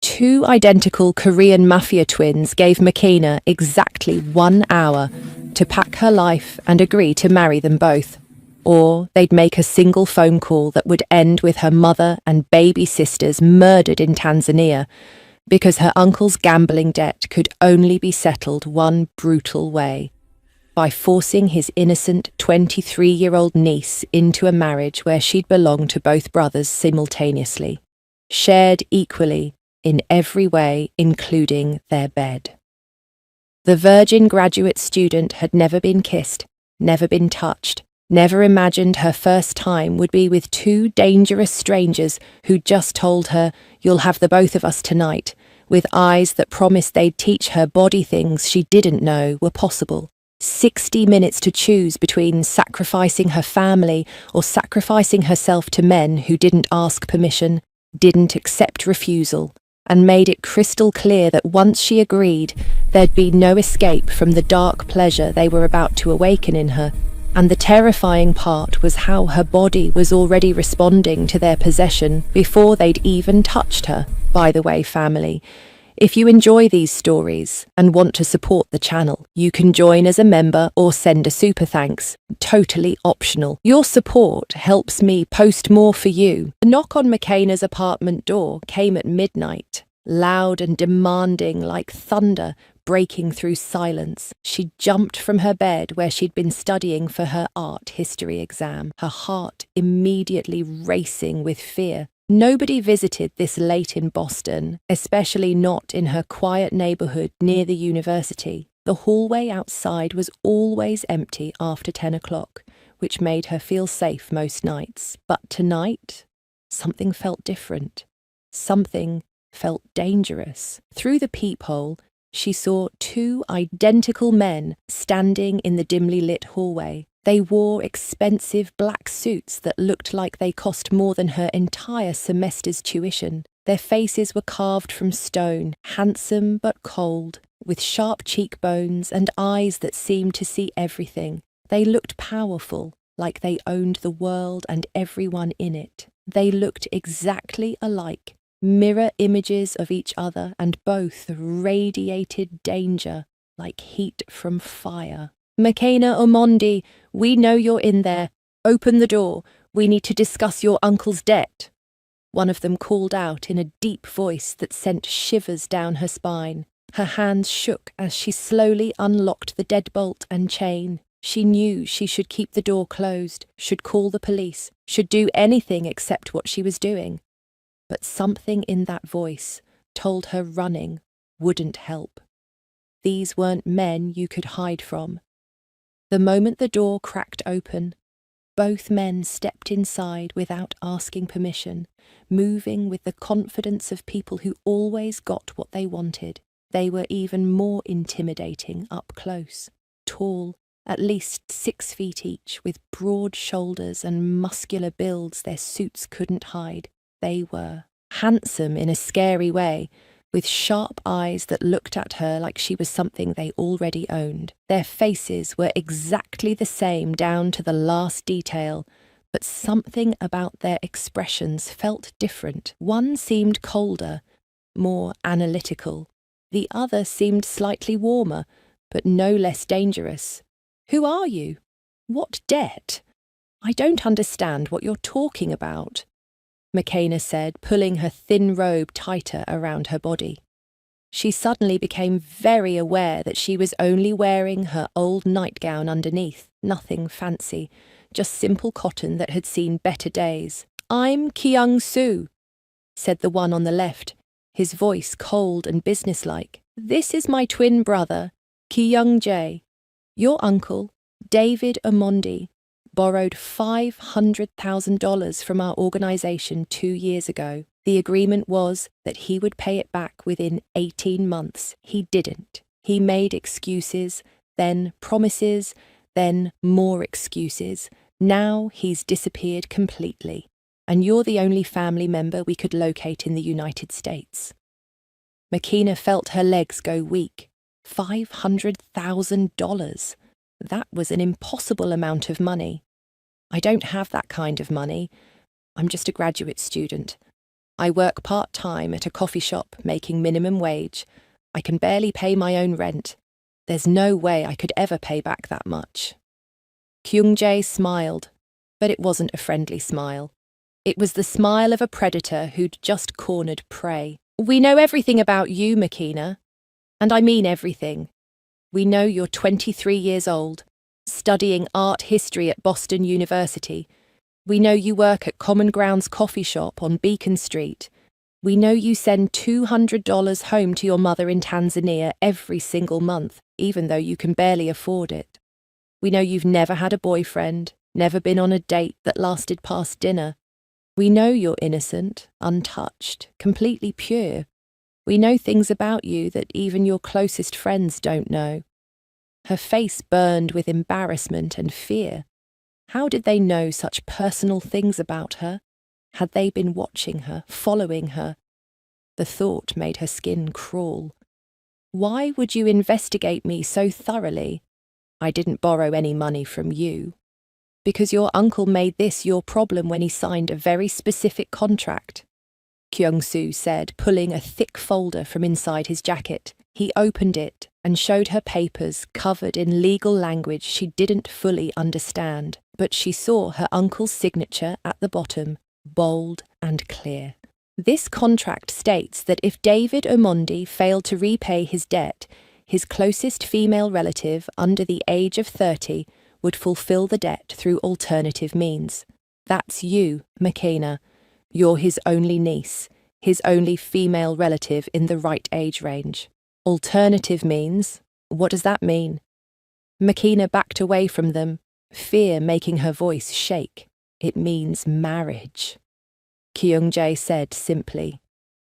Two identical Korean Mafia twins gave McKenna exactly 1 hour to pack her life and agree to marry them both. Or they'd make a single phone call that would end with her mother and baby sisters murdered in Tanzania because her uncle's gambling debt could only be settled one brutal way: by forcing his innocent 23-year-old niece into a marriage where she'd belonged to both brothers simultaneously, shared equally in every way, including their bed. The virgin graduate student had never been kissed, never been touched, never imagined her first time would be with two dangerous strangers who just told her, "You'll have the both of us tonight," with eyes that promised they'd teach her body things she didn't know were possible. 60 minutes to choose between sacrificing her family or sacrificing herself to men who didn't ask permission, didn't accept refusal, and made it crystal clear that once she agreed, there'd be no escape from the dark pleasure they were about to awaken in her. And the terrifying part was how her body was already responding to their possession before they'd even touched her. By the way, family, if you enjoy these stories and want to support the channel, you can join as a member or send a super thanks. Totally optional. Your support helps me post more for you. The knock on McKenna's apartment door came at midnight, loud and demanding like thunder breaking through silence. She jumped from her bed where she'd been studying for her art history exam, her heart immediately racing with fear. Nobody visited this late in Boston, especially not in her quiet neighborhood near the university. The hallway outside was always empty after 10 o'clock, which made her feel safe most nights. But tonight, something felt different. Something felt dangerous. Through the peephole, she saw two identical men standing in the dimly lit hallway. They wore expensive black suits that looked like they cost more than her entire semester's tuition. Their faces were carved from stone, handsome but cold, with sharp cheekbones and eyes that seemed to see everything. They looked powerful, like they owned the world and everyone in it. They looked exactly alike, mirror images of each other, and both radiated danger like heat from fire. "McKenna Omondi, we know you're in there. Open the door. We need to discuss your uncle's debt," one of them called out in a deep voice that sent shivers down her spine. Her hands shook as she slowly unlocked the deadbolt and chain. She knew she should keep the door closed, should call the police, should do anything except what she was doing. But something in that voice told her running wouldn't help. These weren't men you could hide from. The moment the door cracked open, both men stepped inside without asking permission, moving with the confidence of people who always got what they wanted. They were even more intimidating up close, tall, at least 6 feet each, with broad shoulders and muscular builds their suits couldn't hide. They were handsome in a scary way, with sharp eyes that looked at her like she was something they already owned. Their faces were exactly the same down to the last detail, but something about their expressions felt different. One seemed colder, more analytical. The other seemed slightly warmer, but no less dangerous. "Who are you? What debt? I don't understand what you're talking about," McKenna said, pulling her thin robe tighter around her body. She suddenly became very aware that she was only wearing her old nightgown underneath, nothing fancy, just simple cotton that had seen better days. "I'm Kyung-soo," said the one on the left, his voice cold and businesslike. "This is my twin brother, Kyung-jae. Your uncle, David Omondi, borrowed $500,000 from our organization 2 years ago. The agreement was that he would pay it back within 18 months. He didn't. He made excuses, then promises, then more excuses. Now he's disappeared completely, and you're the only family member we could locate in the United States." McKenna felt her legs go weak. $500,000. That was an impossible amount of money. "I don't have that kind of money. I'm just a graduate student. I work part-time at a coffee shop making minimum wage. I can barely pay my own rent. There's no way I could ever pay back that much." Kyung-jae smiled, but it wasn't a friendly smile. It was the smile of a predator who'd just cornered prey. "We know everything about you, Makina. And I mean everything. We know you're 23 years old, studying art history at Boston University. We know you work at Common Grounds Coffee Shop on Beacon Street. We know you send $200 home to your mother in Tanzania every single month, even though you can barely afford it. We know you've never had a boyfriend, never been on a date that lasted past dinner. We know you're innocent, untouched, completely pure. We know things about you that even your closest friends don't know." Her face burned with embarrassment and fear. How did they know such personal things about her? Had they been watching her, following her? The thought made her skin crawl. "Why would you investigate me so thoroughly? I didn't borrow any money from you. Because your uncle made this your problem when he signed a very specific contract," Kyung-soo said, pulling a thick folder from inside his jacket. He opened it and showed her papers covered in legal language she didn't fully understand, but she saw her uncle's signature at the bottom, bold and clear. This contract states that if David Omondi failed to repay his debt, his closest female relative under the age of 30 would fulfill the debt through alternative means. That's you, Makena. You're his only niece, his only female relative in the right age range. Alternative means? What does that mean? Makena backed away from them, fear making her voice shake. It means marriage, Kyung-jae said simply,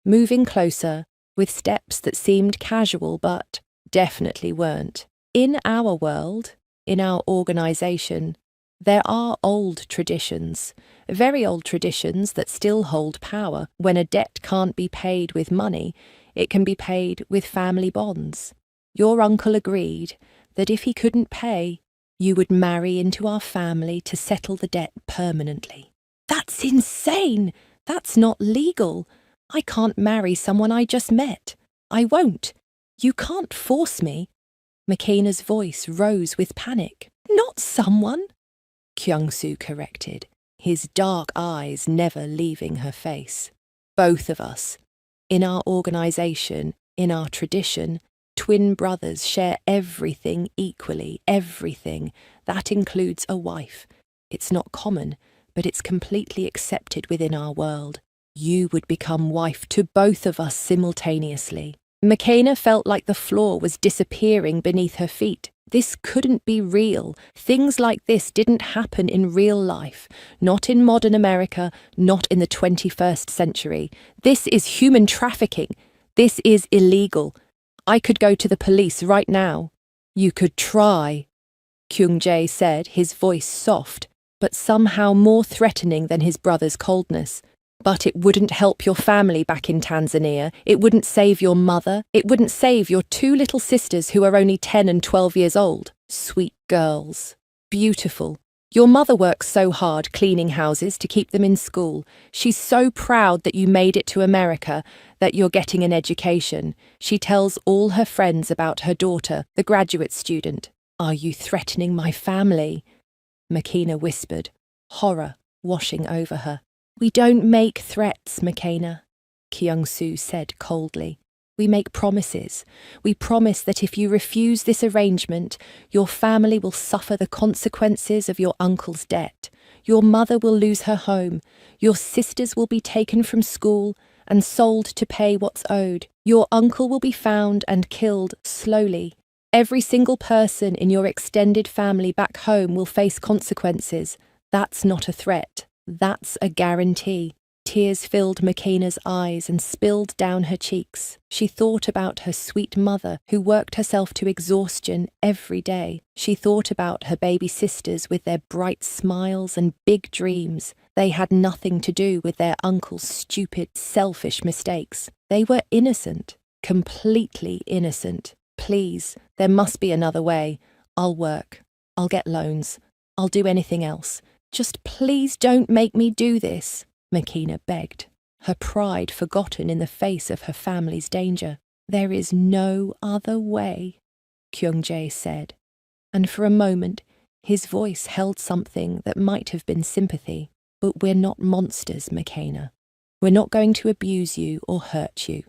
moving closer with steps that seemed casual but definitely weren't. In our world, in our organisation, there are old traditions, very old traditions that still hold power. When a debt can't be paid with money, it can be paid with family bonds. Your uncle agreed that if he couldn't pay, you would marry into our family to settle the debt permanently. That's insane! That's not legal. I can't marry someone I just met. I won't. You can't force me. Makena's voice rose with panic. Not someone, Kyung-soo corrected, his dark eyes never leaving her face. Both of us. In our organisation, in our tradition, twin brothers share everything equally, everything. That includes a wife. It's not common, but it's completely accepted within our world. You would become wife to both of us simultaneously. Makena felt like the floor was disappearing beneath her feet. This couldn't be real. Things like this didn't happen in real life. Not in modern America, not in the 21st century. This is human trafficking. This is illegal. I could go to the police right now. You could try, Kyung-jae said, his voice soft, but somehow more threatening than his brother's coldness. But it wouldn't help your family back in Tanzania. It wouldn't save your mother. It wouldn't save your two little sisters who are only 10 and 12 years old. Sweet girls. Beautiful. Your mother works so hard cleaning houses to keep them in school. She's so proud that you made it to America, that you're getting an education. She tells all her friends about her daughter, the graduate student. Are you threatening my family? Makena whispered, horror washing over her. We don't make threats, Makena, Kyung-soo said coldly. We make promises. We promise that if you refuse this arrangement, your family will suffer the consequences of your uncle's debt. Your mother will lose her home. Your sisters will be taken from school and sold to pay what's owed. Your uncle will be found and killed slowly. Every single person in your extended family back home will face consequences. That's not a threat. That's a guarantee. Tears filled Makena's eyes and spilled down her cheeks. She thought about her sweet mother, who worked herself to exhaustion every day. She thought about her baby sisters with their bright smiles and big dreams. They had nothing to do with their uncle's stupid, selfish mistakes. They were innocent, completely innocent. Please, there must be another way. I'll work. I'll get loans. I'll do anything else. Just please don't make me do this, Makena begged. her pride forgotten in the face of her family's danger. "There is no other way," Kyung-jae said, and for a moment his voice held something that might have been sympathy. "But we're not monsters, McKenna. We're not going to abuse you or hurt you.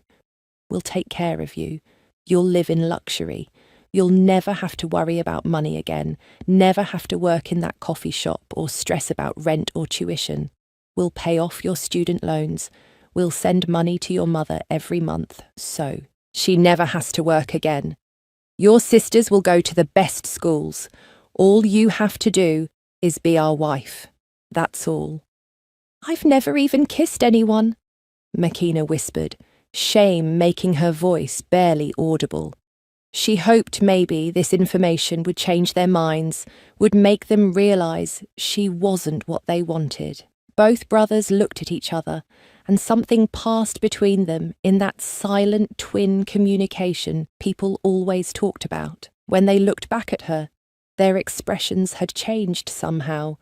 We'll take care of you. You'll live in luxury. You'll never have to worry about money again, never have to work in that coffee shop or stress about rent or tuition. We'll pay off your student loans. We'll send money to your mother every month, so she never has to work again. Your sisters will go to the best schools. All you have to do is be our wife. That's all." "I've never even kissed anyone," McKenna whispered, shame making her voice barely audible. She hoped maybe this information would change their minds, would make them realize she wasn't what they wanted. Both brothers looked at each other, and something passed between them in that silent twin communication people always talked about. When they looked back at her, their expressions had changed somehow,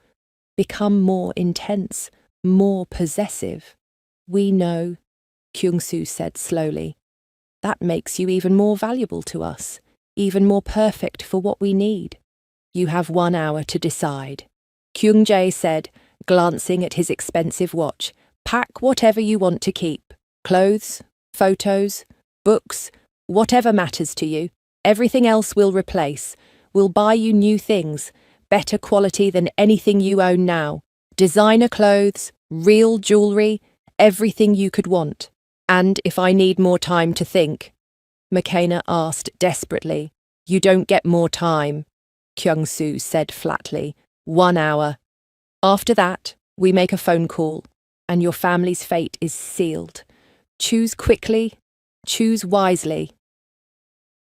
become more intense, more possessive. "We know," Kyung-soo said slowly. "That makes you even more valuable to us, even more perfect for what we need. You have 1 hour to decide." Kyung-jae said, glancing at his expensive watch, "Pack whatever you want to keep. Clothes, photos, books, whatever matters to you. Everything else we'll replace. We'll buy you new things, better quality than anything you own now. Designer clothes, real jewelry, everything you could want. And if I need more time to think," McKenna asked desperately. "You don't get more time," Kyung-soo said flatly. 1 hour. After that, we make a phone call, and your family's fate is sealed. Choose quickly, choose wisely."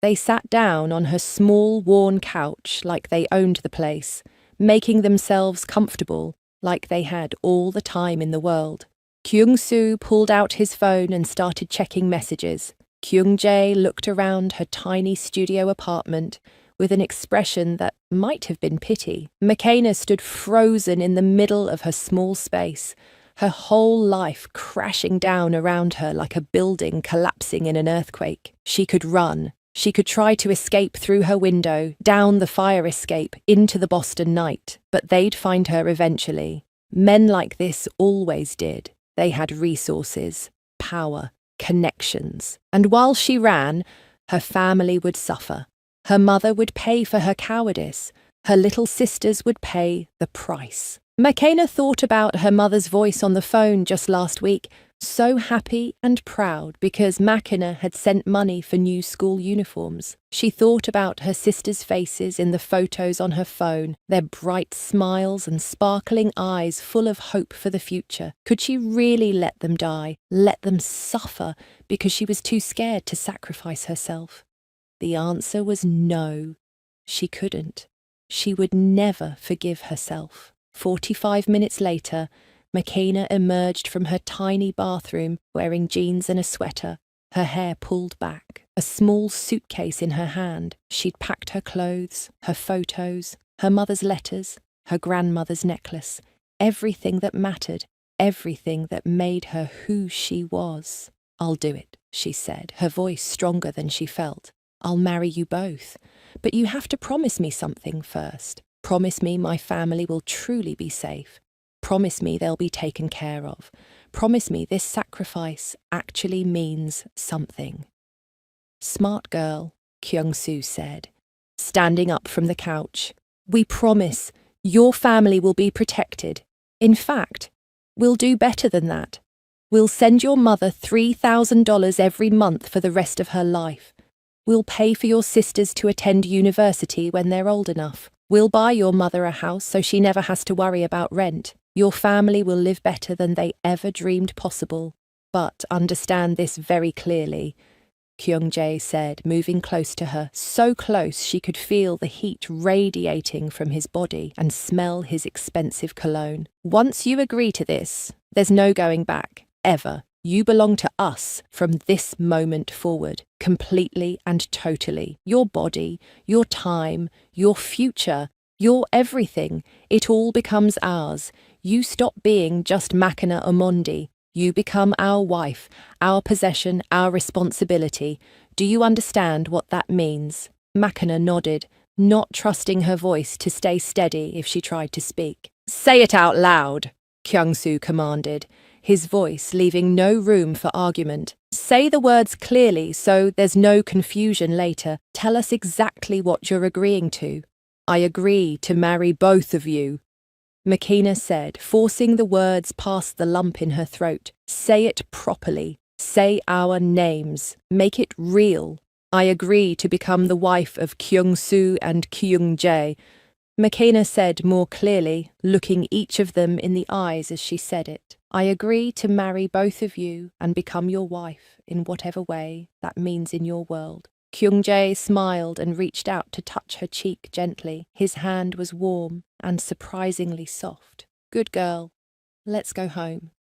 They sat down on her small, worn couch like they owned the place, making themselves comfortable like they had all the time in the world. Kyung-soo pulled out his phone and started checking messages. Kyung-jae looked around her tiny studio apartment with an expression that might have been pity. McKenna stood frozen in the middle of her small space, her whole life crashing down around her like a building collapsing in an earthquake. She could run. She could try to escape through her window, down the fire escape, into the Boston night, but they'd find her eventually. Men like this always did. They had resources, power, connections. And while she ran, her family would suffer. Her mother would pay for her cowardice. Her little sisters would pay the price. McKenna thought about her mother's voice on the phone just last week, so happy and proud because McKenna had sent money for new school uniforms. She thought about her sisters' faces in the photos on her phone, their bright smiles and sparkling eyes full of hope for the future. Could she really let them die, let them suffer because she was too scared to sacrifice herself? The answer was no. She couldn't. She would never forgive herself. 45 minutes later, McKenna emerged from her tiny bathroom wearing jeans and a sweater, her hair pulled back, a small suitcase in her hand. She'd packed her clothes, her photos, her mother's letters, her grandmother's necklace, everything that mattered, everything that made her who she was. "I'll do it," she said, her voice stronger than she felt. "I'll marry you both. But you have to promise me something first. Promise me my family will truly be safe. Promise me they'll be taken care of. Promise me this sacrifice actually means something." "Smart girl," Kyung-soo said, standing up from the couch. "We promise your family will be protected. In fact, we'll do better than that. We'll send your mother $3,000 every month for the rest of her life. We'll pay for your sisters to attend university when they're old enough. We'll buy your mother a house so she never has to worry about rent. Your family will live better than they ever dreamed possible. But understand this very clearly," Kyung-jae said, moving close to her, so close she could feel the heat radiating from his body and smell his expensive cologne. "Once you agree to this, there's no going back, ever. You belong to us from this moment forward, completely and totally. Your body, your time, your future, your everything. It all becomes ours. You stop being just Makina Omondi. You become our wife, our possession, our responsibility. Do you understand what that means? Machina nodded, not trusting her voice to stay steady if she tried to speak. Say it out loud, Kyung-soo commanded, his voice leaving no room for argument. Say the words clearly so there's no confusion later. Tell us exactly what you're agreeing to. I agree to marry both of you, Machina said, forcing the words past the lump in her throat. Say it properly. Say our names. Make it real. I agree to become the wife of Kyung-soo and Kyung-jae, Machina said more clearly, looking each of them in the eyes as she said it. I agree to marry both of you and become your wife in whatever way that means in your world. Kyung-jae smiled and reached out to touch her cheek gently. His hand was warm and surprisingly soft. Good girl. Let's go home.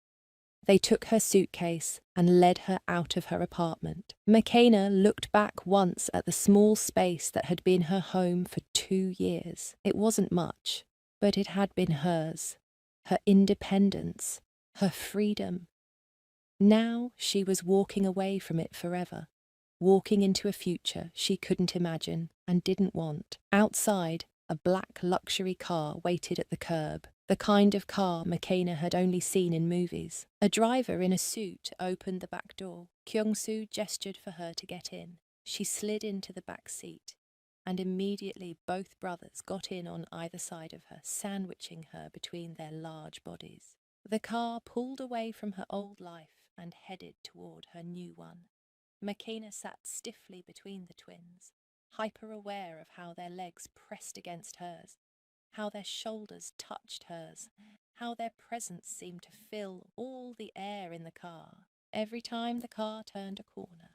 They took her suitcase and led her out of her apartment. Machina looked back once at the small space that had been her home for 2 years. It wasn't much, but it had been hers. Her independence, her freedom. Now she was walking away from it forever, walking into a future she couldn't imagine and didn't want. Outside, a black luxury car waited at the curb, the kind of car Machina had only seen in movies. A driver in a suit opened the back door. Kyung-soo gestured for her to get in. She slid into the back seat, and immediately both brothers got in on either side of her, sandwiching her between their large bodies. The car pulled away from her old life and headed toward her new one. Machina sat stiffly between the twins, hyper-aware of how their legs pressed against hers, how their shoulders touched hers, how their presence seemed to fill all the air in the car. Every time the car turned a corner,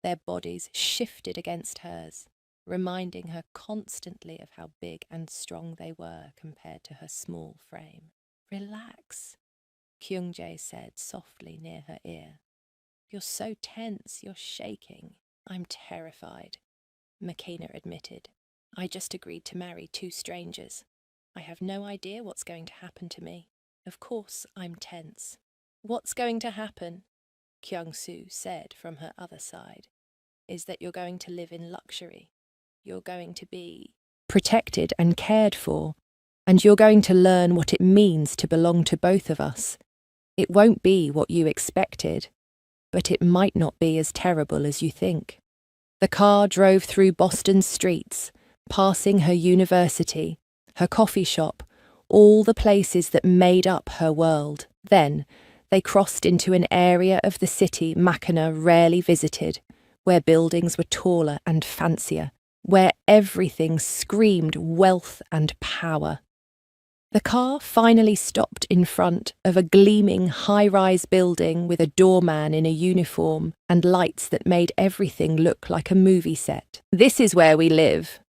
their bodies shifted against hers, reminding her constantly of how big and strong they were compared to her small frame. Relax, Kyung-jae said softly near her ear. You're so tense, you're shaking. I'm terrified, Machina admitted. I just agreed to marry 2 strangers. I have no idea what's going to happen to me. Of course I'm tense. What's going to happen, Kyung-soo said from her other side, is that you're going to live in luxury. You're going to be protected and cared for, and you're going to learn what it means to belong to both of us. It won't be what you expected, but it might not be as terrible as you think. The car drove through Boston's streets, passing her university, her coffee shop, all the places that made up her world. Then they crossed into an area of the city Machina rarely visited, where buildings were taller and fancier, where everything screamed wealth and power. The car finally stopped in front of a gleaming high-rise building with a doorman in a uniform and lights that made everything look like a movie set. This is where we live,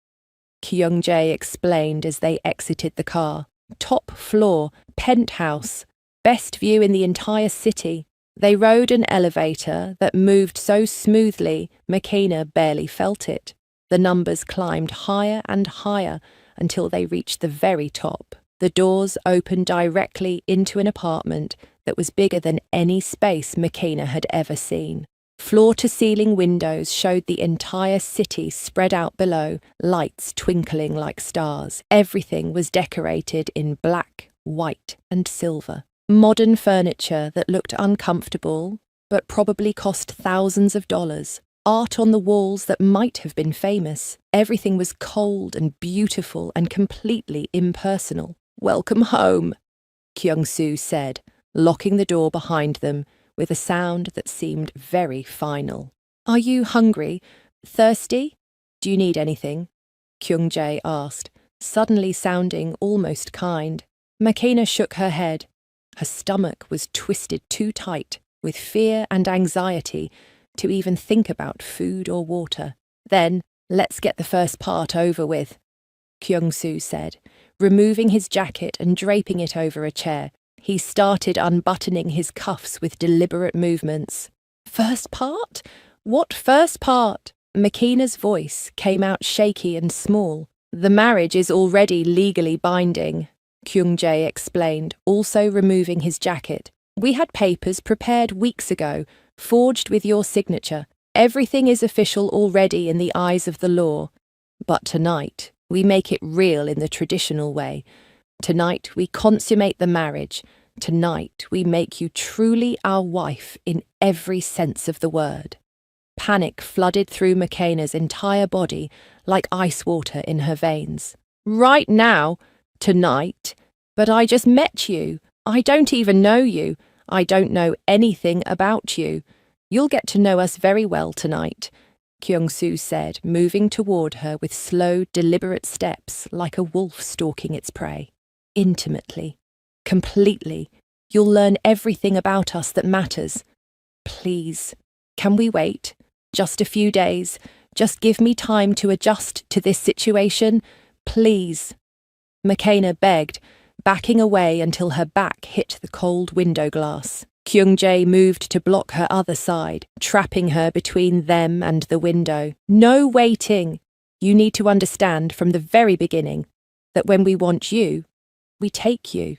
Kyung-jae explained as they exited the car. Top floor, penthouse, best view in the entire city. They rode an elevator that moved so smoothly Machina barely felt it. The numbers climbed higher and higher until they reached the very top. The doors opened directly into an apartment that was bigger than any space Machina had ever seen. Floor-to-ceiling windows showed the entire city spread out below, lights twinkling like stars. Everything was decorated in black, white, and silver. Modern furniture that looked uncomfortable, but probably cost thousands of dollars. Art on the walls that might have been famous. Everything was cold and beautiful and completely impersonal. Welcome home, Kyung-soo said, locking the door behind them with a sound that seemed very final. Are you hungry? Thirsty? Do you need anything? Kyung-jae asked, suddenly sounding almost kind. Machina shook her head. Her stomach was twisted too tight with fear and anxiety to even think about food or water. Then, let's get the first part over with, Kyung-soo said, removing his jacket and draping it over a chair. He started unbuttoning his cuffs with deliberate movements. First part? What first part? Machina's voice came out shaky and small. The marriage is already legally binding, Kyung-jae explained, also removing his jacket. We had papers prepared weeks ago, forged with your signature. Everything is official already in the eyes of the law. But tonight, we make it real in the traditional way. Tonight, we consummate the marriage. Tonight, we make you truly our wife in every sense of the word. Panic flooded through McKenna's entire body like ice water in her veins. Right now, tonight, but I just met you. I don't even know you. I don't know anything about you. You'll get to know us very well tonight, Kyung-soo said, moving toward her with slow, deliberate steps like a wolf stalking its prey. Intimately. Completely. You'll learn everything about us that matters. Please, can we wait? Just a few days. Just give me time to adjust to this situation. Please. McKenna begged, backing away until her back hit the cold window glass. Kyung-jae moved to block her other side, trapping her between them and the window. No waiting! You need to understand from the very beginning that when we want you, we take you.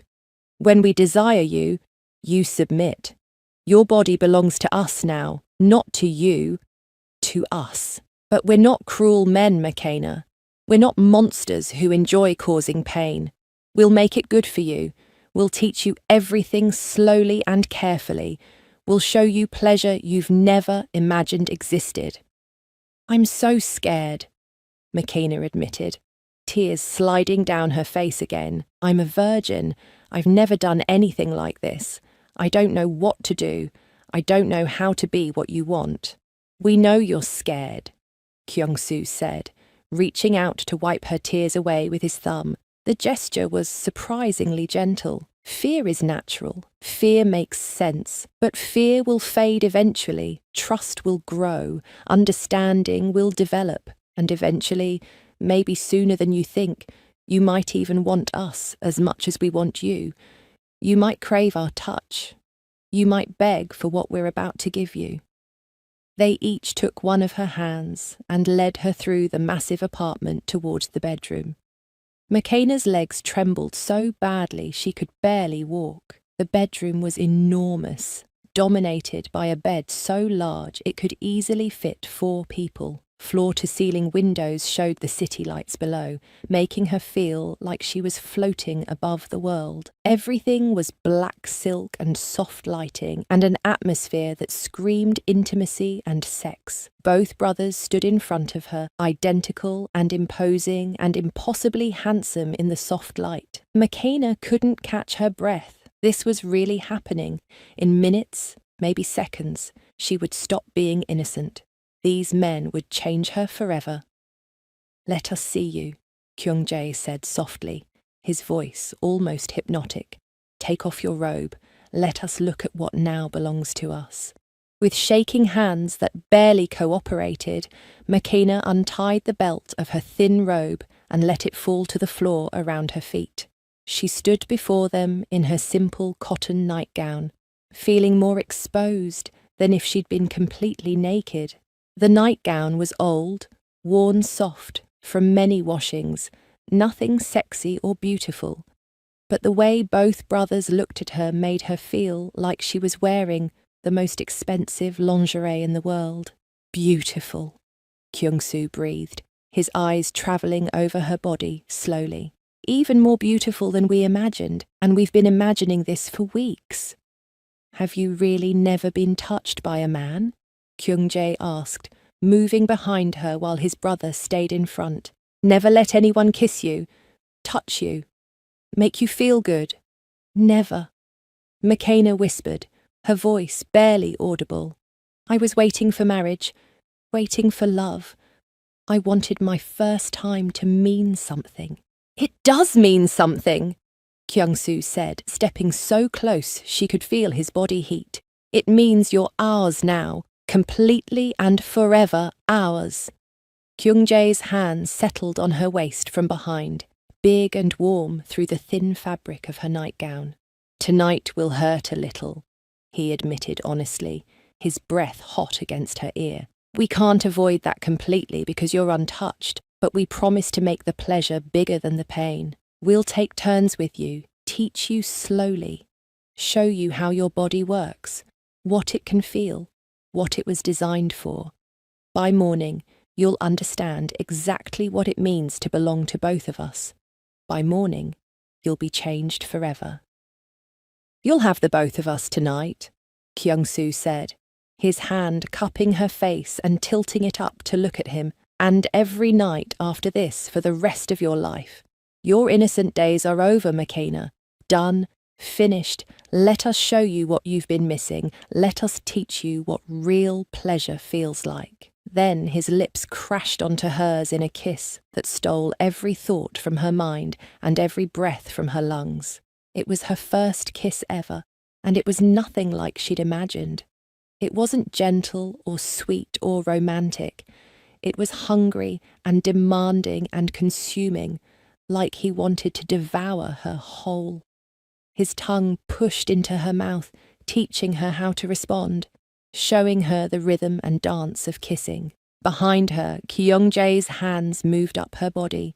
When we desire you, you submit. Your body belongs to us now, not to you, to us. But we're not cruel men, McKenna. We're not monsters who enjoy causing pain. We'll make it good for you. We'll teach you everything slowly and carefully. We'll show you pleasure you've never imagined existed. I'm so scared, McKenna admitted, tears sliding down her face again. I'm a virgin. I've never done anything like this. I don't know what to do. I don't know how to be what you want. We know you're scared, Kyung-soo said, reaching out to wipe her tears away with his thumb. The gesture was surprisingly gentle. Fear is natural. Fear makes sense. But fear will fade eventually. Trust will grow. Understanding will develop. And eventually, maybe sooner than you think, you might even want us as much as we want you. You might crave our touch. You might beg for what we're about to give you. They each took one of her hands and led her through the massive apartment towards the bedroom. McKenna's legs trembled so badly she could barely walk. The bedroom was enormous, dominated by a bed so large it could easily fit 4 people. Floor-to-ceiling windows showed the city lights below, making her feel like she was floating above the world. Everything was black silk and soft lighting, and an atmosphere that screamed intimacy and sex. Both brothers stood in front of her, identical and imposing and impossibly handsome in the soft light. McKenna couldn't catch her breath. This was really happening. In minutes, maybe seconds, she would stop being innocent. These men would change her forever. Let us see you, Kyung-jae said softly, his voice almost hypnotic. Take off your robe. Let us look at what now belongs to us. With shaking hands that barely cooperated, McKenna untied the belt of her thin robe and let it fall to the floor around her feet. She stood before them in her simple cotton nightgown, feeling more exposed than if she'd been completely naked. The nightgown was old, worn soft, from many washings, nothing sexy or beautiful. But the way both brothers looked at her made her feel like she was wearing the most expensive lingerie in the world. Beautiful, Kyung-soo breathed, his eyes travelling over her body slowly. Even more beautiful than we imagined, and we've been imagining this for weeks. Have you really never been touched by a man? Kyung-jae asked, moving behind her while his brother stayed in front. Never let anyone kiss you, touch you, make you feel good. Never. McKenna whispered, her voice barely audible. I was waiting for marriage, waiting for love. I wanted my first time to mean something. It does mean something, Kyung-soo said, stepping so close she could feel his body heat. It means you're ours now. Completely and forever ours. Kyung-jae's hands settled on her waist from behind, big and warm through the thin fabric of her nightgown. Tonight will hurt a little, he admitted honestly, his breath hot against her ear. We can't avoid that completely because you're untouched, but we promise to make the pleasure bigger than the pain. We'll take turns with you, teach you slowly. show you how your body works, what it can feel, what it was designed for. By morning, you'll understand exactly what it means to belong to both of us. By morning, you'll be changed forever. You'll have the both of us tonight, Kyung-soo said, his hand cupping her face and tilting it up to look at him, and every night after this for the rest of your life. Your innocent days are over, McKenna. Done, finished. Let us show you what you've been missing. Let us teach you what real pleasure feels like. Then his lips crashed onto hers in a kiss that stole every thought from her mind and every breath from her lungs. It was her first kiss ever, and it was nothing like she'd imagined. It wasn't gentle or sweet or romantic. It was hungry and demanding and consuming, like he wanted to devour her whole. His tongue pushed into her mouth, teaching her how to respond, showing her the rhythm and dance of kissing. Behind her, Kyung-jae's hands moved up her body,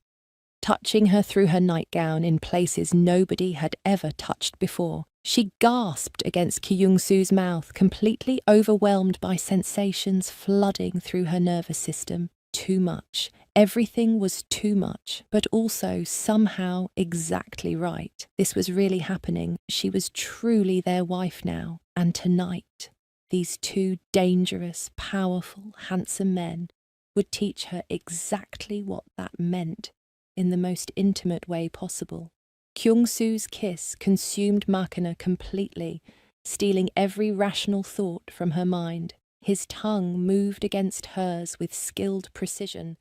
touching her through her nightgown in places nobody had ever touched before. She gasped against Kyung-soo's mouth, completely overwhelmed by sensations flooding through her nervous system. Too much. Everything was too much, but also somehow exactly right. This was really happening. She was truly their wife now. And tonight, these two dangerous, powerful, handsome men would teach her exactly what that meant in the most intimate way possible. Kyung-soo's kiss consumed Makina completely, stealing every rational thought from her mind. His tongue moved against hers with skilled precision,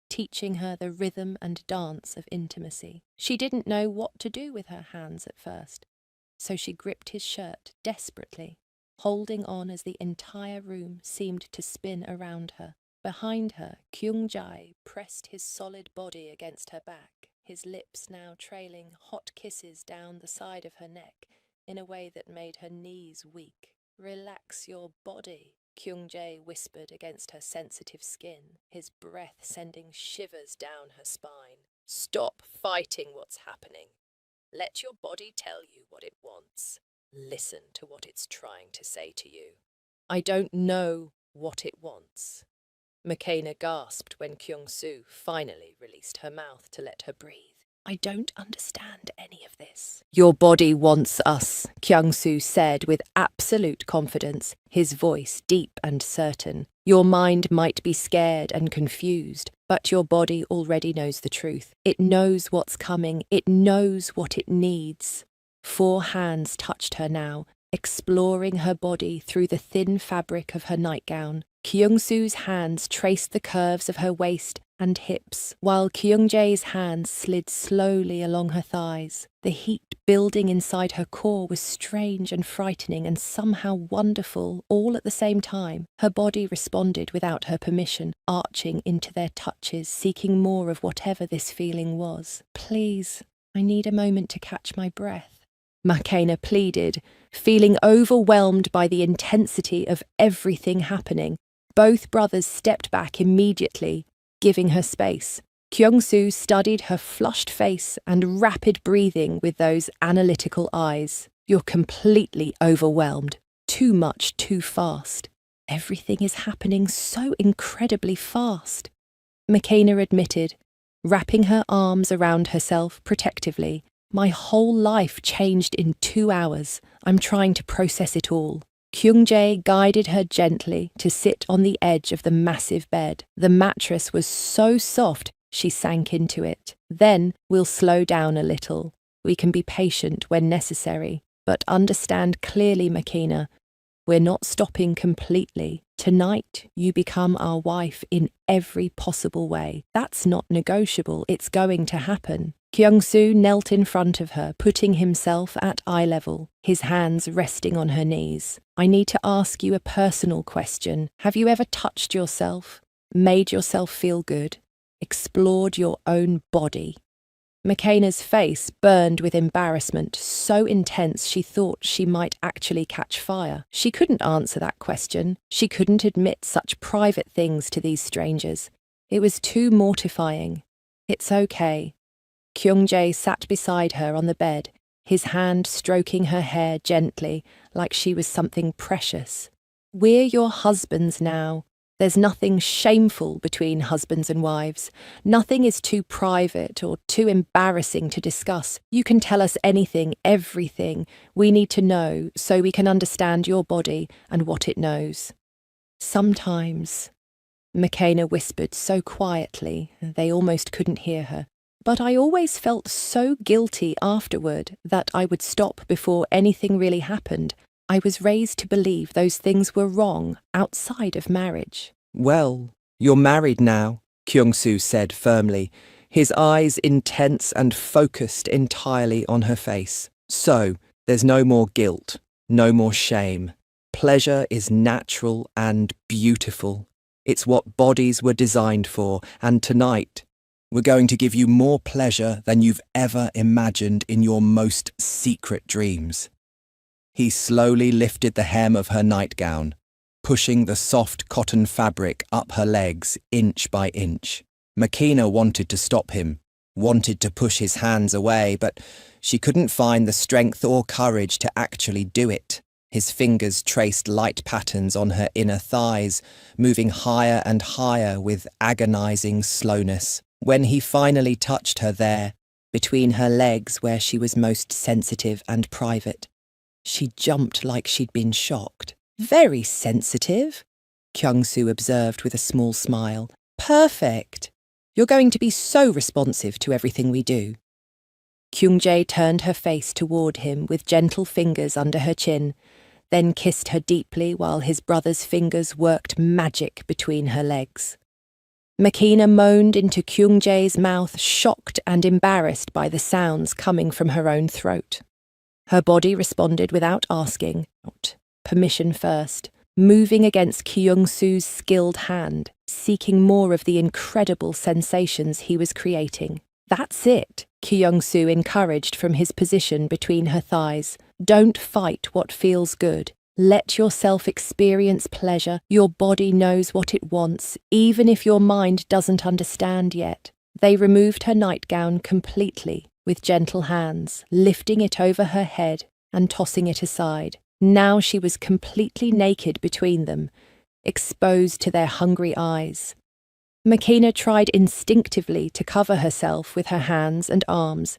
teaching her the rhythm and dance of intimacy. She didn't know what to do with her hands at first, so she gripped his shirt desperately, holding on as the entire room seemed to spin around her. Behind her, Kyung-jae pressed his solid body against her back, his lips now trailing hot kisses down the side of her neck in a way that made her knees weak. "Relax your body," Kyung-jae whispered against her sensitive skin, his breath sending shivers down her spine. "Stop fighting what's happening. Let your body tell you what it wants. Listen to what it's trying to say to you." "I don't know what it wants." Makena gasped when Kyung-soo finally released her mouth to let her breathe. "I don't understand any of this." "Your body wants us," Kyung-soo said with absolute confidence, his voice deep and certain. "Your mind might be scared and confused, but your body already knows the truth. It knows what's coming. It knows what it needs." 4 hands touched her now, exploring her body through the thin fabric of her nightgown. Kyung-soo's hands traced the curves of her waist and hips, while Kyung-jae's hands slid slowly along her thighs. The heat building inside her core was strange and frightening and somehow wonderful all at the same time. Her body responded without her permission, arching into their touches, seeking more of whatever this feeling was. "Please, I need a moment to catch my breath," Makena pleaded, feeling overwhelmed by the intensity of everything happening. Both brothers stepped back immediately, giving her space. Kyung-soo studied her flushed face and rapid breathing with those analytical eyes. "You're completely overwhelmed. Too much, too fast. Everything is happening so incredibly fast," Makena admitted, wrapping her arms around herself protectively. "My whole life changed in 2 hours. I'm trying to process it all." Kyung-jae guided her gently to sit on the edge of the massive bed. The mattress was so soft she sank into it. "Then we'll slow down a little. We can be patient when necessary, but understand clearly, Makena, we're not stopping completely. Tonight you become our wife in every possible way. That's not negotiable. It's going to happen." Kyung-soo knelt in front of her, putting himself at eye level, his hands resting on her knees. "I need to ask you a personal question. Have you ever touched yourself, made yourself feel good, explored your own body?" Makena's face burned with embarrassment, so intense she thought she might actually catch fire. She couldn't answer that question. She couldn't admit such private things to these strangers. It was too mortifying. "It's okay." Kyung-jae sat beside her on the bed, his hand stroking her hair gently, like she was something precious. "We're your husbands now. There's nothing shameful between husbands and wives. Nothing is too private or too embarrassing to discuss. You can tell us anything, everything we need to know so we can understand your body and what it knows." "Sometimes," McKenna whispered so quietly they almost couldn't hear her, "but I always felt so guilty afterward that I would stop before anything really happened. I was raised to believe those things were wrong outside of marriage." "Well, you're married now," Kyung-soo said firmly, his eyes intense and focused entirely on her face. "So, there's no more guilt, no more shame. Pleasure is natural and beautiful. It's what bodies were designed for, and tonight, we're going to give you more pleasure than you've ever imagined in your most secret dreams." He slowly lifted the hem of her nightgown, pushing the soft cotton fabric up her legs inch by inch. McKenna wanted to stop him, wanted to push his hands away, but she couldn't find the strength or courage to actually do it. His fingers traced light patterns on her inner thighs, moving higher and higher with agonizing slowness. When he finally touched her there, between her legs where she was most sensitive and private, she jumped like she'd been shocked. "Very sensitive," Kyung-soo observed with a small smile. "Perfect. You're going to be so responsive to everything we do." Kyung-jae turned her face toward him with gentle fingers under her chin, then kissed her deeply while his brother's fingers worked magic between her legs. McKenna moaned into Kyung-jae's mouth, shocked and embarrassed by the sounds coming from her own throat. Her body responded without asking, permission first, moving against Kyung-soo's skilled hand, seeking more of the incredible sensations he was creating. "That's it," Kyung-soo encouraged from his position between her thighs. "Don't fight what feels good. Let yourself experience pleasure. Your body knows what it wants, even if your mind doesn't understand yet." They removed her nightgown completely, with gentle hands, lifting it over her head and tossing it aside. Now she was completely naked between them, exposed to their hungry eyes. McKenna tried instinctively to cover herself with her hands and arms,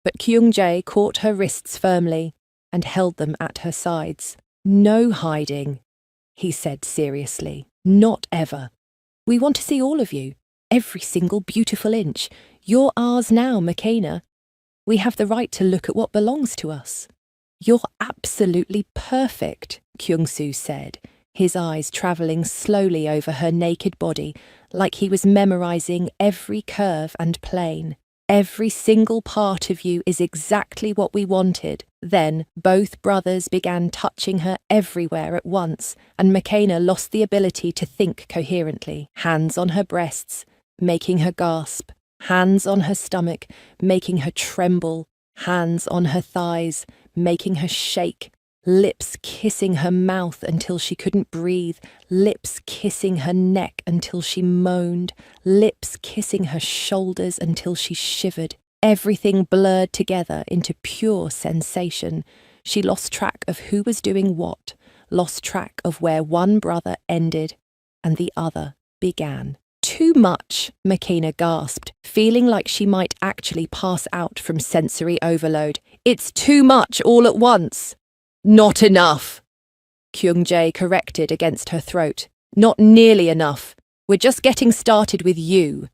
but Kyung-jae caught her wrists firmly and held them at her sides. "No hiding," he said seriously. "Not ever. We want to see all of you, every single beautiful inch. You're ours now, McKenna. We have the right to look at what belongs to us." "You're absolutely perfect," Kyung-soo said, his eyes travelling slowly over her naked body, like he was memorising every curve and plane. "Every single part of you is exactly what we wanted." Then both brothers began touching her everywhere at once, and McKenna lost the ability to think coherently. Hands on her breasts, making her gasp. Hands on her stomach, making her tremble. Hands on her thighs, making her shake. Lips kissing her mouth until she couldn't breathe. Lips kissing her neck until she moaned. Lips kissing her shoulders until she shivered. Everything blurred together into pure sensation. She lost track of who was doing what, lost track of where one brother ended and the other began. "Too much," McKenna gasped, feeling like she might actually pass out from sensory overload. "It's too much all at once." "Not enough," Kyung-jae corrected against her throat. "Not nearly enough. We're just getting started with you."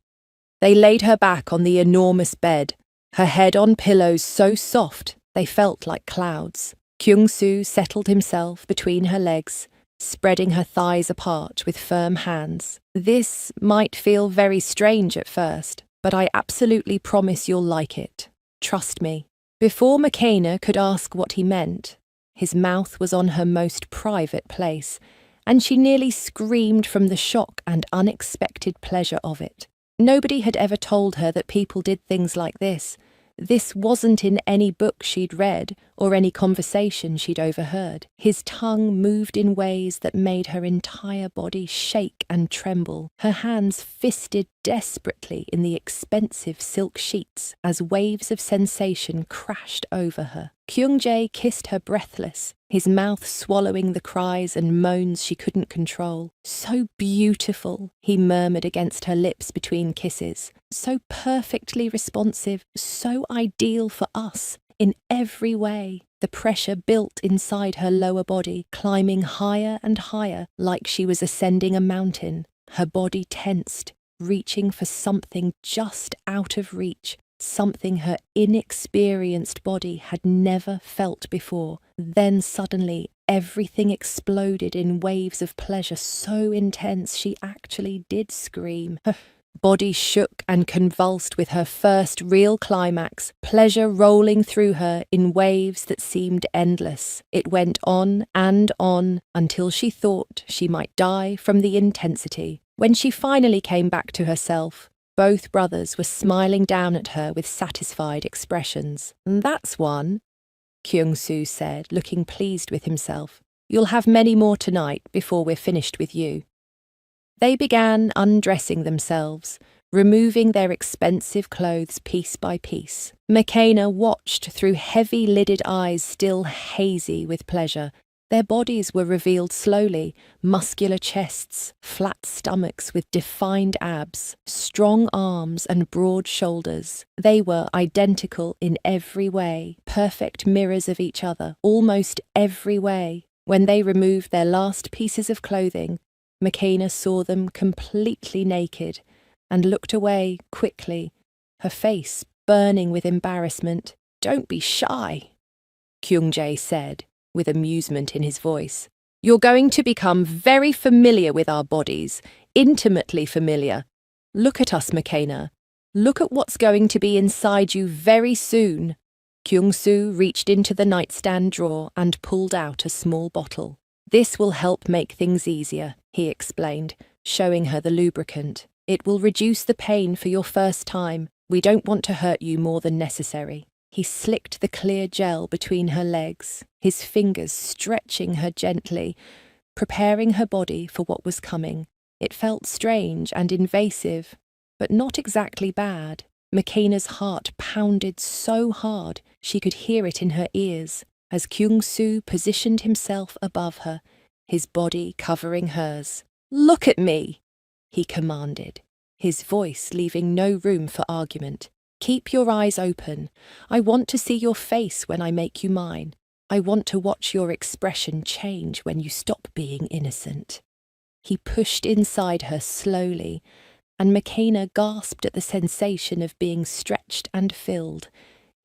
They laid her back on the enormous bed, her head on pillows so soft they felt like clouds. Kyung-soo settled himself between her legs, spreading her thighs apart with firm hands. "This might feel very strange at first, but I absolutely promise you'll like it. Trust me." Before McKenna could ask what he meant, his mouth was on her most private place, and she nearly screamed from the shock and unexpected pleasure of it. Nobody had ever told her that people did things like this, This wasn't in any book she'd read or any conversation she'd overheard. His tongue moved in ways that made her entire body shake and tremble. Her hands fisted desperately in the expensive silk sheets as waves of sensation crashed over her. Kyung-jae kissed her breathless, his mouth swallowing the cries and moans she couldn't control. "So beautiful," he murmured against her lips between kisses. "So perfectly responsive, so ideal for us, in every way." The pressure built inside her lower body, climbing higher and higher like she was ascending a mountain. Her body tensed, reaching for something just out of reach, something her inexperienced body had never felt before. Then suddenly, everything exploded in waves of pleasure so intense she actually did scream. Her body shook and convulsed with her first real climax, pleasure rolling through her in waves that seemed endless. It went on until she thought she might die from the intensity. When she finally came back to herself, both brothers were smiling down at her with satisfied expressions. "That's one," Kyung-soo said, looking pleased with himself. "You'll have many more tonight before we're finished with you." They began undressing themselves, removing their expensive clothes piece by piece. McKenna watched through heavy-lidded eyes still hazy with pleasure. Their bodies were revealed slowly, muscular chests, flat stomachs with defined abs, strong arms and broad shoulders. They were identical in every way, perfect mirrors of each other, almost every way. When they removed their last pieces of clothing, McKenna saw them completely naked and looked away quickly, her face burning with embarrassment. "Don't be shy," Kyung-jae said, with amusement in his voice. "You're going to become very familiar with our bodies, intimately familiar. Look at us, McKenna. Look at what's going to be inside you very soon." Kyung-soo reached into the nightstand drawer and pulled out a small bottle. "This will help make things easier," he explained, showing her the lubricant. "It will reduce the pain for your first time. We don't want to hurt you more than necessary." He slicked the clear gel between her legs, his fingers stretching her gently, preparing her body for what was coming. It felt strange and invasive, but not exactly bad. McKenna's heart pounded so hard she could hear it in her ears as Kyung-soo positioned himself above her, his body covering hers. "Look at me," he commanded, his voice leaving no room for argument. "Keep your eyes open. I want to see your face when I make you mine. I want to watch your expression change when you stop being innocent." He pushed inside her slowly, and McKenna gasped at the sensation of being stretched and filled.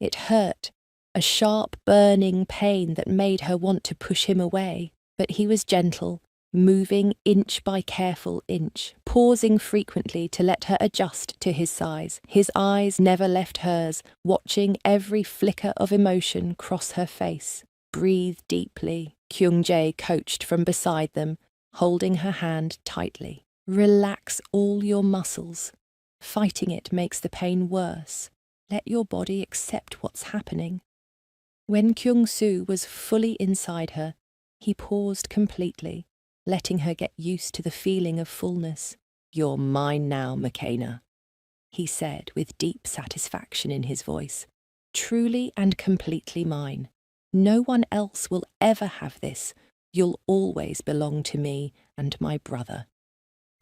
It hurt, a sharp, burning pain that made her want to push him away. But he was gentle, moving inch by careful inch, pausing frequently to let her adjust to his size. His eyes never left hers, watching every flicker of emotion cross her face. "Breathe deeply," Kyung-jae coached from beside them, holding her hand tightly. "Relax all your muscles. Fighting it makes the pain worse. Let your body accept what's happening." When Kyung-soo was fully inside her, he paused completely, letting her get used to the feeling of fullness. "You're mine now, McKenna," he said with deep satisfaction in his voice. "Truly and completely mine. No one else will ever have this. You'll always belong to me and my brother."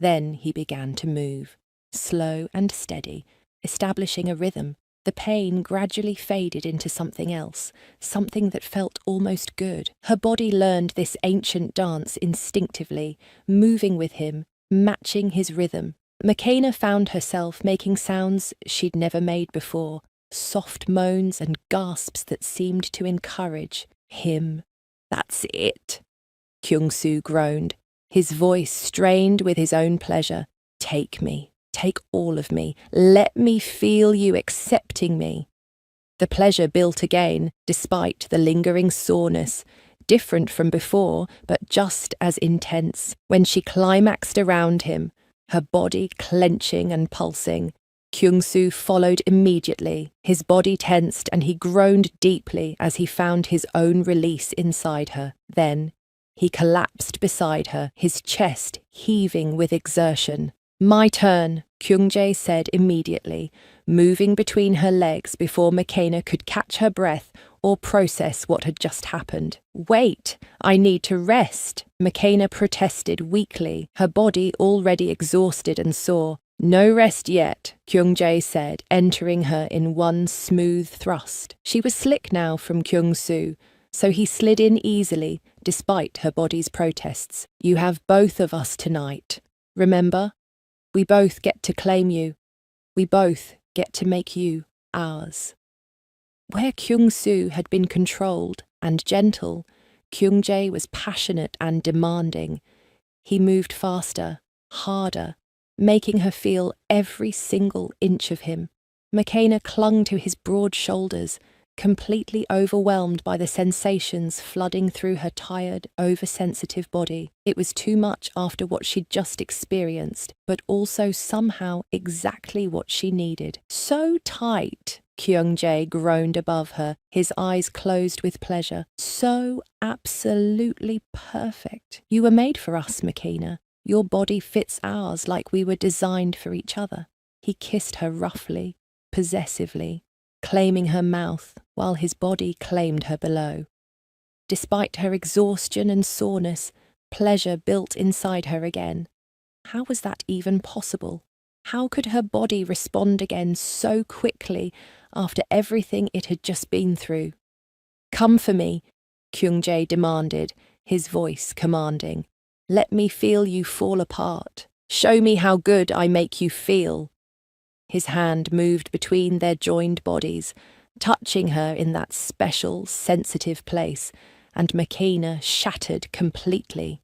Then he began to move, slow and steady, establishing a rhythm. The pain gradually faded into something else, something that felt almost good. Her body learned this ancient dance instinctively, moving with him, matching his rhythm. McKenna found herself making sounds she'd never made before, soft moans and gasps that seemed to encourage him. "That's it," Kyung-soo groaned, his voice strained with his own pleasure. "Take me. Take all of me. Let me feel you accepting me." The pleasure built again, despite the lingering soreness, different from before, but just as intense. When she climaxed around him, her body clenching and pulsing, Kyung-soo followed immediately. His body tensed and he groaned deeply as he found his own release inside her. Then, he collapsed beside her, his chest heaving with exertion. "My turn," Kyung-jae said immediately, moving between her legs before McKenna could catch her breath or process what had just happened. "Wait, I need to rest," McKenna protested weakly, her body already exhausted and sore. "No rest yet," Kyung-jae said, entering her in one smooth thrust. She was slick now from Kyung-soo, so he slid in easily, despite her body's protests. "You have both of us tonight. Remember? We both get to claim you. We both get to make you ours." Where Kyung-soo had been controlled and gentle, Kyung-jae was passionate and demanding. He moved faster, harder, making her feel every single inch of him. McKenna clung to his broad shoulders, completely overwhelmed by the sensations flooding through her tired, oversensitive body. It was too much after what she'd just experienced, but also somehow exactly what she needed. "So tight," Kyung-jae groaned above her, his eyes closed with pleasure. "So absolutely perfect. You were made for us, McKenna. Your body fits ours like we were designed for each other." He kissed her roughly, possessively, claiming her mouth while his body claimed her below. Despite her exhaustion and soreness, pleasure built inside her again. How was that even possible? How could her body respond again so quickly after everything it had just been through? "Come for me," Kyung-jae demanded, his voice commanding. "Let me feel you fall apart. Show me how good I make you feel." His hand moved between their joined bodies, touching her in that special, sensitive place, and McKenna shattered completely.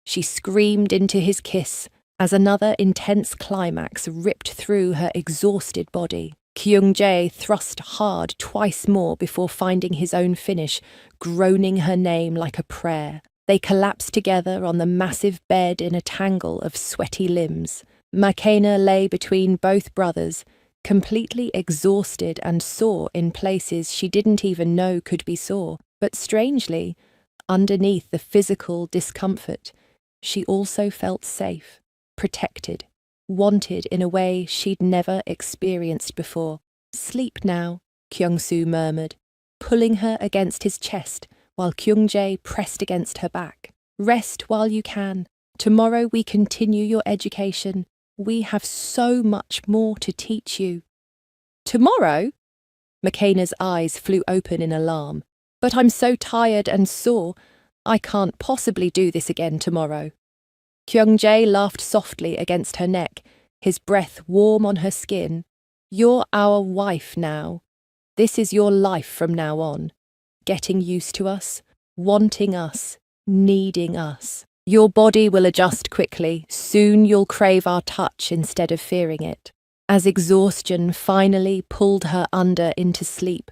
She screamed into his kiss as another intense climax ripped through her exhausted body. Kyung-jae thrust hard twice more before finding his own finish, groaning her name like a prayer. They collapsed together on the massive bed in a tangle of sweaty limbs. McKenna lay between both brothers, completely exhausted and sore in places she didn't even know could be sore. But strangely, underneath the physical discomfort, she also felt safe, protected, wanted in a way she'd never experienced before. "Sleep now," Kyung-soo murmured, pulling her against his chest while Kyung-jae pressed against her back. "Rest while you can. Tomorrow we continue your education. We have so much more to teach you." "Tomorrow?" McKenna's eyes flew open in alarm. "But I'm so tired and sore. I can't possibly do this again tomorrow." Kyung-jae laughed softly against her neck, his breath warm on her skin. "You're our wife now. This is your life from now on. Getting used to us, wanting us, needing us. Your body will adjust quickly. Soon you'll crave our touch instead of fearing it." As exhaustion finally pulled her under into sleep,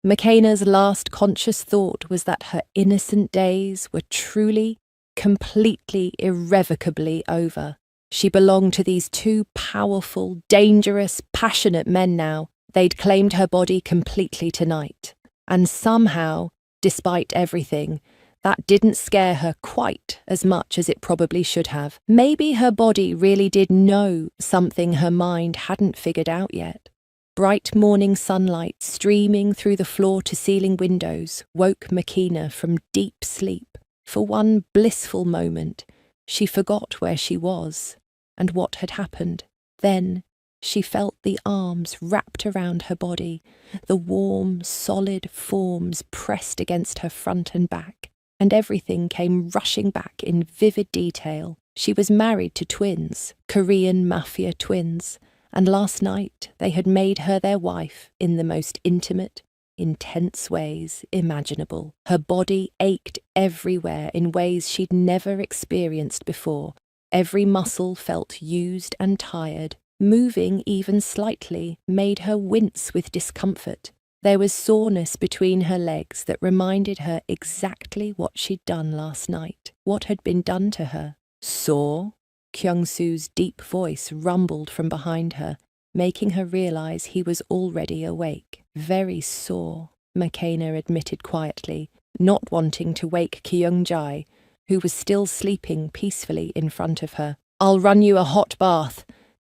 McKenna's last conscious thought was that her innocent days were truly, completely, irrevocably over. She belonged to these two powerful, dangerous, passionate men now. They'd claimed her body completely tonight. And somehow, despite everything, that didn't scare her quite as much as it probably should have. Maybe her body really did know something her mind hadn't figured out yet. Bright morning sunlight streaming through the floor-to-ceiling windows woke McKenna from deep sleep. For one blissful moment, she forgot where she was and what had happened. Then she felt the arms wrapped around her body, the warm, solid forms pressed against her front and back, and everything came rushing back in vivid detail. She was married to twins, Korean Mafia twins, and last night they had made her their wife in the most intimate, intense ways imaginable. Her body ached everywhere in ways she'd never experienced before. Every muscle felt used and tired. Moving even slightly made her wince with discomfort. There was soreness between her legs that reminded her exactly what she'd done last night, what had been done to her. "Sore?" Kyung-soo's deep voice rumbled from behind her. making her realize he was already awake. Very sore, McKenna admitted quietly, not wanting to wake Kyung-jae, who was still sleeping peacefully in front of her. "I'll run you a hot bath,"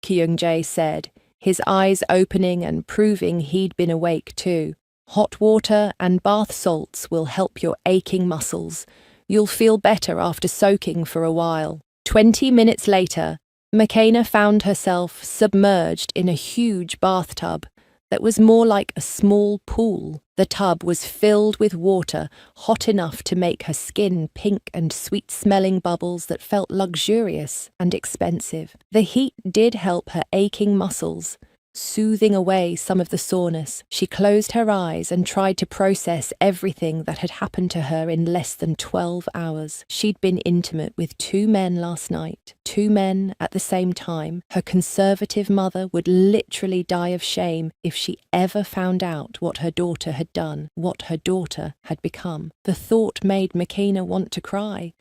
Kyung-jae said, his eyes opening and proving he'd been awake too. "Hot water and bath salts will help your aching muscles. You'll feel better after soaking for a while." 20 minutes later, McKenna found herself submerged in a huge bathtub that was more like a small pool. The tub was filled with water, hot enough to make her skin pink and sweet-smelling bubbles that felt luxurious and expensive. The heat did help her aching muscles, soothing away some of the soreness. She closed her eyes and tried to process everything that had happened to her in less than 12 hours. She'd been intimate with 2 men last night, 2 men at the same time. Her conservative mother would literally die of shame if she ever found out what her daughter had done, what her daughter had become. The thought made McKenna want to cry,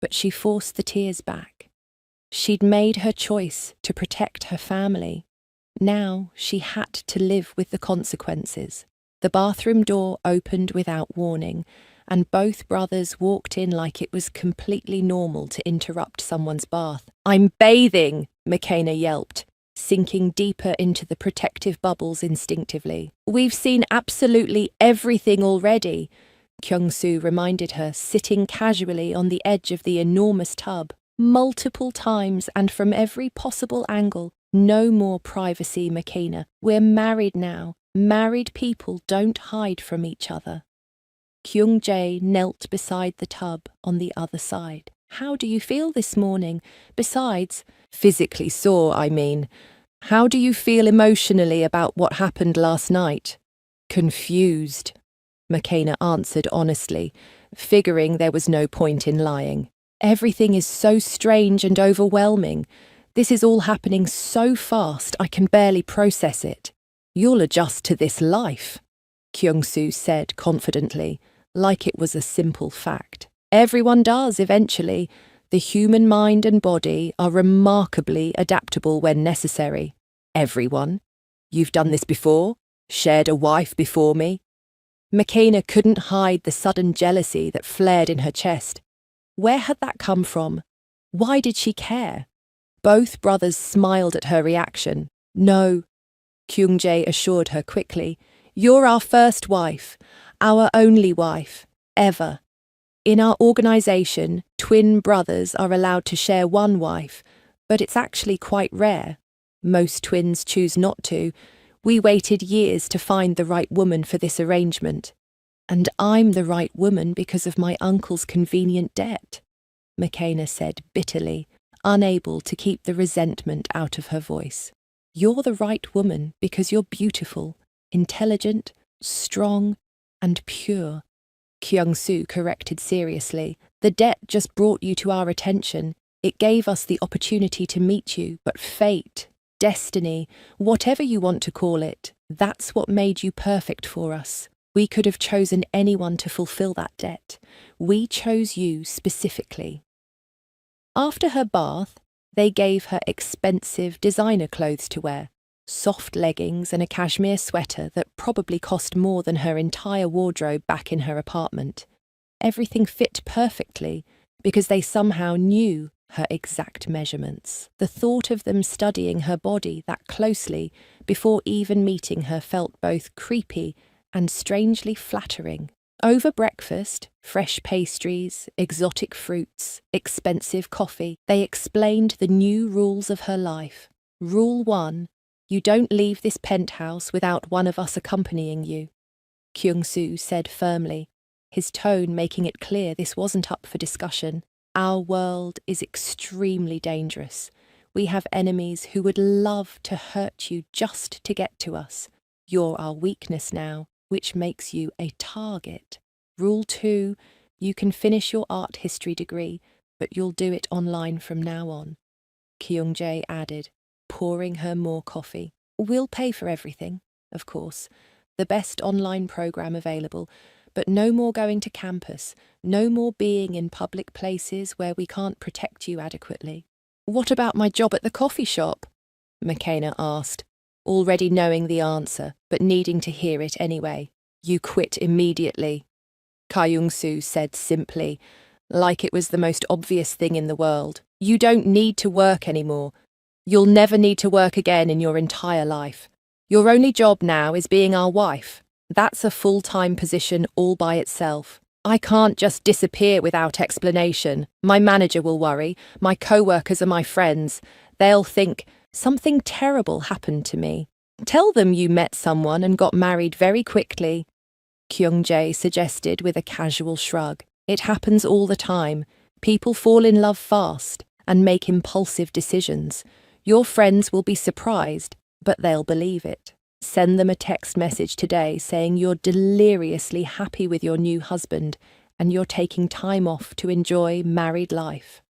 but she forced the tears back. She'd made her choice to protect her family. Now she had to live with the consequences. The bathroom door opened without warning, and both brothers walked in like it was completely normal to interrupt someone's bath. "I'm bathing," McKenna yelped, sinking deeper into the protective bubbles instinctively. "We've seen absolutely everything already," Kyung-soo reminded her, sitting casually on the edge of the enormous tub. "Multiple times and from every possible angle. No more privacy, McKenna. We're married now. Married people don't hide from each other." Kyung-jae knelt beside the tub on the other side. "How do you feel this morning? Besides, physically sore, I mean. How do you feel emotionally about what happened last night?" "Confused," McKenna answered honestly, figuring there was no point in lying. "Everything is so strange and overwhelming. This is all happening so fast I can barely process it." "You'll adjust to this life," Kyung-soo said confidently, like it was a simple fact. "Everyone does eventually. The human mind and body are remarkably adaptable when necessary." "Everyone? You've done this before? Shared a wife before me?" McKenna couldn't hide the sudden jealousy that flared in her chest. Where had that come from? Why did she care? Both brothers smiled at her reaction. "No," Kyung-jae assured her quickly. "You're our first wife, our only wife, ever. In our organisation, twin brothers are allowed to share one wife, but it's actually quite rare. Most twins choose not to. We waited years to find the right woman for this arrangement. And I'm the right woman because of my uncle's convenient debt," McKenna said bitterly, unable to keep the resentment out of her voice. "You're the right woman because you're beautiful, intelligent, strong, and pure," Kyung-soo corrected seriously. "The debt just brought you to our attention. It gave us the opportunity to meet you, but fate, destiny, whatever you want to call it, that's what made you perfect for us. We could have chosen anyone to fulfill that debt. We chose you specifically." After her bath, they gave her expensive designer clothes to wear, soft leggings and a cashmere sweater that probably cost more than her entire wardrobe back in her apartment. Everything fit perfectly because they somehow knew her exact measurements. The thought of them studying her body that closely before even meeting her felt both creepy and strangely flattering. Over breakfast, fresh pastries, exotic fruits, expensive coffee, they explained the new rules of her life. Rule 1, you don't leave this penthouse without one of us accompanying you, Kyung-soo said firmly, his tone making it clear this wasn't up for discussion. Our world is extremely dangerous. We have enemies who would love to hurt you just to get to us. You're our weakness now, which makes you a target. Rule 2, you can finish your art history degree, but you'll do it online from now on, Kyung-jae added, pouring her more coffee. We'll pay for everything, of course, the best online program available, but no more going to campus, no more being in public places where we can't protect you adequately. What about my job at the coffee shop? McKenna asked. already knowing the answer, but needing to hear it anyway. You quit immediately, Kyung-soo said simply, like it was the most obvious thing in the world. You don't need to work anymore. You'll never need to work again in your entire life. Your only job now is being our wife. That's a full-time position all by itself. I can't just disappear without explanation. My manager will worry. My co-workers are my friends. They'll think something terrible happened to me. Tell them you met someone and got married very quickly, Kyung-jae suggested with a casual shrug. It happens all the time. People fall in love fast and make impulsive decisions. Your friends will be surprised, but they'll believe it. Send them a text message today saying you're deliriously happy with your new husband and you're taking time off to enjoy married life.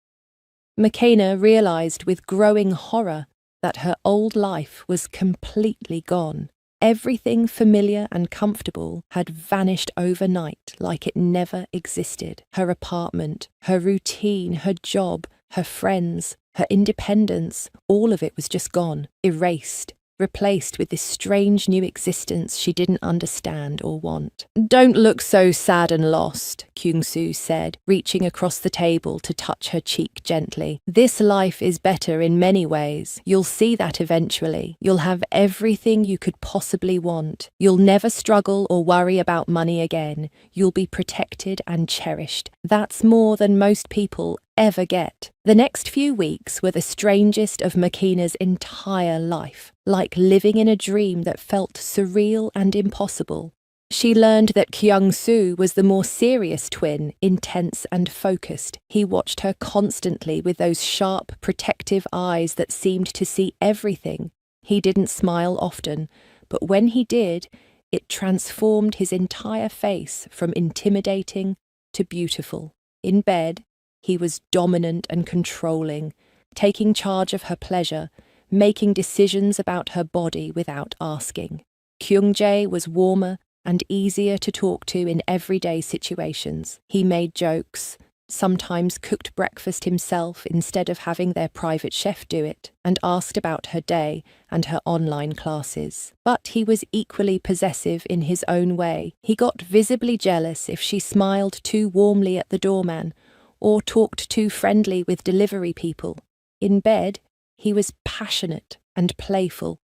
McKenna realized with growing horror that her old life was completely gone. Everything familiar and comfortable had vanished overnight like it never existed. Her apartment, her routine, her job, her friends, her independence, all of it was just gone, erased, replaced with this strange new existence she didn't understand or want. Don't look so sad and lost, Kyung-soo said, reaching across the table to touch her cheek gently. This life is better in many ways. You'll see that eventually. You'll have everything you could possibly want. You'll never struggle or worry about money again. You'll be protected and cherished. That's more than most people ever get. The next few weeks were the strangest of McKenna's entire life, like living in a dream that felt surreal and impossible. She learned that Kyung-soo was the more serious twin, intense and focused. He watched her constantly with those sharp, protective eyes that seemed to see everything. He didn't smile often, but when he did, it transformed his entire face from intimidating to beautiful. In bed, he was dominant and controlling, taking charge of her pleasure, making decisions about her body without asking. Kyung-jae was warmer and easier to talk to in everyday situations. He made jokes, sometimes cooked breakfast himself instead of having their private chef do it, and asked about her day and her online classes. But he was equally possessive in his own way. He got visibly jealous if she smiled too warmly at the doorman or talked too friendly with delivery people. In bed, he was passionate and playful,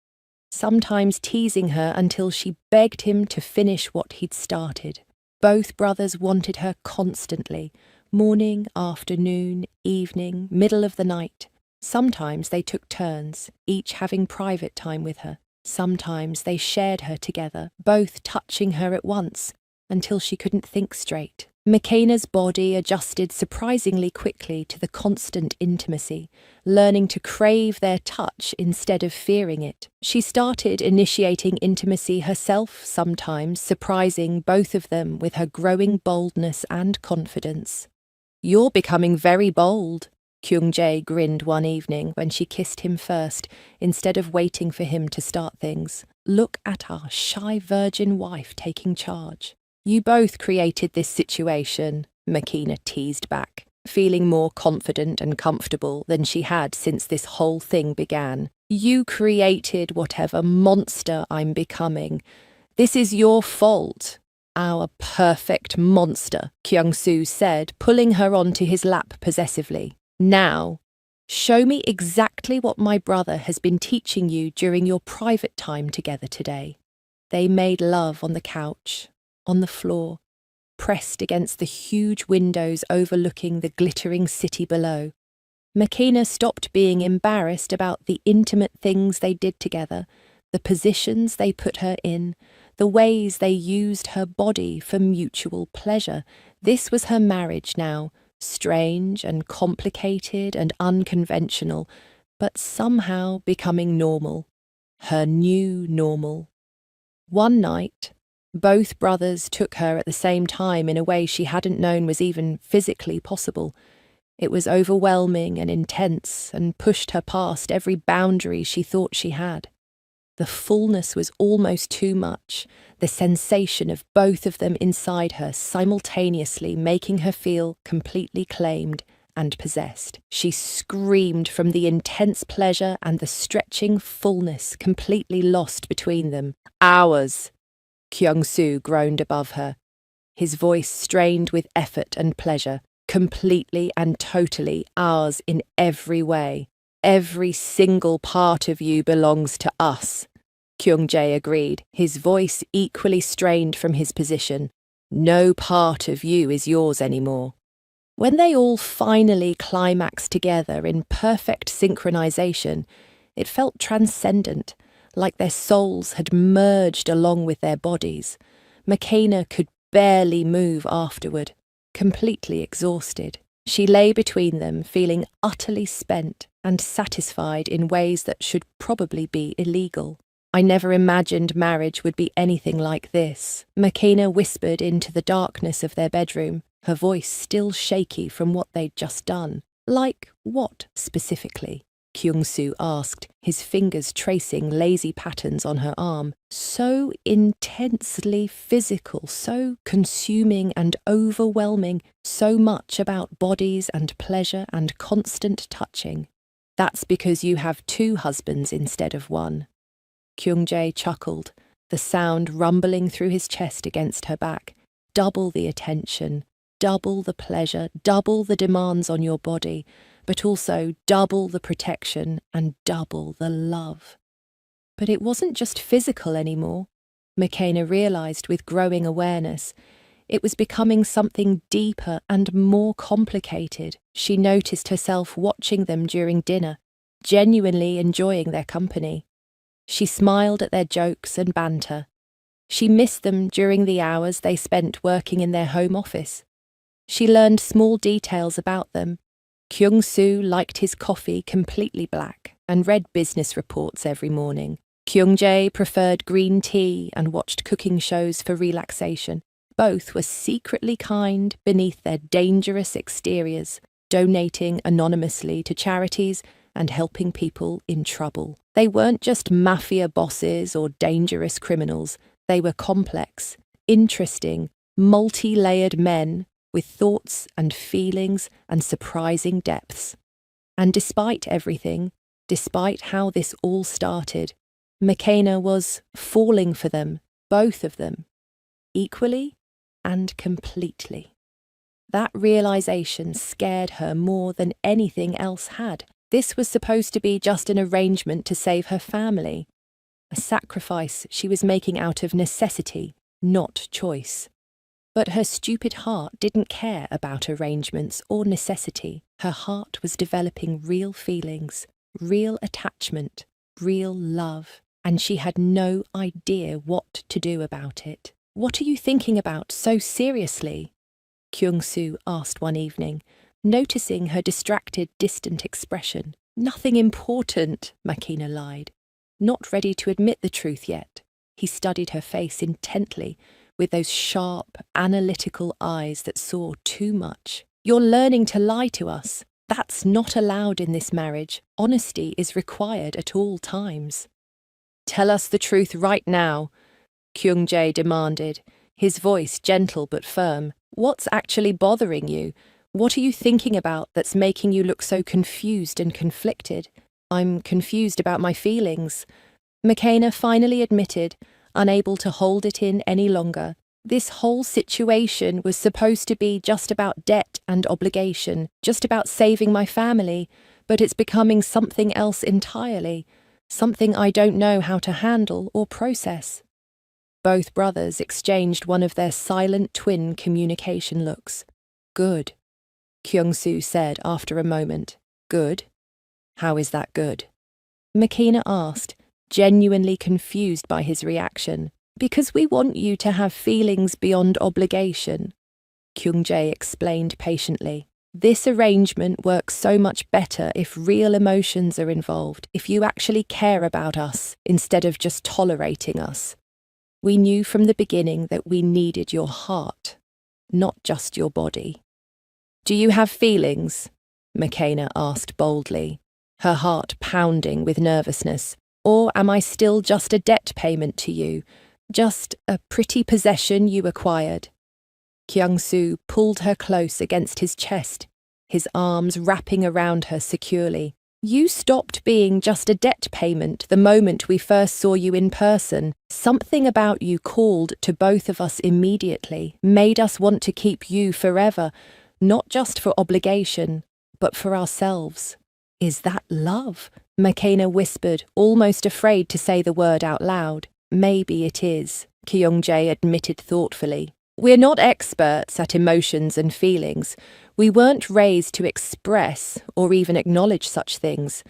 sometimes teasing her until she begged him to finish what he'd started. Both brothers wanted her constantly, morning, afternoon, evening, middle of the night. Sometimes they took turns, each having private time with her. Sometimes they shared her together, both touching her at once, until she couldn't think straight. McKenna's body adjusted surprisingly quickly to the constant intimacy, learning to crave their touch instead of fearing it. She started initiating intimacy herself sometimes, surprising both of them with her growing boldness and confidence. "You're becoming very bold," Kyung-jae grinned one evening when she kissed him first, instead of waiting for him to start things. "Look at our shy virgin wife taking charge." "You both created this situation," McKenna teased back, feeling more confident and comfortable than she had since this whole thing began. "You created whatever monster I'm becoming. This is your fault." "Our perfect monster," Kyung-soo said, pulling her onto his lap possessively. "Now, show me exactly what my brother has been teaching you during your private time together today." They made love on the couch, on the floor, pressed against the huge windows overlooking the glittering city below. McKenna stopped being embarrassed about the intimate things they did together, the positions they put her in, the ways they used her body for mutual pleasure. This was her marriage now, strange and complicated and unconventional, but somehow becoming normal. Her new normal. One night, both brothers took her at the same time in a way she hadn't known was even physically possible. It was overwhelming and intense and pushed her past every boundary she thought she had. The fullness was almost too much, the sensation of both of them inside her simultaneously making her feel completely claimed and possessed. She screamed from the intense pleasure and the stretching fullness completely lost between them. Ours! Kyung-soo groaned above her, his voice strained with effort and pleasure. Completely and totally ours in every way. Every single part of you belongs to us. Kyung-jae agreed, his voice equally strained from his position. No part of you is yours anymore. When they all finally climaxed together in perfect synchronization, it felt transcendent, like their souls had merged along with their bodies. Makena could barely move afterward, completely exhausted. She lay between them, feeling utterly spent and satisfied in ways that should probably be illegal. I never imagined marriage would be anything like this, Makena whispered into the darkness of their bedroom, her voice still shaky from what they'd just done. Like what, specifically? Kyung-soo asked, his fingers tracing lazy patterns on her arm. So intensely physical, so consuming and overwhelming, so much about bodies and pleasure and constant touching. That's because you have two husbands instead of one. Kyung-jae chuckled, the sound rumbling through his chest against her back. Double the attention, double the pleasure, double the demands on your body, but also double the protection and double the love. But it wasn't just physical anymore, Makena realized with growing awareness. It was becoming something deeper and more complicated. She noticed herself watching them during dinner, genuinely enjoying their company. She smiled at their jokes and banter. She missed them during the hours they spent working in their home office. She learned small details about them. Kyung-soo liked his coffee completely black and read business reports every morning. Kyung-jae preferred green tea and watched cooking shows for relaxation. Both were secretly kind beneath their dangerous exteriors, donating anonymously to charities and helping people in trouble. They weren't just mafia bosses or dangerous criminals. They were complex, interesting, multi-layered men with thoughts and feelings and surprising depths. And despite everything, despite how this all started, Makena was falling for them, both of them, equally and completely. That realization scared her more than anything else had. This was supposed to be just an arrangement to save her family, a sacrifice she was making out of necessity, not choice. But her stupid heart didn't care about arrangements or necessity. Her heart was developing real feelings, real attachment, real love, and she had no idea what to do about it. "What are you thinking about so seriously?" Kyung-soo asked one evening, noticing her distracted, distant expression. "Nothing important," Makena lied, not ready to admit the truth yet. He studied her face intently, with those sharp, analytical eyes that saw too much. "You're learning to lie to us. That's not allowed in this marriage. Honesty is required at all times." "Tell us the truth right now," Kyung-jae demanded, his voice gentle but firm. "What's actually bothering you? What are you thinking about that's making you look so confused and conflicted?" "I'm confused about my feelings," Makena finally admitted, unable to hold it in any longer. This whole situation was supposed to be just about debt and obligation, just about saving my family, but it's becoming something else entirely, something I don't know how to handle or process. Both brothers exchanged one of their silent twin communication looks. "Good," Kyung-soo said after a moment. "Good? How is that good?" Makena asked, genuinely confused by his reaction. "Because we want you to have feelings beyond obligation," Kyung-jae explained patiently. "This arrangement works so much better if real emotions are involved, if you actually care about us instead of just tolerating us. We knew from the beginning that we needed your heart, not just your body." "Do you have feelings?" Makena asked boldly, her heart pounding with nervousness. "Or am I still just a debt payment to you? Just a pretty possession you acquired?" Kyung-soo pulled her close against his chest, his arms wrapping around her securely. "You stopped being just a debt payment the moment we first saw you in person. Something about you called to both of us immediately, made us want to keep you forever, not just for obligation, but for ourselves." "Is that love?" McKenna whispered, almost afraid to say the word out loud. "Maybe it is," Kyung-jae admitted thoughtfully. "We're not experts at emotions and feelings. We weren't raised to express or even acknowledge such things.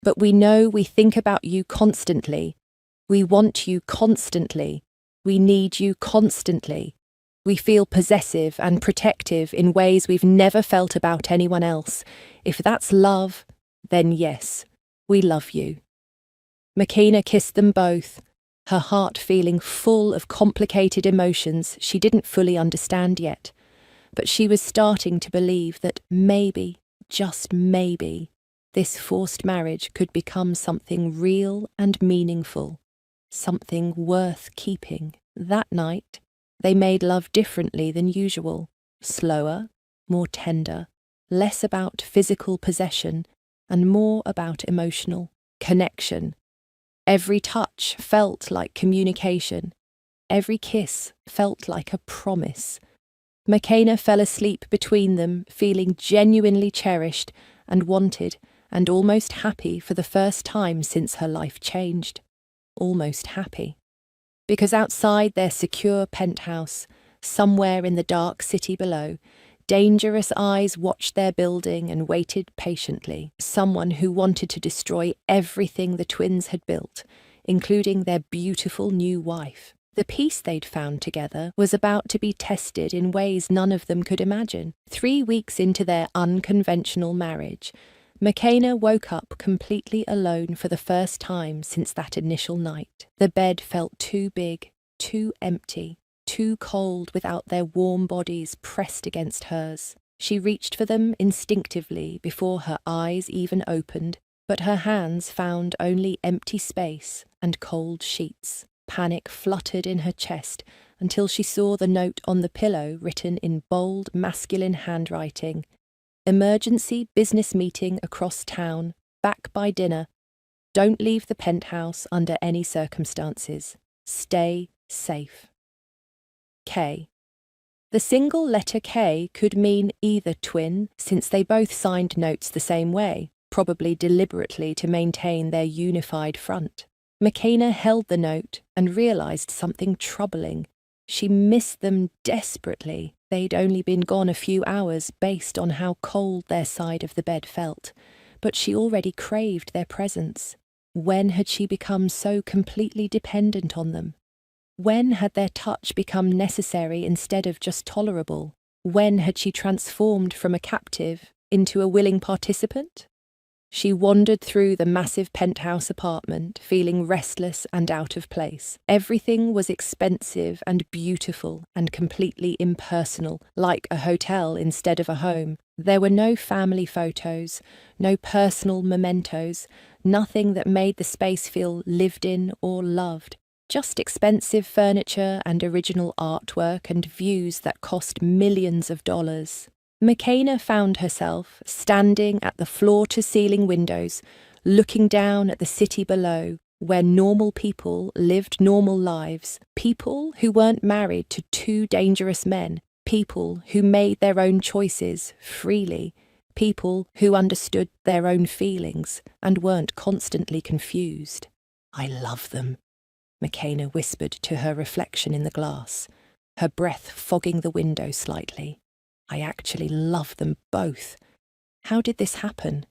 But we know we think about you constantly. We want you constantly. We need you constantly. We feel possessive and protective in ways we've never felt about anyone else. If that's love, then yes, we love you." McKenna kissed them both, her heart feeling full of complicated emotions she didn't fully understand yet. But she was starting to believe that maybe, just maybe, this forced marriage could become something real and meaningful, something worth keeping. That night, they made love differently than usual, slower, more tender, less about physical possession, and more about emotional connection. Every touch felt like communication. Every kiss felt like a promise. McKenna fell asleep between them, feeling genuinely cherished and wanted and almost happy for the first time since her life changed. Almost happy. Because outside their secure penthouse, somewhere in the dark city below, dangerous eyes watched their building and waited patiently. Someone who wanted to destroy everything the twins had built, including their beautiful new wife. The peace they'd found together was about to be tested in ways none of them could imagine. 3 weeks into their unconventional marriage, McKenna woke up completely alone for the first time since that initial night. The bed felt too big, too empty, too cold without their warm bodies pressed against hers. She reached for them instinctively before her eyes even opened, but her hands found only empty space and cold sheets. Panic fluttered in her chest until she saw the note on the pillow written in bold, masculine handwriting. "Emergency business meeting across town. Back by dinner. Don't leave the penthouse under any circumstances. Stay safe." K. The single letter K could mean either twin, since they both signed notes the same way, probably deliberately to maintain their unified front. McKenna held the note and realised something troubling. She missed them desperately. They'd only been gone a few hours based on how cold their side of the bed felt, but she already craved their presence. When had she become so completely dependent on them? When had their touch become necessary instead of just tolerable? When had she transformed from a captive into a willing participant? She wandered through the massive penthouse apartment, feeling restless and out of place. Everything was expensive and beautiful and completely impersonal, like a hotel instead of a home. There were no family photos, no personal mementos, nothing that made the space feel lived in or loved. Just expensive furniture and original artwork and views that cost millions of dollars. McKenna found herself standing at the floor-to-ceiling windows, looking down at the city below, where normal people lived normal lives, people who weren't married to two dangerous men, people who made their own choices freely, people who understood their own feelings and weren't constantly confused. "I love them," McKenna whispered to her reflection in the glass, her breath fogging the window slightly. "I actually love them both. How did this happen?"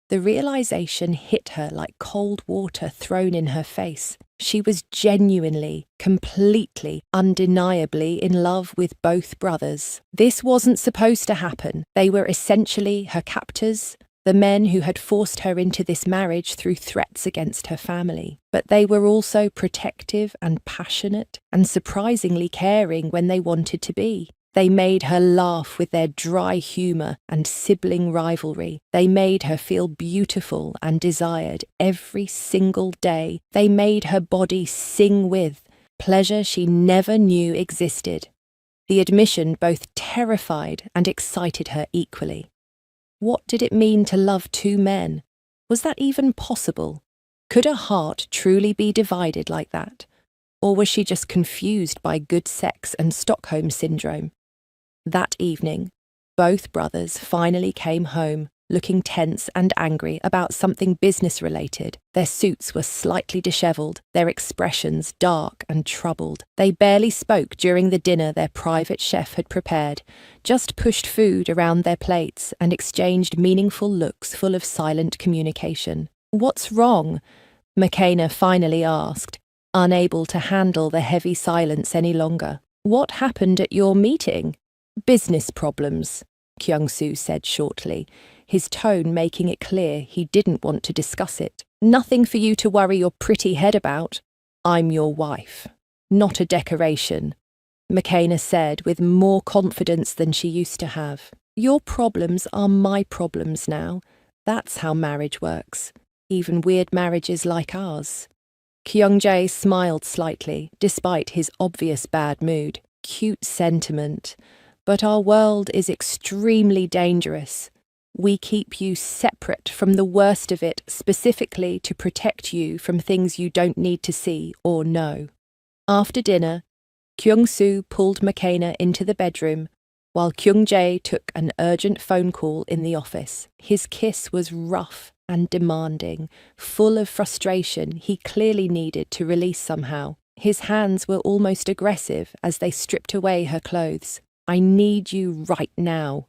The realization hit her like cold water thrown in her face. She was genuinely, completely, undeniably in love with both brothers. This wasn't supposed to happen. They were essentially her captors, the men who had forced her into this marriage through threats against her family. But they were also protective and passionate and surprisingly caring when they wanted to be. They made her laugh with their dry humour and sibling rivalry. They made her feel beautiful and desired every single day. They made her body sing with pleasure she never knew existed. The admission both terrified and excited her equally. What did it mean to love two men? Was that even possible? Could a heart truly be divided like that? Or was she just confused by good sex and Stockholm syndrome? That evening, both brothers finally came home, looking tense and angry about something business-related. Their suits were slightly dishevelled, their expressions dark and troubled. They barely spoke during the dinner their private chef had prepared, just pushed food around their plates and exchanged meaningful looks full of silent communication. "What's wrong?" McKenna finally asked, unable to handle the heavy silence any longer. "What happened at your meeting?" "Business problems," Kyung-soo said shortly, his tone making it clear he didn't want to discuss it. "Nothing for you to worry your pretty head about. I'm your wife, not a decoration," McKenna said with more confidence than she used to have. "Your problems are my problems now. That's how marriage works, even weird marriages like ours." Kyung-jae smiled slightly, despite his obvious bad mood. "Cute sentiment. But our world is extremely dangerous. We keep you separate from the worst of it specifically to protect you from things you don't need to see or know." After dinner, Kyung-soo pulled McKenna into the bedroom, while Kyung-jae took an urgent phone call in the office. His kiss was rough and demanding, full of frustration he clearly needed to release somehow. His hands were almost aggressive as they stripped away her clothes. "I need you right now,"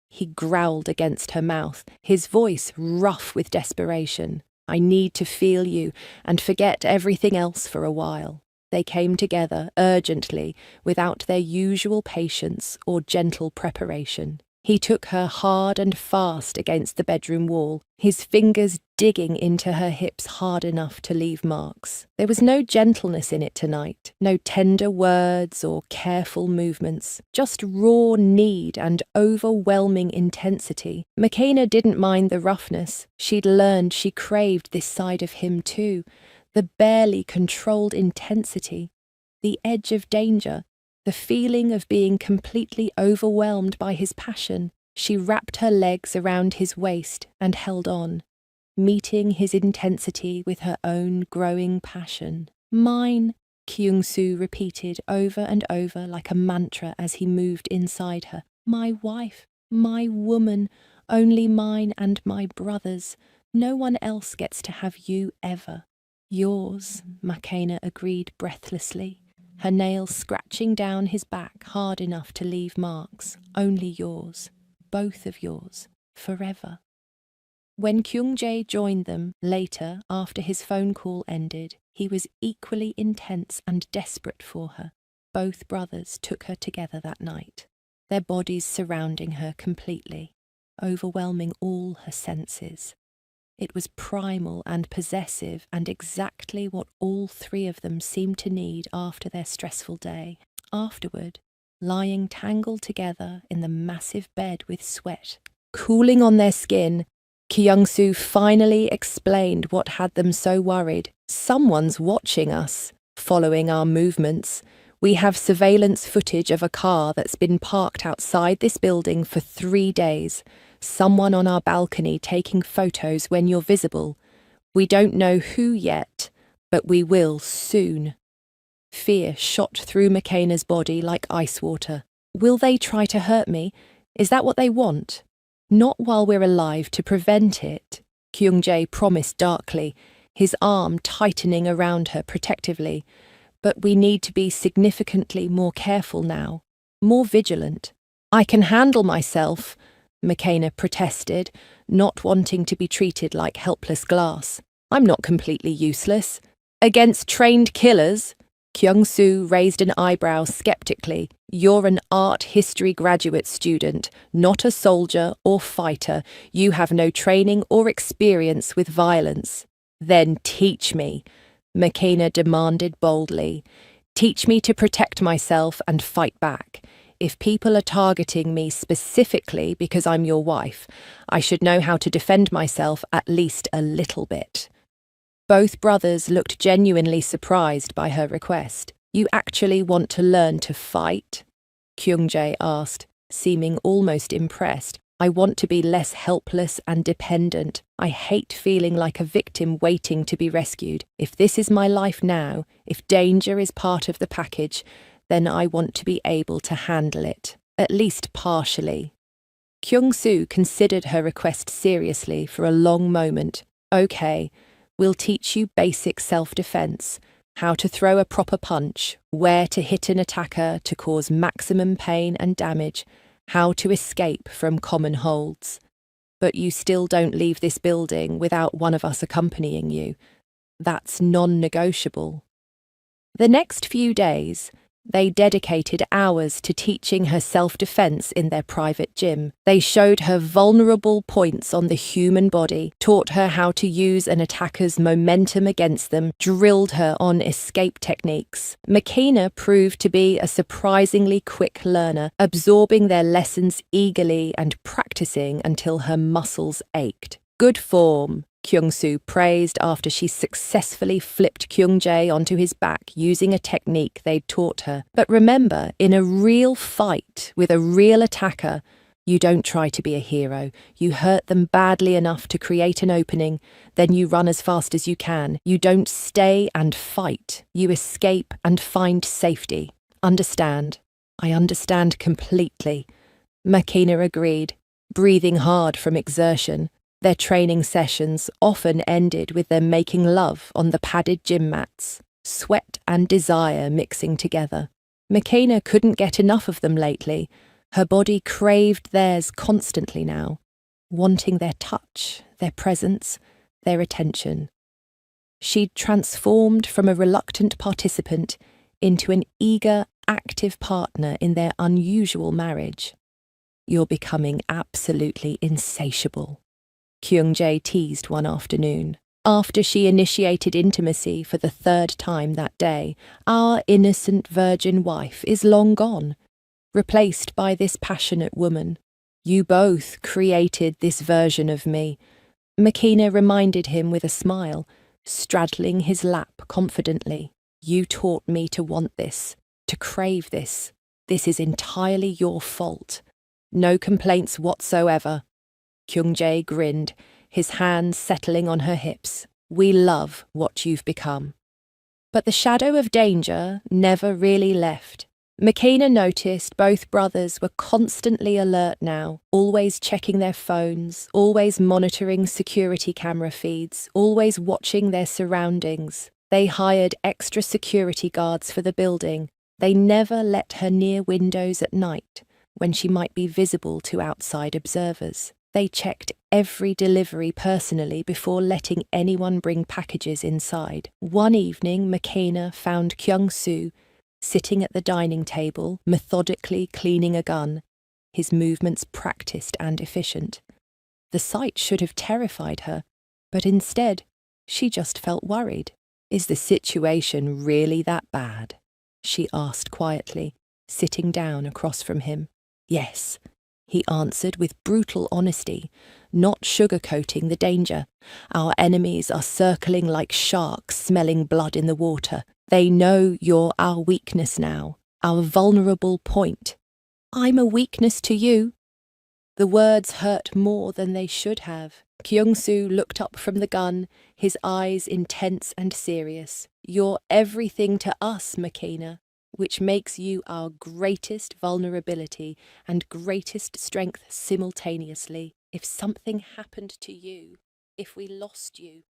he growled against her mouth, his voice rough with desperation. "I need to feel you and forget everything else for a while." They came together urgently, without their usual patience or gentle preparation. He took her hard and fast against the bedroom wall, his fingers digging into her hips hard enough to leave marks. There was no gentleness in it tonight, no tender words or careful movements, just raw need and overwhelming intensity. McKenna didn't mind the roughness. She'd learned she craved this side of him too, the barely controlled intensity, the edge of danger, the feeling of being completely overwhelmed by his passion. She wrapped her legs around his waist and held on, meeting his intensity with her own growing passion. "Mine," Kyung-soo repeated over and over like a mantra as he moved inside her. "My wife, my woman, only mine and my brother's. No one else gets to have you ever." "Yours," McKenna agreed breathlessly, her nails scratching down his back hard enough to leave marks. "Only yours. Both of yours. Forever." When Kyung-jae joined them later after his phone call ended, he was equally intense and desperate for her. Both brothers took her together that night, their bodies surrounding her completely, overwhelming all her senses. It was primal and possessive and exactly what all three of them seemed to need after their stressful day. Afterward, lying tangled together in the massive bed with sweat, cooling on their skin, Kyung-soo finally explained what had them so worried. "Someone's watching us, following our movements. We have surveillance footage of a car that's been parked outside this building for 3 days. Someone on our balcony taking photos when you're visible. We don't know who yet, but we will soon." Fear shot through McKenna's body like ice water. "Will they try to hurt me? Is that what they want?" "Not while we're alive to prevent it," Kyung-jae promised darkly, his arm tightening around her protectively. "But we need to be significantly more careful now, more vigilant." "I can handle myself," McKenna protested, not wanting to be treated like helpless glass. "I'm not completely useless." "Against trained killers?" Kyung-soo raised an eyebrow skeptically. "You're an art history graduate student, not a soldier or fighter. You have no training or experience with violence." "Then teach me," McKenna demanded boldly. "Teach me to protect myself and fight back. If people are targeting me specifically because I'm your wife, I should know how to defend myself at least a little bit." Both brothers looked genuinely surprised by her request. "You actually want to learn to fight?" Kyung-jae asked, seeming almost impressed. I want to be less helpless and dependent. I hate feeling like a victim waiting to be rescued. If this is my life now, if danger is part of the package, then I want to be able to handle it, at least partially. Kyung-soo considered her request seriously for a long moment. Okay, we'll teach you basic self-defense, how to throw a proper punch, where to hit an attacker to cause maximum pain and damage, how to escape from common holds. But you still don't leave this building without one of us accompanying you. That's non-negotiable. The next few days, they dedicated hours to teaching her self-defense in their private gym. They showed her vulnerable points on the human body, taught her how to use an attacker's momentum against them, drilled her on escape techniques. Makina proved to be a surprisingly quick learner, absorbing their lessons eagerly and practicing until her muscles ached. Good form, Kyung-soo praised after she successfully flipped Kyung-jae onto his back using a technique they'd taught her. But remember, in a real fight with a real attacker, you don't try to be a hero. You hurt them badly enough to create an opening, then you run as fast as you can. You don't stay and fight. You escape and find safety. Understand? I understand completely. Makina agreed, breathing hard from exertion. Their training sessions often ended with them making love on the padded gym mats, sweat and desire mixing together. Makina couldn't get enough of them lately. Her body craved theirs constantly now, wanting their touch, their presence, their attention. She'd transformed from a reluctant participant into an eager, active partner in their unusual marriage. You're becoming absolutely insatiable, Kyung-jae teased one afternoon. After she initiated intimacy for the third time that day, our innocent virgin wife is long gone, replaced by this passionate woman. You both created this version of me, Makina reminded him with a smile, straddling his lap confidently. You taught me to want this, to crave this. This is entirely your fault. No complaints whatsoever. Kyung-jae grinned, his hands settling on her hips. We love what you've become. But the shadow of danger never really left. Makina noticed both brothers were constantly alert now, always checking their phones, always monitoring security camera feeds, always watching their surroundings. They hired extra security guards for the building. They never let her near windows at night, when she might be visible to outside observers. They checked every delivery personally before letting anyone bring packages inside. One evening, Makina found Kyung-soo sitting at the dining table, methodically cleaning a gun, his movements practiced and efficient. The sight should have terrified her, but instead, she just felt worried. Is the situation really that bad? She asked quietly, sitting down across from him. Yes, he answered with brutal honesty, not sugarcoating the danger. Our enemies are circling like sharks smelling blood in the water. They know you're our weakness now, our vulnerable point. I'm a weakness to you. The words hurt more than they should have. Kyung-soo looked up from the gun, his eyes intense and serious. You're everything to us, Makina, which makes you our greatest vulnerability and greatest strength simultaneously. If something happened to you, if we lost you,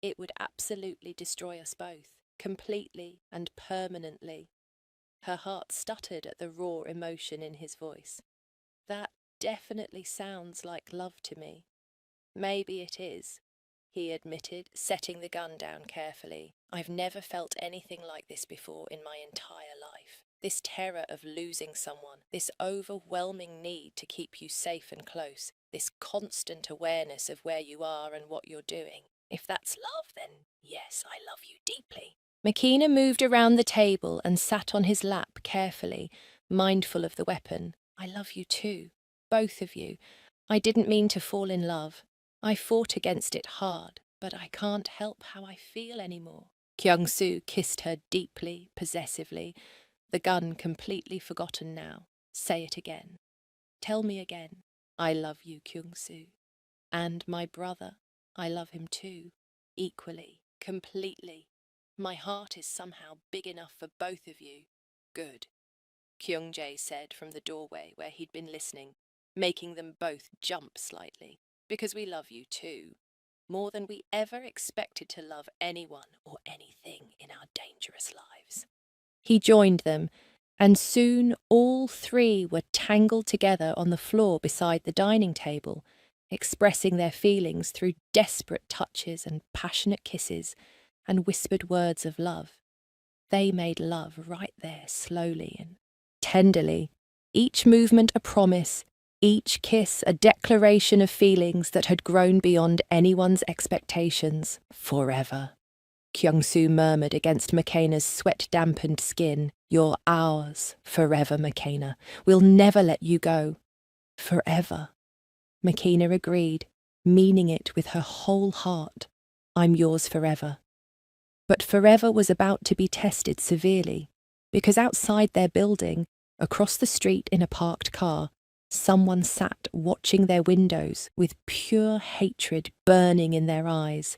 it would absolutely destroy us both, completely and permanently. Her heart stuttered at the raw emotion in his voice. That definitely sounds like love to me. Maybe it is, he admitted, setting the gun down carefully. I've never felt anything like this before in my entire life. This terror of losing someone, this overwhelming need to keep you safe and close, this constant awareness of where you are and what you're doing. If that's love, then yes, I love you deeply. Makina moved around the table and sat on his lap carefully, mindful of the weapon. I love you too, both of you. I didn't mean to fall in love. I fought against it hard, but I can't help how I feel anymore. Kyung-soo kissed her deeply, possessively, the gun completely forgotten now. Say it again. Tell me again. I love you, Kyung-soo. And my brother, I love him too, equally, completely. My heart is somehow big enough for both of you. Good, Kyung-jae said from the doorway where he'd been listening, making them both jump slightly. Because we love you too, more than we ever expected to love anyone or anything in our dangerous lives. He joined them, and soon all three were tangled together on the floor beside the dining table, expressing their feelings through desperate touches and passionate kisses and whispered words of love. They made love right there, slowly and tenderly, each movement a promise, each kiss a declaration of feelings that had grown beyond anyone's expectations. Forever. Kyung-soo murmured against McKenna's sweat-dampened skin. You're ours, forever, McKenna. We'll never let you go. Forever. McKenna agreed, meaning it with her whole heart. I'm yours forever. But forever was about to be tested severely, because outside their building, across the street in a parked car, someone sat watching their windows with pure hatred burning in their eyes.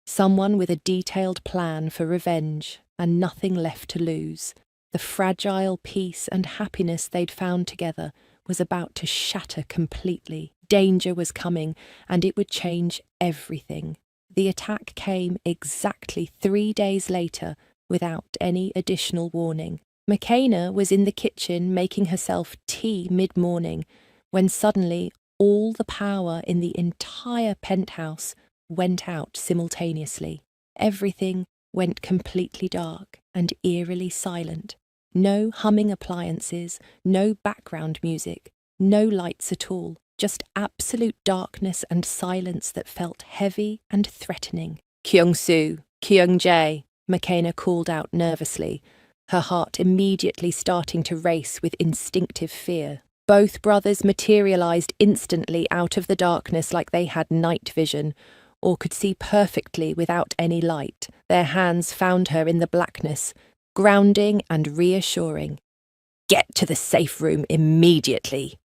Someone with a detailed plan for revenge and nothing left to lose. The fragile peace and happiness they'd found together was about to shatter completely. Danger was coming, and it would change everything. The attack came exactly 3 days later, without any additional warning. McKenna was in the kitchen making herself tea mid-morning, when suddenly all the power in the entire penthouse went out simultaneously. Everything went completely dark and eerily silent. No humming appliances, no background music, no lights at all. Just absolute darkness and silence that felt heavy and threatening. Kyung-soo, Kyung-jae, McKenna called out nervously, her heart immediately starting to race with instinctive fear. Both brothers materialized instantly out of the darkness like they had night vision, or could see perfectly without any light. Their hands found her in the blackness, grounding and reassuring. Get to the safe room immediately,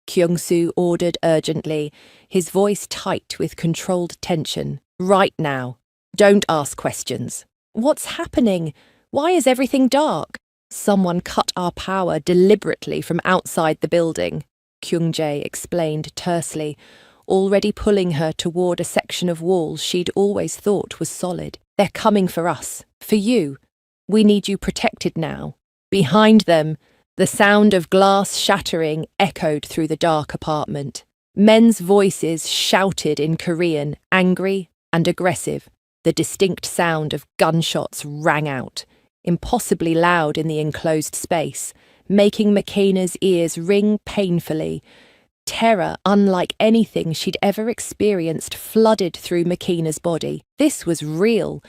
Kyung-soo ordered urgently, his voice tight with controlled tension. Right now. Don't ask questions. What's happening? Why is everything dark? Someone cut our power deliberately from outside the building, Kyung-jae explained tersely, already pulling her toward a section of wall she'd always thought was solid. They're coming for us. For you. We need you protected now. Behind them, the sound of glass shattering echoed through the dark apartment. Men's voices shouted in Korean, angry and aggressive. The distinct sound of gunshots rang out, impossibly loud in the enclosed space, making McKenna's ears ring painfully. Terror, unlike anything she'd ever experienced, flooded through McKenna's body. This was real.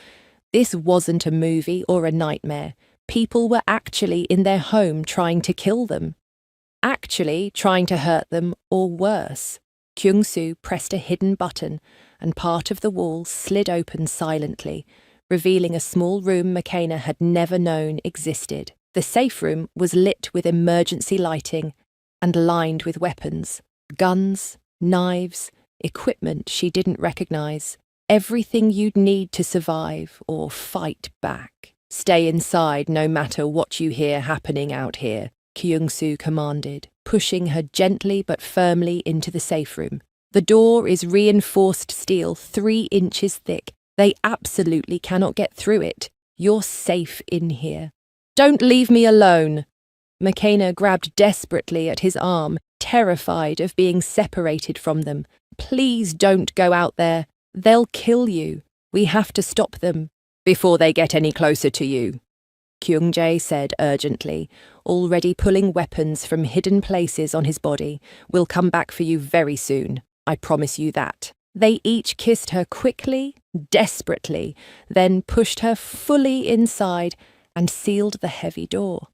This wasn't a movie or a nightmare. People were actually in their home trying to kill them. Actually trying to hurt them, or worse. Kyung-soo pressed a hidden button, and part of the wall slid open silently, revealing a small room McKenna had never known existed. The safe room was lit with emergency lighting and lined with weapons, guns, knives, equipment she didn't recognize. Everything you'd need to survive or fight back. Stay inside no matter what you hear happening out here, Kyung-soo commanded, pushing her gently but firmly into the safe room. The door is reinforced steel 3 inches thick. They absolutely cannot get through it. You're safe in here. Don't leave me alone. McKenna grabbed desperately at his arm, terrified of being separated from them. Please don't go out there. They'll kill you. We have to stop them before they get any closer to you, Kyung-jae said urgently, already pulling weapons from hidden places on his body. We'll come back for you very soon. I promise you that. They each kissed her quickly, desperately, then pushed her fully inside and sealed the heavy door.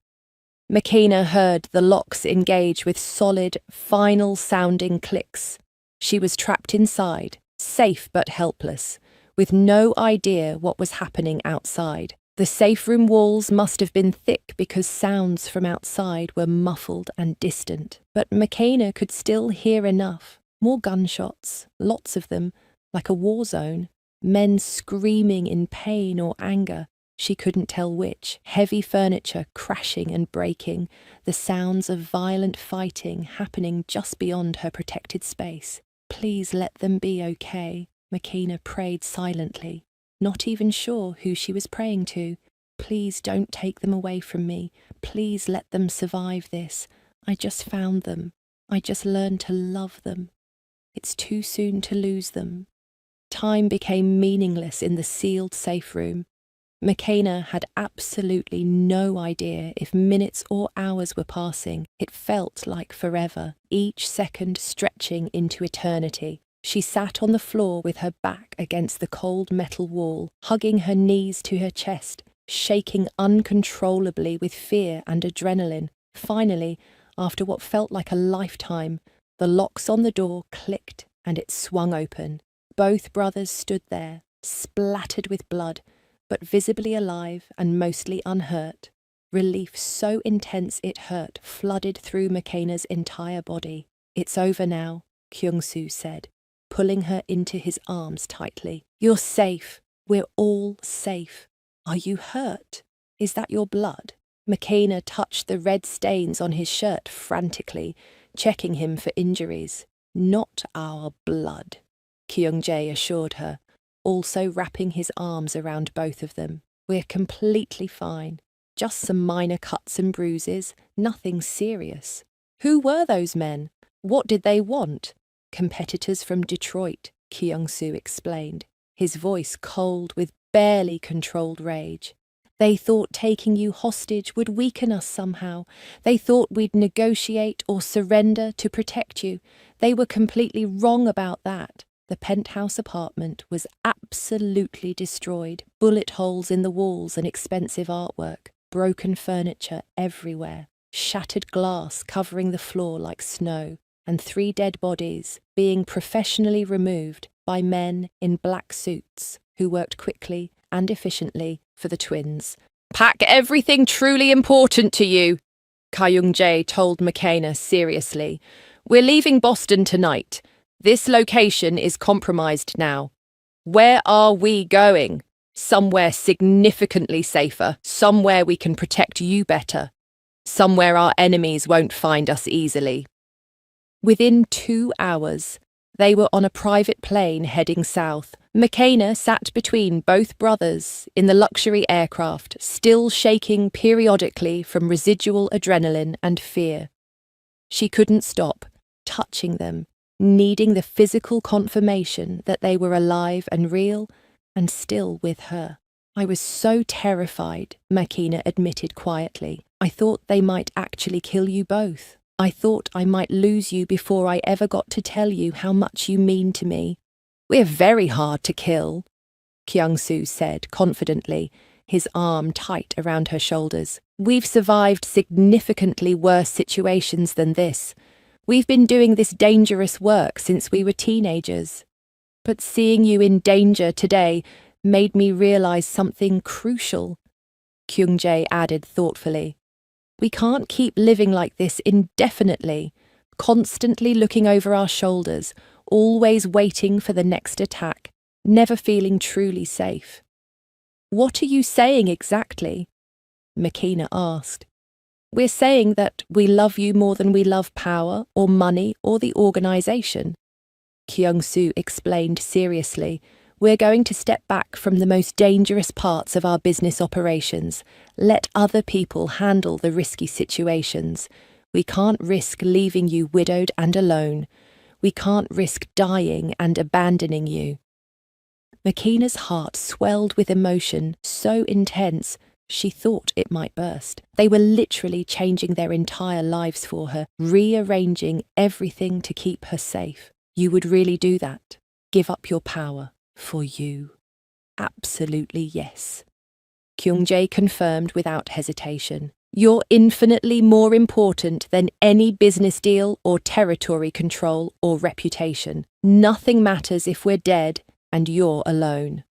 McKenna heard the locks engage with solid, final-sounding clicks. She was trapped inside, safe but helpless, with no idea what was happening outside. The safe room walls must have been thick because sounds from outside were muffled and distant, but Makena could still hear enough. More gunshots, lots of them, like a war zone. Men screaming in pain or anger, she couldn't tell which. Heavy furniture crashing and breaking, the sounds of violent fighting happening just beyond her protected space. Please let them be okay, Makena prayed silently, not even sure who she was praying to. Please don't take them away from me. Please let them survive this. I just found them. I just learned to love them. It's too soon to lose them. Time became meaningless in the sealed safe room. Makena had absolutely no idea if minutes or hours were passing. It felt like forever, each second stretching into eternity. She sat on the floor with her back against the cold metal wall, hugging her knees to her chest, shaking uncontrollably with fear and adrenaline. Finally, after what felt like a lifetime, the locks on the door clicked and it swung open. Both brothers stood there, splattered with blood, but visibly alive and mostly unhurt. Relief so intense it hurt flooded through Makena's entire body. "It's over now," Kyung-soo said, pulling her into his arms tightly. "You're safe. We're all safe. Are you hurt? Is that your blood?" Makena touched the red stains on his shirt frantically, checking him for injuries. "Not our blood," Kyung-jae assured her, also wrapping his arms around both of them. "We're completely fine. Just some minor cuts and bruises, nothing serious." "Who were those men? What did they want?" "Competitors from Detroit," Kyung-soo explained, his voice cold with barely controlled rage. "They thought taking you hostage would weaken us somehow. They thought we'd negotiate or surrender to protect you. They were completely wrong about that." The penthouse apartment was absolutely destroyed. Bullet holes in the walls and expensive artwork. Broken furniture everywhere. Shattered glass covering the floor like snow. And 3 dead bodies being professionally removed by men in black suits who worked quickly and efficiently for the twins. "Pack everything truly important to you," Kyung-jae told Makena seriously. "We're leaving Boston tonight. This location is compromised now. Where are we going? Somewhere significantly safer. Somewhere we can protect you better. Somewhere our enemies won't find us easily." Within 2 hours, they were on a private plane heading south. Makena sat between both brothers in the luxury aircraft, still shaking periodically from residual adrenaline and fear. She couldn't stop, touching them, needing the physical confirmation that they were alive and real and still with her. "I was so terrified," Makena admitted quietly. "I thought they might actually kill you both. I thought I might lose you before I ever got to tell you how much you mean to me." "We're very hard to kill," Kyung-soo said confidently, his arm tight around her shoulders. "We've survived significantly worse situations than this. We've been doing this dangerous work since we were teenagers. But seeing you in danger today made me realize something crucial," Kyung-jae added thoughtfully. "We can't keep living like this indefinitely, constantly looking over our shoulders, always waiting for the next attack, never feeling truly safe." "What are you saying exactly?" Makena asked. "We're saying that we love you more than we love power or money or the organization," Kyung-soo explained seriously. "We're going to step back from the most dangerous parts of our business operations, let other people handle the risky situations. We can't risk leaving you widowed and alone. We can't risk dying and abandoning you." Makena's heart swelled with emotion so intense she thought it might burst. They were literally changing their entire lives for her, rearranging everything to keep her safe. "You would really do that? Give up your power for you?" "Absolutely yes," Kyung-jae confirmed without hesitation. "You're infinitely more important than any business deal or territory control or reputation. Nothing matters if we're dead and you're alone."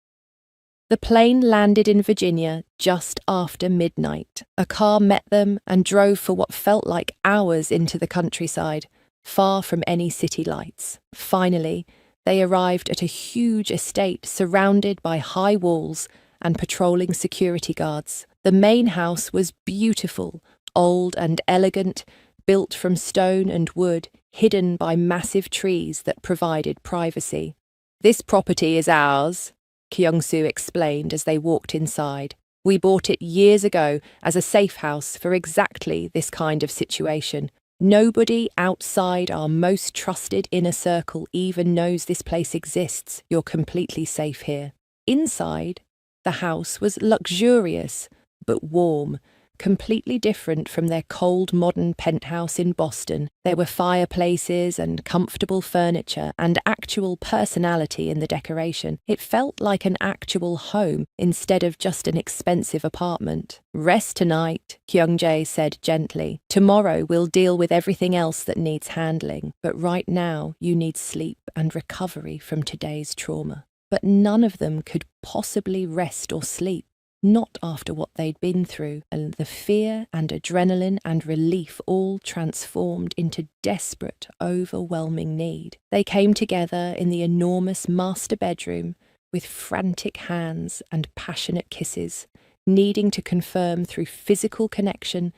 The plane landed in Virginia just after midnight. A car met them and drove for what felt like hours into the countryside, far from any city lights. Finally, they arrived at a huge estate surrounded by high walls and patrolling security guards. The main house was beautiful, old and elegant, built from stone and wood, hidden by massive trees that provided privacy. "This property is ours," Kyung-soo explained as they walked inside. "We bought it years ago as a safe house for exactly this kind of situation. Nobody outside our most trusted inner circle even knows this place exists. You're completely safe here." Inside, the house was luxurious but warm, completely different from their cold modern penthouse in Boston. There were fireplaces and comfortable furniture and actual personality in the decoration. It felt like an actual home instead of just an expensive apartment. "Rest tonight," Kyung-jae said gently. "Tomorrow we'll deal with everything else that needs handling, but right now you need sleep and recovery from today's trauma." But none of them could possibly rest or sleep. Not after what they'd been through, and the fear and adrenaline and relief all transformed into desperate, overwhelming need. They came together in the enormous master bedroom with frantic hands and passionate kisses, needing to confirm through physical connection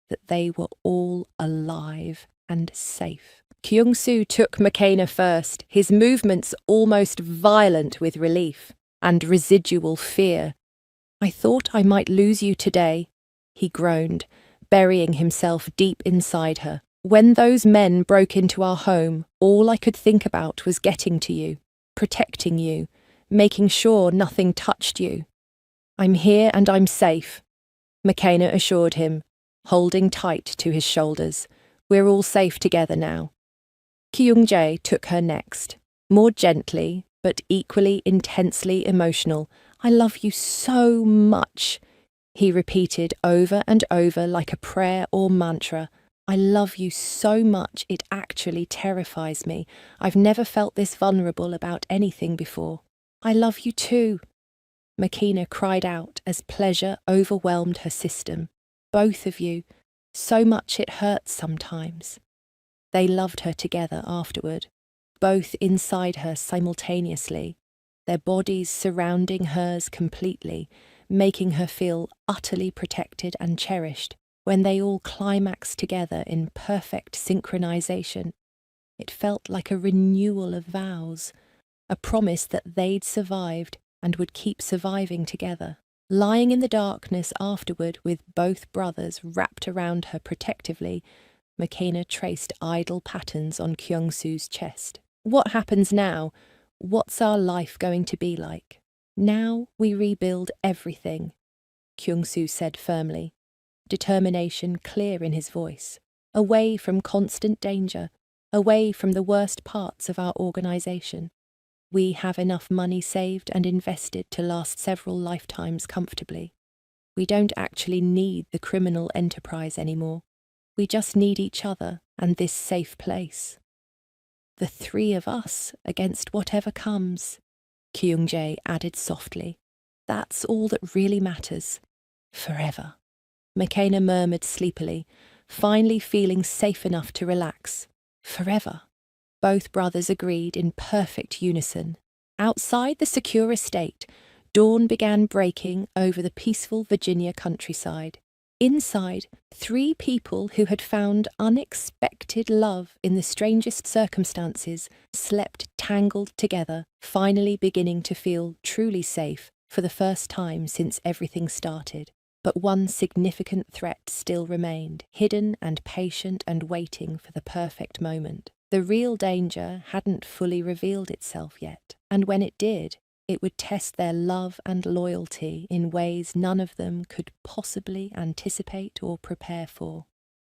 that they were all alive and safe. Kyung-soo took McKenna first, his movements almost violent with relief and residual fear. "I thought I might lose you today," he groaned, burying himself deep inside her. "When those men broke into our home, all I could think about was getting to you, protecting you, making sure nothing touched you. I'm here and I'm safe," McKenna assured him, holding tight to his shoulders. "We're all safe together now." Kyung-jae took her next, more gently, but equally intensely emotional. "I love you so much," he repeated over and over like a prayer or mantra. "I love you so much, it actually terrifies me. I've never felt this vulnerable about anything before." "I love you too," McKenna cried out as pleasure overwhelmed her system. "Both of you, so much it hurts sometimes." They loved her together afterward, both inside her simultaneously, their bodies surrounding hers completely, making her feel utterly protected and cherished. When they all climaxed together in perfect synchronization, it felt like a renewal of vows, a promise that they'd survived and would keep surviving together. Lying in the darkness afterward with both brothers wrapped around her protectively, McKenna traced idle patterns on Kyung-soo's chest. "What happens now? What's our life going to be like?" "Now we rebuild everything," Kyung-soo said firmly, determination clear in his voice. "Away from constant danger, away from the worst parts of our organization. We have enough money saved and invested to last several lifetimes comfortably. We don't actually need the criminal enterprise anymore. We just need each other and this safe place. The three of us against whatever comes," Kyung-jae added softly. "That's all that really matters. Forever." McKenna murmured sleepily, finally feeling safe enough to relax. "Forever." Both brothers agreed in perfect unison. Outside the secure estate, dawn began breaking over the peaceful Virginia countryside. Inside, three people who had found unexpected love in the strangest circumstances slept tangled together, finally beginning to feel truly safe for the first time since everything started. But one significant threat still remained, hidden and patient and waiting for the perfect moment. The real danger hadn't fully revealed itself yet, and when it did, it would test their love and loyalty in ways none of them could possibly anticipate or prepare for.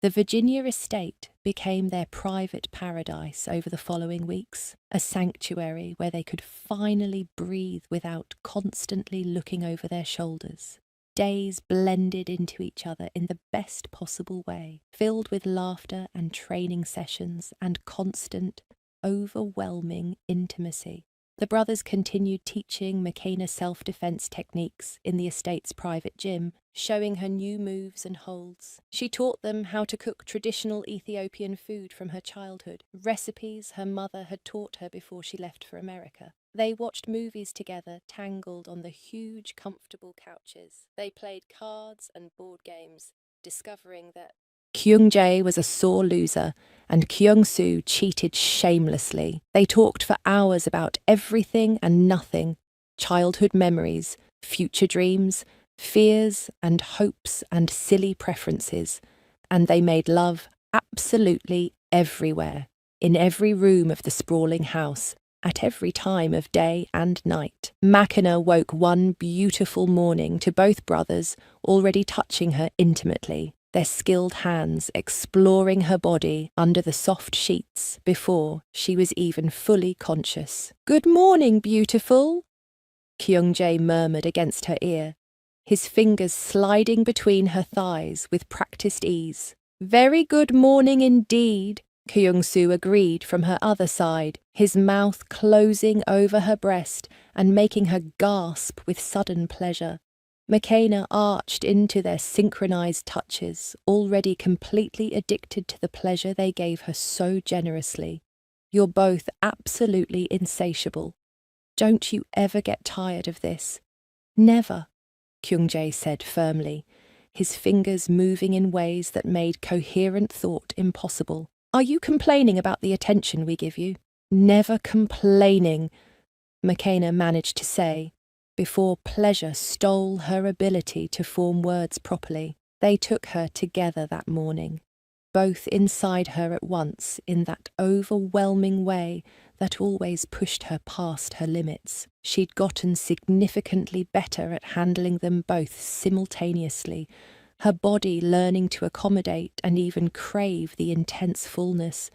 The Virginia estate became their private paradise over the following weeks, a sanctuary where they could finally breathe without constantly looking over their shoulders. Days blended into each other in the best possible way, filled with laughter and training sessions and constant, overwhelming intimacy. The brothers continued teaching Makena self-defense techniques in the estate's private gym, showing her new moves and holds. She taught them how to cook traditional Ethiopian food from her childhood, recipes her mother had taught her before she left for America. They watched movies together, tangled on the huge, comfortable couches. They played cards and board games, discovering that Kyung-jae was a sore loser and Kyung-soo cheated shamelessly. They talked for hours about everything and nothing, childhood memories, future dreams, fears and hopes and silly preferences, and they made love absolutely everywhere, in every room of the sprawling house, at every time of day and night. Makena woke one beautiful morning to both brothers already touching her intimately, their skilled hands exploring her body under the soft sheets before she was even fully conscious. "Good morning, beautiful," Kyung-jae murmured against her ear, his fingers sliding between her thighs with practiced ease. "Very good morning indeed," Kyung-soo agreed from her other side, his mouth closing over her breast and making her gasp with sudden pleasure. Makena arched into their synchronized touches, already completely addicted to the pleasure they gave her so generously. "You're both absolutely insatiable. Don't you ever get tired of this?" "Never," Kyung-jae said firmly, his fingers moving in ways that made coherent thought impossible. "Are you complaining about the attention we give you?" "Never complaining," Makena managed to say, before pleasure stole her ability to form words properly. They took her together that morning, both inside her at once in that overwhelming way that always pushed her past her limits. She'd gotten significantly better at handling them both simultaneously, her body learning to accommodate and even crave the intense fullness.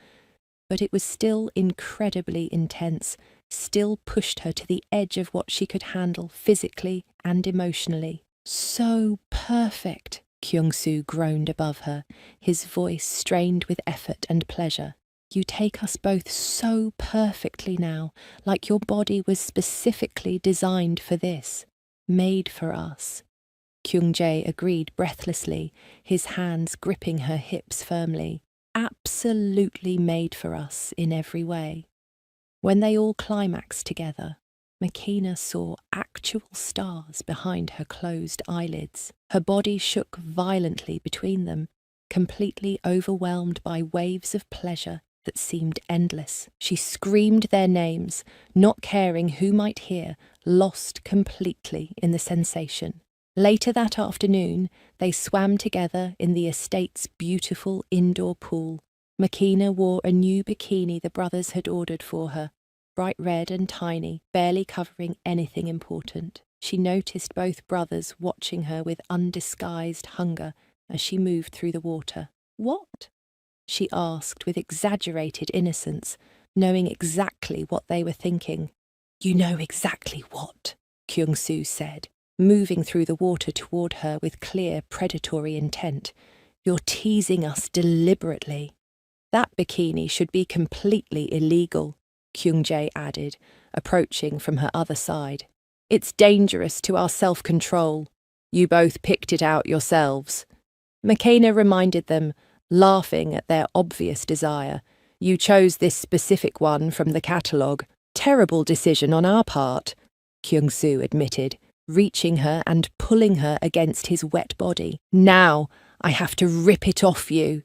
But it was still incredibly intense, still pushed her to the edge of what she could handle physically and emotionally. "So perfect," Kyung-soo groaned above her, his voice strained with effort and pleasure. "You take us both so perfectly now, like your body was specifically designed for this, made for us." Kyung-jae agreed breathlessly, his hands gripping her hips firmly. "Absolutely made for us in every way." When they all climaxed together, Makena saw actual stars behind her closed eyelids. Her body shook violently between them, completely overwhelmed by waves of pleasure that seemed endless. She screamed their names, not caring who might hear, lost completely in the sensation. Later that afternoon, they swam together in the estate's beautiful indoor pool. Makena wore a new bikini the brothers had ordered for her, bright red and tiny, barely covering anything important. She noticed both brothers watching her with undisguised hunger as she moved through the water. "What?" she asked with exaggerated innocence, knowing exactly what they were thinking. "You know exactly what," Kyung-soo said, moving through the water toward her with clear predatory intent. "You're teasing us deliberately." "That bikini should be completely illegal," Kyung-jae added, approaching from her other side. "It's dangerous to our self-control. You both picked it out yourselves." Makena reminded them, laughing at their obvious desire. "You chose this specific one from the catalogue. Terrible decision on our part," Kyung-soo admitted, reaching her and pulling her against his wet body. "Now, I have to rip it off you."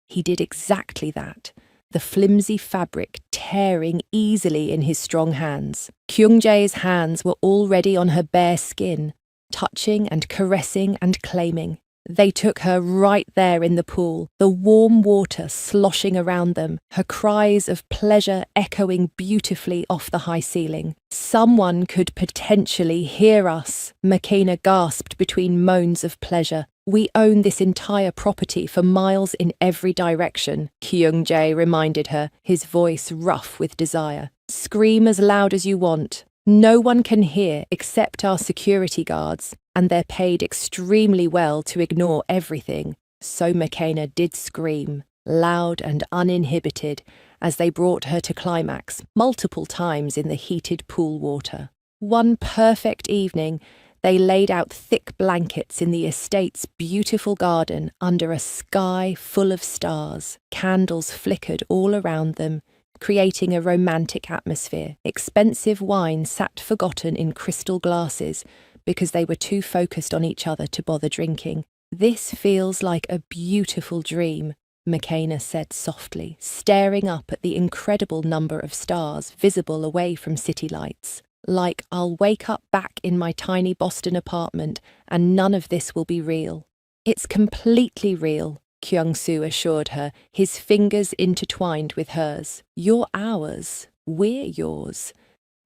He did exactly that, the flimsy fabric tearing easily in his strong hands. Kyung-jae's hands were already on her bare skin, touching and caressing and claiming. They took her right there in the pool, the warm water sloshing around them, her cries of pleasure echoing beautifully off the high ceiling. "Someone could potentially hear us," Makena gasped between moans of pleasure. "We own this entire property for miles in every direction," Kyung-jae reminded her, his voice rough with desire. "Scream as loud as you want. No one can hear except our security guards, and they're paid extremely well to ignore everything." So Makena did scream, loud and uninhibited, as they brought her to climax multiple times in the heated pool water. One perfect evening, they laid out thick blankets in the estate's beautiful garden under a sky full of stars. Candles flickered all around them, creating a romantic atmosphere. Expensive wine sat forgotten in crystal glasses because they were too focused on each other to bother drinking. "This feels like a beautiful dream," McKenna said softly, staring up at the incredible number of stars visible away from city lights. "Like I'll wake up back in my tiny Boston apartment and none of this will be real." "It's completely real," Kyung-soo assured her, his fingers intertwined with hers. "You're ours. We're yours.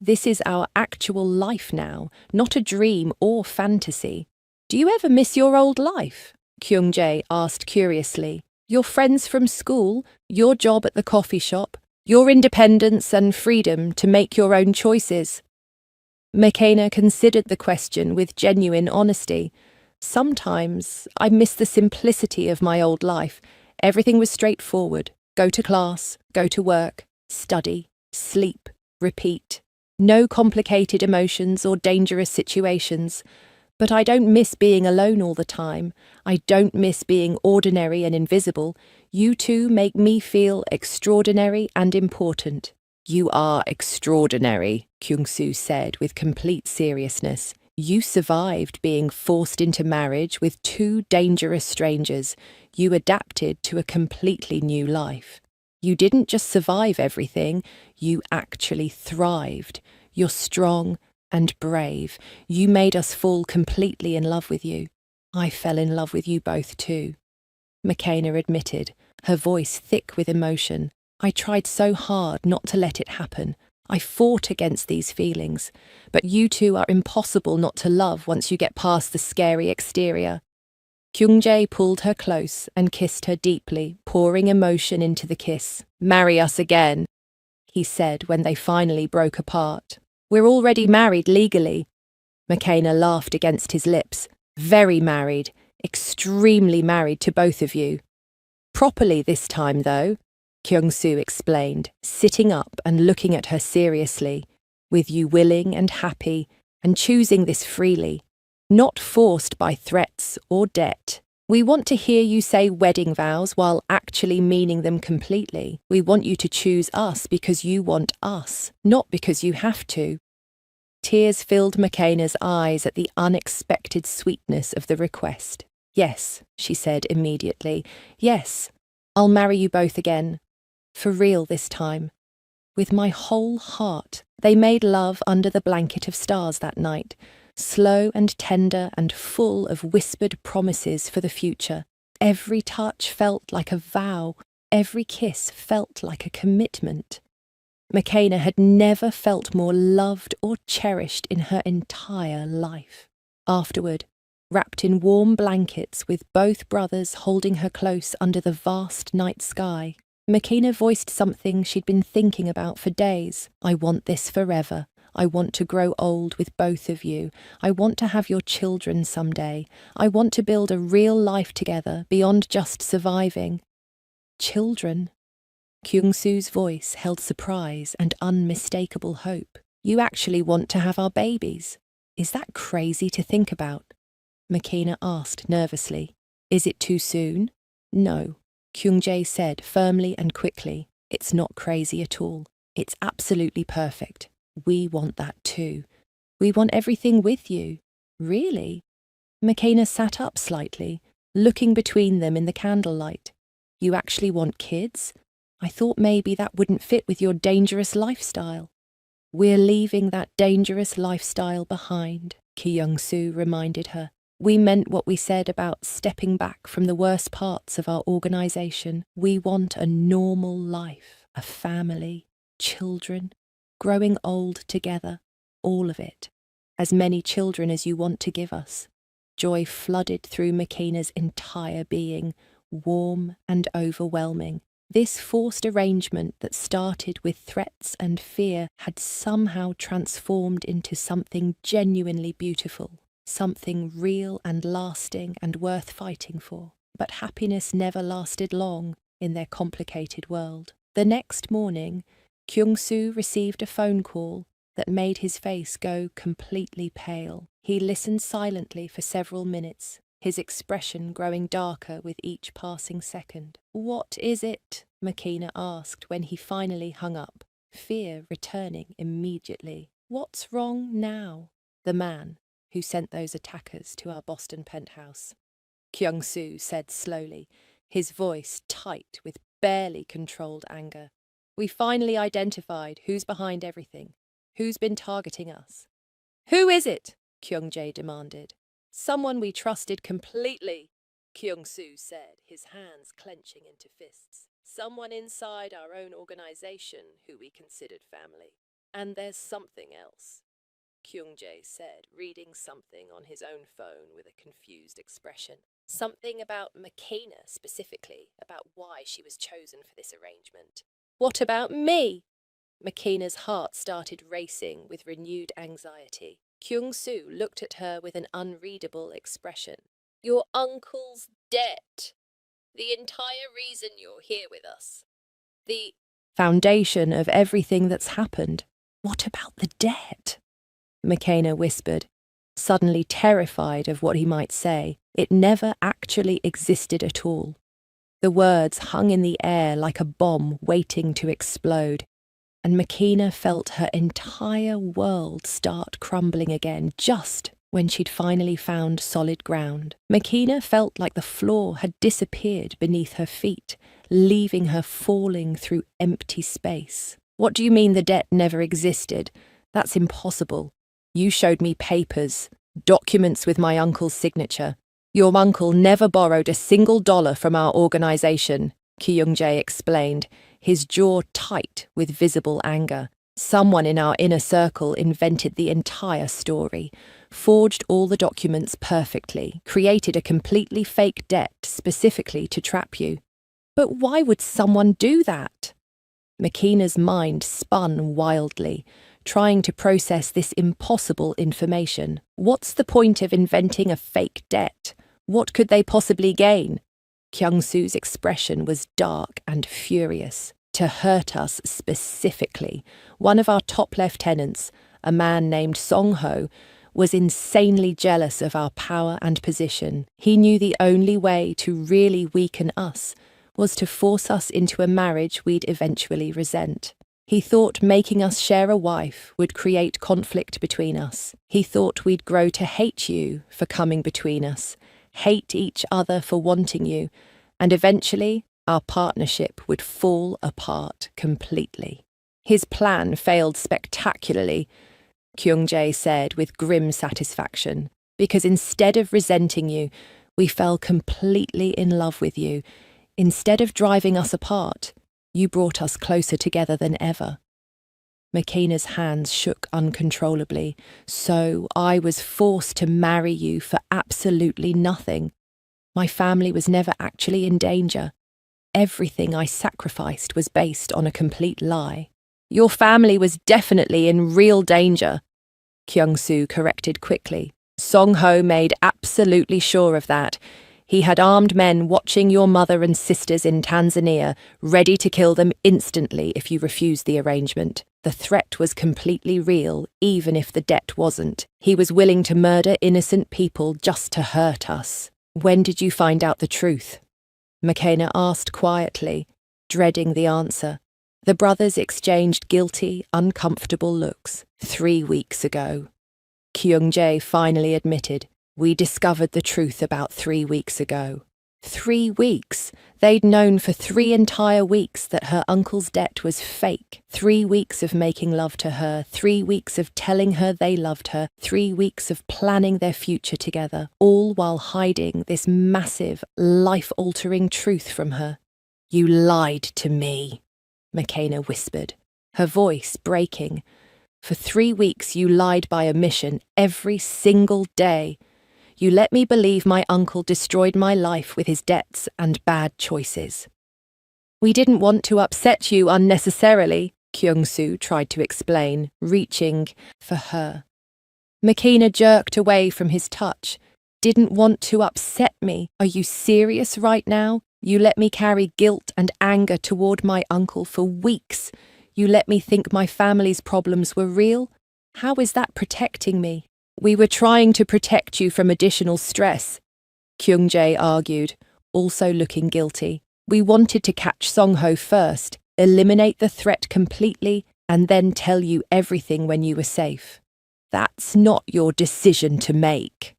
This is our actual life now, not a dream or fantasy." "Do you ever miss your old life?" Kyung-jae asked curiously. "Your friends from school, your job at the coffee shop, your independence and freedom to make your own choices?" McKenna considered the question with genuine honesty. "Sometimes I miss the simplicity of my old life. Everything was straightforward. Go to class, go to work, study, sleep, repeat. No complicated emotions or dangerous situations. But I don't miss being alone all the time. I don't miss being ordinary and invisible. You two make me feel extraordinary and important." "You are extraordinary," Kyung-soo said with complete seriousness. "You survived being forced into marriage with two dangerous strangers. You adapted to a completely new life. You didn't just survive everything, you actually thrived. You're strong and brave. You made us fall completely in love with you. I fell in love with you both too," McKenna admitted, her voice thick with emotion. "I tried so hard not to let it happen. I fought against these feelings. But you two are impossible not to love once you get past the scary exterior." Kyung-jae pulled her close and kissed her deeply, pouring emotion into the kiss. "Marry us again," he said when they finally broke apart. "We're already married legally." McKenna laughed against his lips. "Very married, extremely married to both of you." "Properly this time, though," Kyung-soo explained, sitting up and looking at her seriously. "With you willing and happy, and choosing this freely. Not forced by threats or debt. We want to hear you say wedding vows while actually meaning them completely. We want you to choose us because you want us, not because you have to." Tears filled McKenna's eyes at the unexpected sweetness of the request. "Yes," she said immediately. "Yes, I'll marry you both again. For real this time. With my whole heart." They made love under the blanket of stars that night, slow and tender and full of whispered promises for the future. Every touch felt like a vow. Every kiss felt like a commitment. McKenna had never felt more loved or cherished in her entire life. Afterward, wrapped in warm blankets with both brothers holding her close under the vast night sky, McKenna voiced something she'd been thinking about for days. "I want this forever. I want to grow old with both of you. I want to have your children someday. I want to build a real life together beyond just surviving." "Children?" Kyung-soo's voice held surprise and unmistakable hope. "You actually want to have our babies? Is that crazy to think about?" McKenna asked nervously. "Is it too soon?" "No," Kyung-jae said firmly and quickly. "It's not crazy at all. It's absolutely perfect. We want that too. We want everything with you." "Really?" McKenna sat up slightly, looking between them in the candlelight. "You actually want kids? I thought maybe that wouldn't fit with your dangerous lifestyle." "We're leaving that dangerous lifestyle behind," Kyung-soo reminded her. "We meant what we said about stepping back from the worst parts of our organization. We want a normal life, a family, children, growing old together, all of it. As many children as you want to give us." Joy flooded through McKenna's entire being, warm and overwhelming. This forced arrangement that started with threats and fear had somehow transformed into something genuinely beautiful. Something real and lasting and worth fighting for. But happiness never lasted long in their complicated world. The next morning, Kyung-soo received a phone call that made his face go completely pale. He listened silently for several minutes, his expression growing darker with each passing second. "What is it?" Makina asked when he finally hung up, fear returning immediately. "What's wrong now?" "The man who sent those attackers to our Boston penthouse," Kyung-soo said slowly, his voice tight with barely controlled anger. "We finally identified who's behind everything, who's been targeting us." "Who is it?" Kyung-jae demanded. "Someone we trusted completely," Kyung-soo said, his hands clenching into fists. "Someone inside our own organization who we considered family. And there's something else," Kyung-jae said, reading something on his own phone with a confused expression. "Something about Makina specifically, about why she was chosen for this arrangement." "What about me?" Makina's heart started racing with renewed anxiety. Kyung-soo looked at her with an unreadable expression. "Your uncle's debt. The entire reason you're here with us. The foundation of everything that's happened. What about the debt?" Makina whispered, suddenly terrified of what he might say. It never actually existed at all. The words hung in the air like a bomb waiting to explode, and Makina felt her entire world start crumbling again just when she'd finally found solid ground. Makina felt like the floor had disappeared beneath her feet, leaving her falling through empty space. "What do you mean the debt never existed? That's impossible. You showed me papers, documents with my uncle's signature. Your uncle never borrowed a single dollar from our organization," Kyung-jae explained, his jaw tight with visible anger. "Someone in our inner circle invented the entire story, forged all the documents perfectly, created a completely fake debt specifically to trap you." "But why would someone do that?" Makina's mind spun wildly, trying to process this impossible information. What's the point of inventing a fake debt? What could they possibly gain? Kyung-soo's expression was dark and furious. To hurt us specifically. One of our top lieutenants, a man named Song-ho, was insanely jealous of our power and position. He knew the only way to really weaken us was to force us into a marriage we'd eventually resent. He thought making us share a wife would create conflict between us. He thought we'd grow to hate you for coming between us, hate each other for wanting you, and eventually our partnership would fall apart completely. "His plan failed spectacularly," Kyung-jae said with grim satisfaction, "because instead of resenting you, we fell completely in love with you. Instead of driving us apart, you brought us closer together than ever." Makina's hands shook uncontrollably. "So I was forced to marry you for absolutely nothing. My family was never actually in danger. Everything I sacrificed was based on a complete lie." "Your family was definitely in real danger," Kyung-soo corrected quickly. "Song-ho made absolutely sure of that. He had armed men watching your mother and sisters in Tanzania, ready to kill them instantly if you refused the arrangement. The threat was completely real, even if the debt wasn't. He was willing to murder innocent people just to hurt us." "When did you find out the truth?" Makina asked quietly, dreading the answer. The brothers exchanged guilty, uncomfortable looks. 3 weeks ago. Kyung-jae finally admitted, "We discovered the truth about 3 weeks ago." 3 weeks? They'd known for 3 entire weeks that her uncle's debt was fake. 3 weeks of making love to her, 3 weeks of telling her they loved her, 3 weeks of planning their future together, all while hiding this massive, life-altering truth from her. "You lied to me," Makina whispered, her voice breaking. "For 3 weeks you lied by omission every single day. You let me believe my uncle destroyed my life with his debts and bad choices." "We didn't want to upset you unnecessarily," Kyung-soo tried to explain, reaching for her. Makina jerked away from his touch. "Didn't want to upset me? Are you serious right now? You let me carry guilt and anger toward my uncle for weeks. You let me think my family's problems were real. How is that protecting me? We were trying to protect you from additional stress, Kyung-jae argued, also looking guilty. We wanted to catch Song-ho first, eliminate the threat completely, and then tell you everything when you were safe. That's not your decision to make.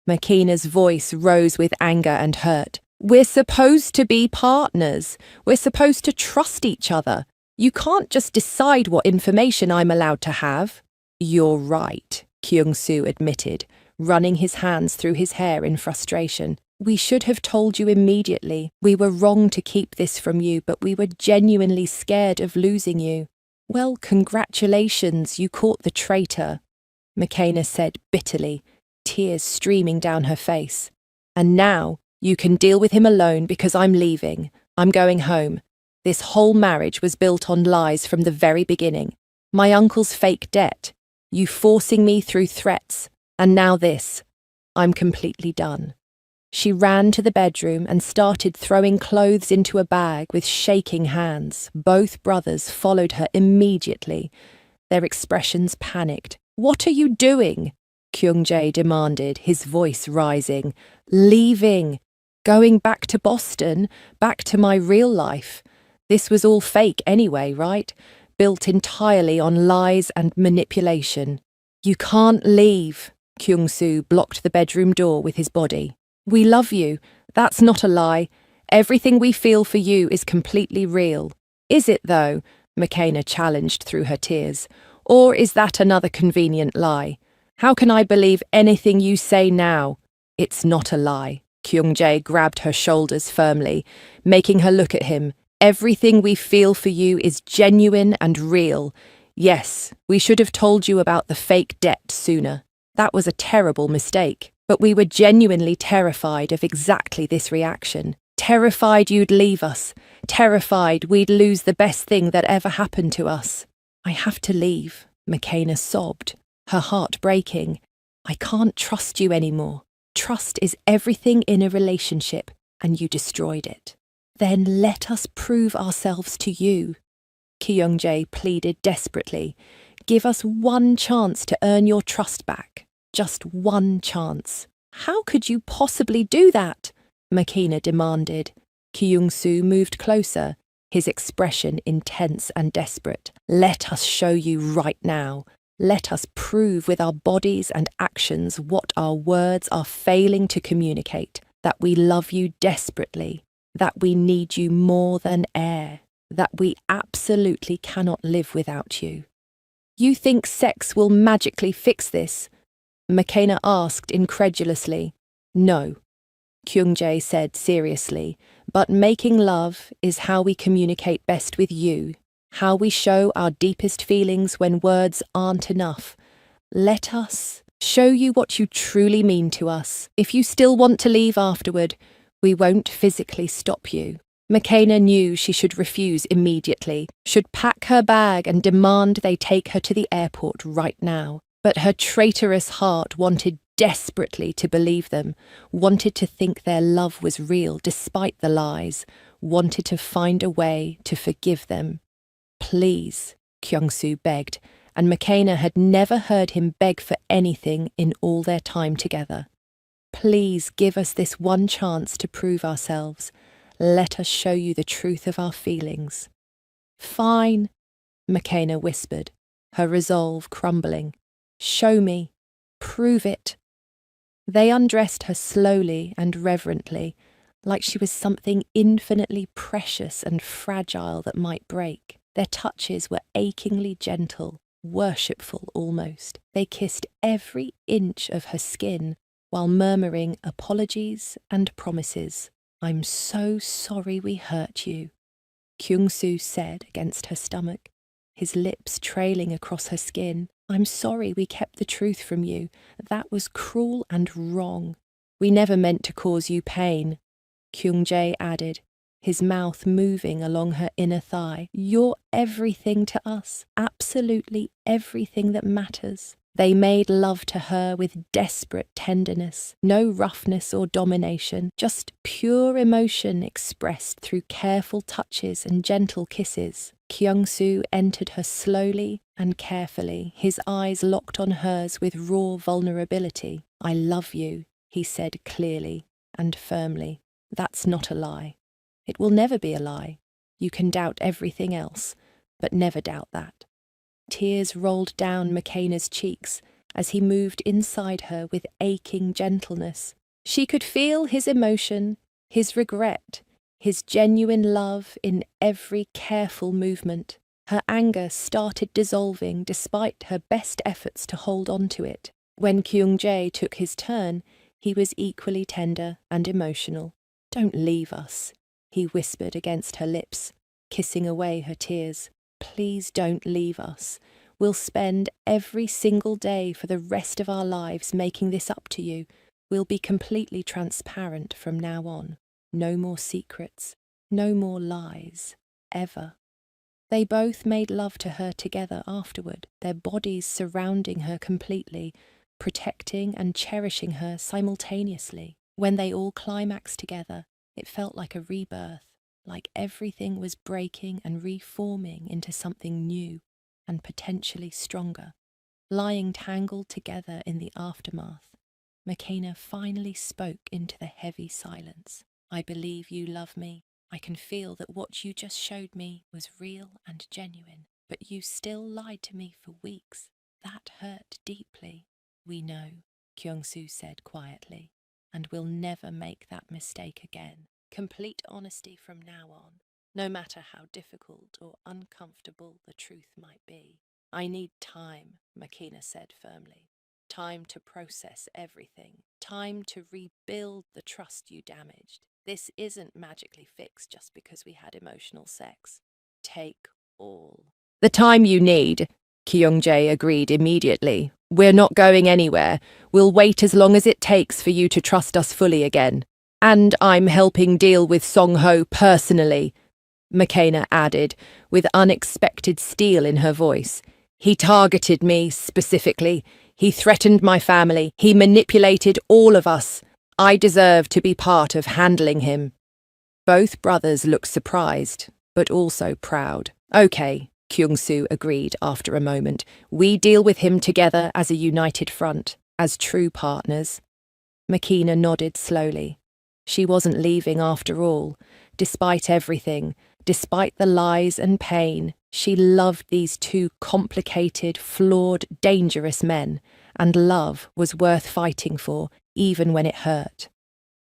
Makina's voice rose with anger and hurt. We're supposed to be partners. We're supposed to trust each other. You can't just decide what information I'm allowed to have. You're right, Kyung-soo admitted, running his hands through his hair in frustration. We should have told you immediately. We were wrong to keep this from you, but we were genuinely scared of losing you. Well, congratulations, you caught the traitor, Makina said bitterly, tears streaming down her face. And now you can deal with him alone because I'm leaving. I'm going home. This whole marriage was built on lies from the very beginning. My uncle's fake debt, you forcing me through threats, and now this. I'm completely done. She ran to the bedroom and started throwing clothes into a bag with shaking hands. Both brothers followed her immediately, their expressions panicked. What are you doing? Kyung-jae demanded, his voice rising. Leaving. Going back to Boston, back to my real life. This was all fake anyway, right? Built entirely on lies and manipulation. You can't leave. Kyung-soo blocked the bedroom door with his body. We love you. That's not a lie. Everything we feel for you is completely real. Is it, though? Makina challenged through her tears. Or is that another convenient lie? How can I believe anything you say now? It's not a lie. Kyung-jae grabbed her shoulders firmly, making her look at him. Everything we feel for you is genuine and real. Yes, we should have told you about the fake debt sooner. That was a terrible mistake. But we were genuinely terrified of exactly this reaction. Terrified you'd leave us. Terrified we'd lose the best thing that ever happened to us. I have to leave, Makina sobbed, her heart breaking. I can't trust you anymore. Trust is everything in a relationship, and you destroyed it. Then let us prove ourselves to you. Kyung-jae pleaded desperately. Give us one chance to earn your trust back. Just one chance. How could you possibly do that? Makina demanded. Kyung-soo moved closer, his expression intense and desperate. Let us show you right now. Let us prove with our bodies and actions what our words are failing to communicate, that we love you desperately, that we need you more than air, that we absolutely cannot live without you. You think sex will magically fix this? Makina asked incredulously. No, Kyung-jae said seriously, but making love is how we communicate best with you, how we show our deepest feelings when words aren't enough. Let us show you what you truly mean to us. If you still want to leave afterward, we won't physically stop you. Makina knew she should refuse immediately, should pack her bag and demand they take her to the airport right now. But her traitorous heart wanted desperately to believe them, wanted to think their love was real despite the lies, wanted to find a way to forgive them. Please, Kyung-soo begged, and Makina had never heard him beg for anything in all their time together. Please give us this one chance to prove ourselves. Let us show you the truth of our feelings. Fine, Makina whispered, her resolve crumbling. Show me. Prove it. They undressed her slowly and reverently, like she was something infinitely precious and fragile that might break. Their touches were achingly gentle, worshipful almost. They kissed every inch of her skin while murmuring apologies and promises. I'm so sorry we hurt you, Kyung-soo said against her stomach, his lips trailing across her skin. I'm sorry we kept the truth from you. That was cruel and wrong. We never meant to cause you pain, Kyung-jae added, his mouth moving along her inner thigh. You're everything to us, absolutely everything that matters. They made love to her with desperate tenderness, no roughness or domination, just pure emotion expressed through careful touches and gentle kisses. Kyung-soo entered her slowly and carefully, his eyes locked on hers with raw vulnerability. "I love you," he said clearly and firmly. "That's not a lie. It will never be a lie. You can doubt everything else, but never doubt that." Tears rolled down McKenna's cheeks as he moved inside her with aching gentleness. She could feel his emotion, his regret, his genuine love in every careful movement. Her anger started dissolving despite her best efforts to hold on to it. When Kyung-jae took his turn, he was equally tender and emotional. "Don't leave us," he whispered against her lips, kissing away her tears. "Please don't leave us. We'll spend every single day for the rest of our lives making this up to you. We'll be completely transparent from now on. No more secrets, no more lies, ever." They both made love to her together afterward, their bodies surrounding her completely, protecting and cherishing her simultaneously. When they all climaxed together, it felt like a rebirth, like everything was breaking and reforming into something new and potentially stronger. Lying tangled together in the aftermath, McKenna finally spoke into the heavy silence. "I believe you love me. I can feel that what you just showed me was real and genuine, but you still lied to me for weeks. That hurt deeply." "We know," Kyung-soo said quietly, "and we'll never make that mistake again. Complete honesty from now on, no matter how difficult or uncomfortable the truth might be." "I need time," McKenna said firmly. "Time to process everything. Time to rebuild the trust you damaged. This isn't magically fixed just because we had emotional sex. Take all." "The time you need," Kyung-jae agreed immediately. "We're not going anywhere. We'll wait as long as it takes for you to trust us fully again. And I'm helping deal with Song-ho personally," McKenna added, with unexpected steel in her voice. "He targeted me specifically. He threatened my family. He manipulated all of us. I deserve to be part of handling him." Both brothers looked surprised, but also proud. "Okay," Kyung-soo agreed after a moment. "We deal with him together as a united front, as true partners." McKenna nodded slowly. She wasn't leaving after all. Despite everything, despite the lies and pain, she loved these two complicated, flawed, dangerous men, and love was worth fighting for, even when it hurt.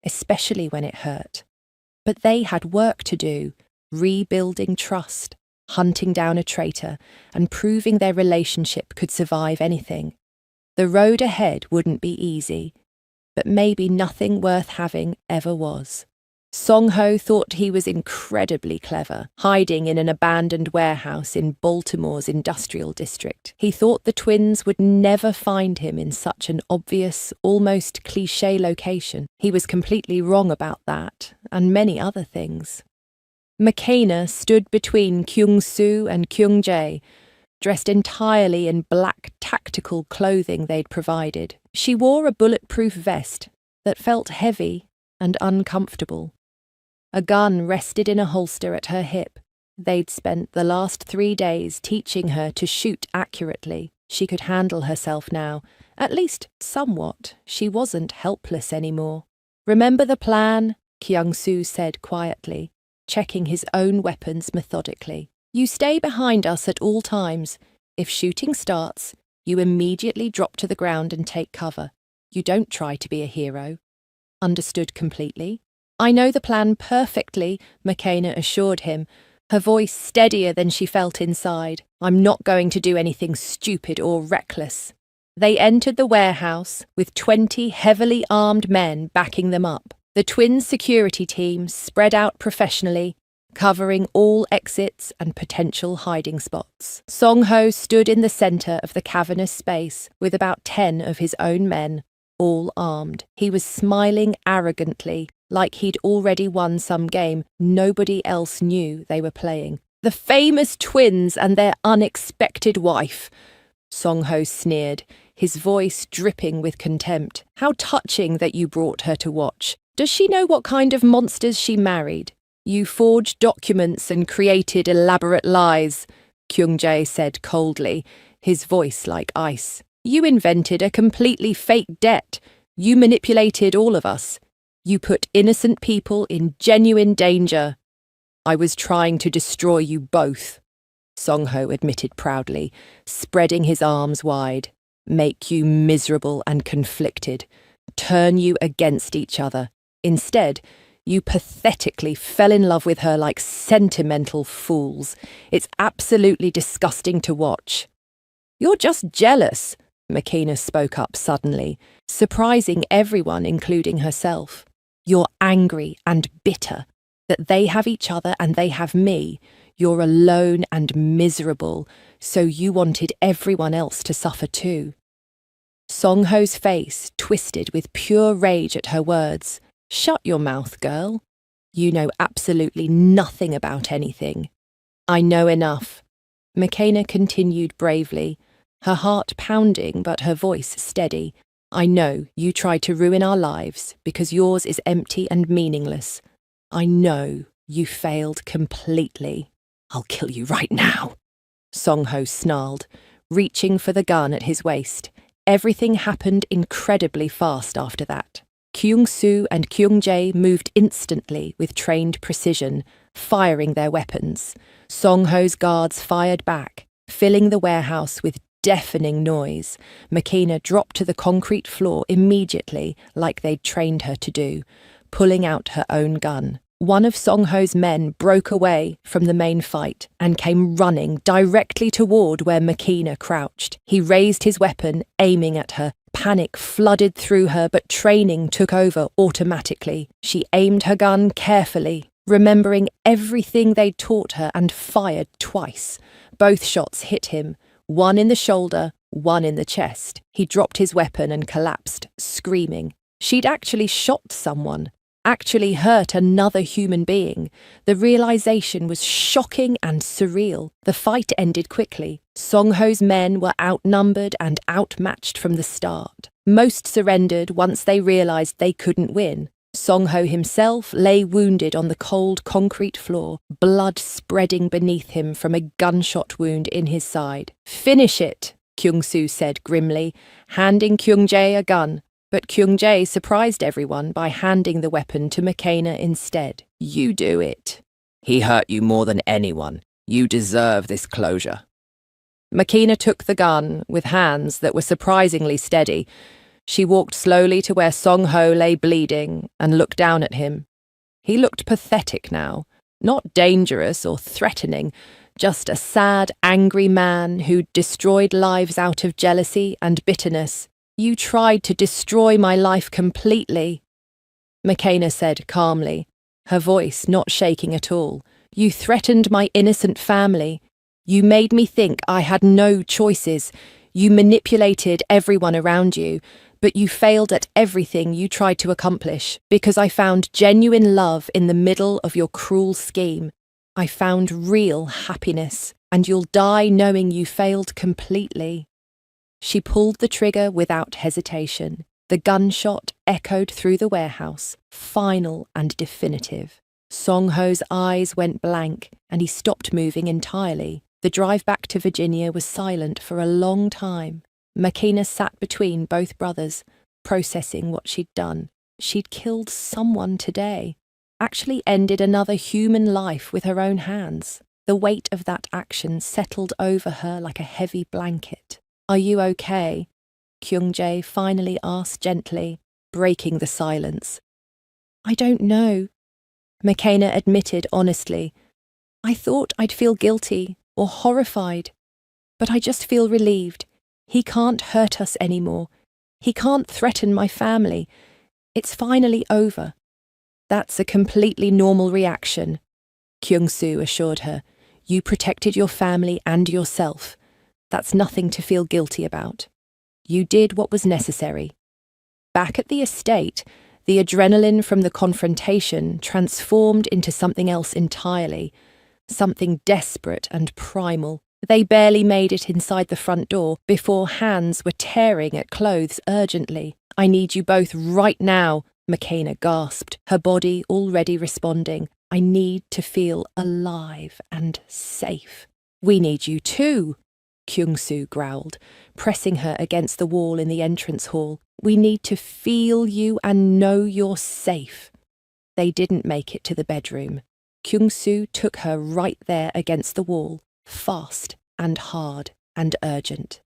Especially when it hurt. But they had work to do, rebuilding trust, hunting down a traitor, and proving their relationship could survive anything. The road ahead wouldn't be easy, but maybe nothing worth having ever was. Song-ho thought he was incredibly clever, hiding in an abandoned warehouse in Baltimore's industrial district. He thought the twins would never find him in such an obvious, almost cliché location. He was completely wrong about that, and many other things. McKenna stood between Kyung-soo and Kyung-jae, dressed entirely in black tactical clothing they'd provided. She wore a bulletproof vest that felt heavy and uncomfortable. A gun rested in a holster at her hip. They'd spent the last 3 days teaching her to shoot accurately. She could handle herself now, at least somewhat. She wasn't helpless anymore. "Remember the plan?" Kyung-soo said quietly, checking his own weapons methodically. "You stay behind us at all times. If shooting starts, you immediately drop to the ground and take cover. You don't try to be a hero." "Understood completely." "I know the plan perfectly," McKenna assured him, her voice steadier than she felt inside. "I'm not going to do anything stupid or reckless." They entered the warehouse with 20 heavily armed men backing them up. The twins' security team spread out professionally, covering all exits and potential hiding spots. Song-ho stood in the centre of the cavernous space with about 10 of his own men, all armed. He was smiling arrogantly, like he'd already won some game nobody else knew they were playing. "The famous twins and their unexpected wife," Song-ho sneered, his voice dripping with contempt. "How touching that you brought her to watch. Does she know what kind of monsters she married? You forged documents and created elaborate lies," Kyung-jae said coldly, his voice like ice. "You invented a completely fake debt. You manipulated all of us. You put innocent people in genuine danger." "I was trying to destroy you both," Song-ho admitted proudly, spreading his arms wide. "Make you miserable and conflicted. Turn you against each other. Instead, you pathetically fell in love with her like sentimental fools. It's absolutely disgusting to watch." "You're just jealous," Makina spoke up suddenly, surprising everyone, including herself. "You're angry and bitter that they have each other and they have me. You're alone and miserable, so you wanted everyone else to suffer too." Song-ho's face twisted with pure rage at her words. "Shut your mouth, girl. You know absolutely nothing about anything." "I know enough," Makina continued bravely, her heart pounding but her voice steady. "I know you tried to ruin our lives because yours is empty and meaningless. I know you failed completely. I'll kill you right now," Song-ho snarled, reaching for the gun at his waist. Everything happened incredibly fast after that. Kyung-soo and Kyung-jae moved instantly with trained precision, firing their weapons. Song-ho's guards fired back, filling the warehouse with deafening noise. Makina dropped to the concrete floor immediately, like they'd trained her to do, pulling out her own gun. One of Song-ho's men broke away from the main fight and came running directly toward where Makina crouched. He raised his weapon, aiming at her. Panic flooded through her, but training took over automatically. She aimed her gun carefully, remembering everything they'd taught her, and fired twice. Both shots hit him, one in the shoulder, one in the chest. He dropped his weapon and collapsed, screaming. She'd actually shot someone, actually hurt another human being. The realization was shocking and surreal. The fight ended quickly. Song-ho's men were outnumbered and outmatched from the start. Most surrendered once they realized they couldn't win. Song-ho himself lay wounded on the cold concrete floor, blood spreading beneath him from a gunshot wound in his side. "Finish it," Kyung-soo said grimly, handing Kyung-jae a gun. But Kyung-jae surprised everyone by handing the weapon to Makina instead. "You do it. He hurt you more than anyone. You deserve this closure." Makina took the gun with hands that were surprisingly steady. She walked slowly to where Song-ho lay bleeding and looked down at him. He looked pathetic now, not dangerous or threatening, just a sad, angry man who'd destroyed lives out of jealousy and bitterness. "You tried to destroy my life completely," Makina said calmly, her voice not shaking at all. "You threatened my innocent family. You made me think I had no choices. You manipulated everyone around you, but you failed at everything you tried to accomplish because I found genuine love in the middle of your cruel scheme. I found real happiness, and you'll die knowing you failed completely." She pulled the trigger without hesitation. The gunshot echoed through the warehouse, final and definitive. Song-ho's eyes went blank, and he stopped moving entirely. The drive back to Virginia was silent for a long time. Makina sat between both brothers, processing what she'd done. She'd killed someone today, actually ended another human life with her own hands. The weight of that action settled over her like a heavy blanket. "Are you okay?" Kyung-jae finally asked gently, breaking the silence. "I don't know," Makina admitted honestly. "I thought I'd feel guilty or horrified, but I just feel relieved. He can't hurt us anymore. He can't threaten my family. It's finally over." "That's a completely normal reaction," Kyung-soo assured her. "You protected your family and yourself. That's nothing to feel guilty about. You did what was necessary." Back at the estate, the adrenaline from the confrontation transformed into something else entirely, something desperate and primal. They barely made it inside the front door before hands were tearing at clothes urgently. "I need you both right now," McKenna gasped, her body already responding. "I need to feel alive and safe." "We need you too," Kyung-soo growled, pressing her against the wall in the entrance hall. "We need to feel you and know you're safe." They didn't make it to the bedroom. Kyung-soo took her right there against the wall, fast and hard and urgent.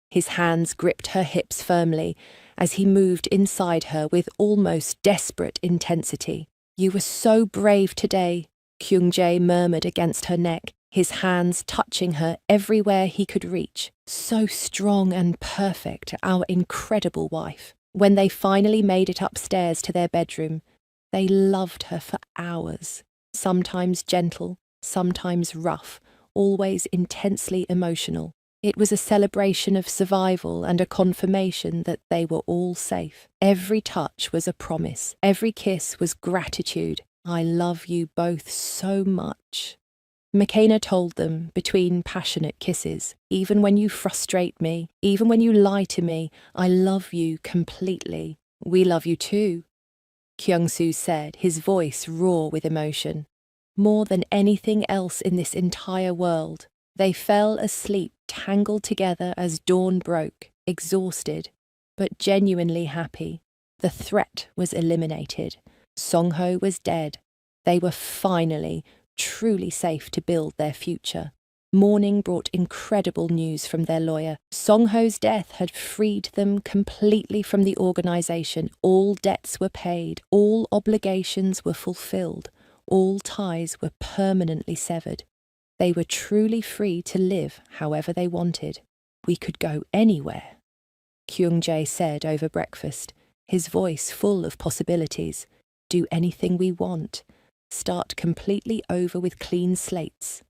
His hands gripped her hips firmly as he moved inside her with almost desperate intensity. "You were so brave today," Kyung-jae murmured against her neck, his hands touching her everywhere he could reach. "So strong and perfect, our incredible wife." When they finally made it upstairs to their bedroom, they loved her for hours, sometimes gentle, sometimes rough, always intensely emotional. It was a celebration of survival and a confirmation that they were all safe. Every touch was a promise. Every kiss was gratitude. "I love you both so much." McKenna told them between passionate kisses. "Even when you frustrate me, even when you lie to me, I love you completely." "We love you too," Kyung-soo said, his voice raw with emotion. More than anything else in this entire world, they fell asleep tangled together as dawn broke, exhausted, but genuinely happy. The threat was eliminated. Song-ho was dead. They were finally, truly safe to build their future. Morning brought incredible news from their lawyer. Song-ho's death had freed them completely from the organization. All debts were paid. All obligations were fulfilled. All ties were permanently severed. They were truly free to live however they wanted. "We could go anywhere," Kyung-jae said over breakfast, his voice full of possibilities. "Do anything we want. Start completely over with clean slates.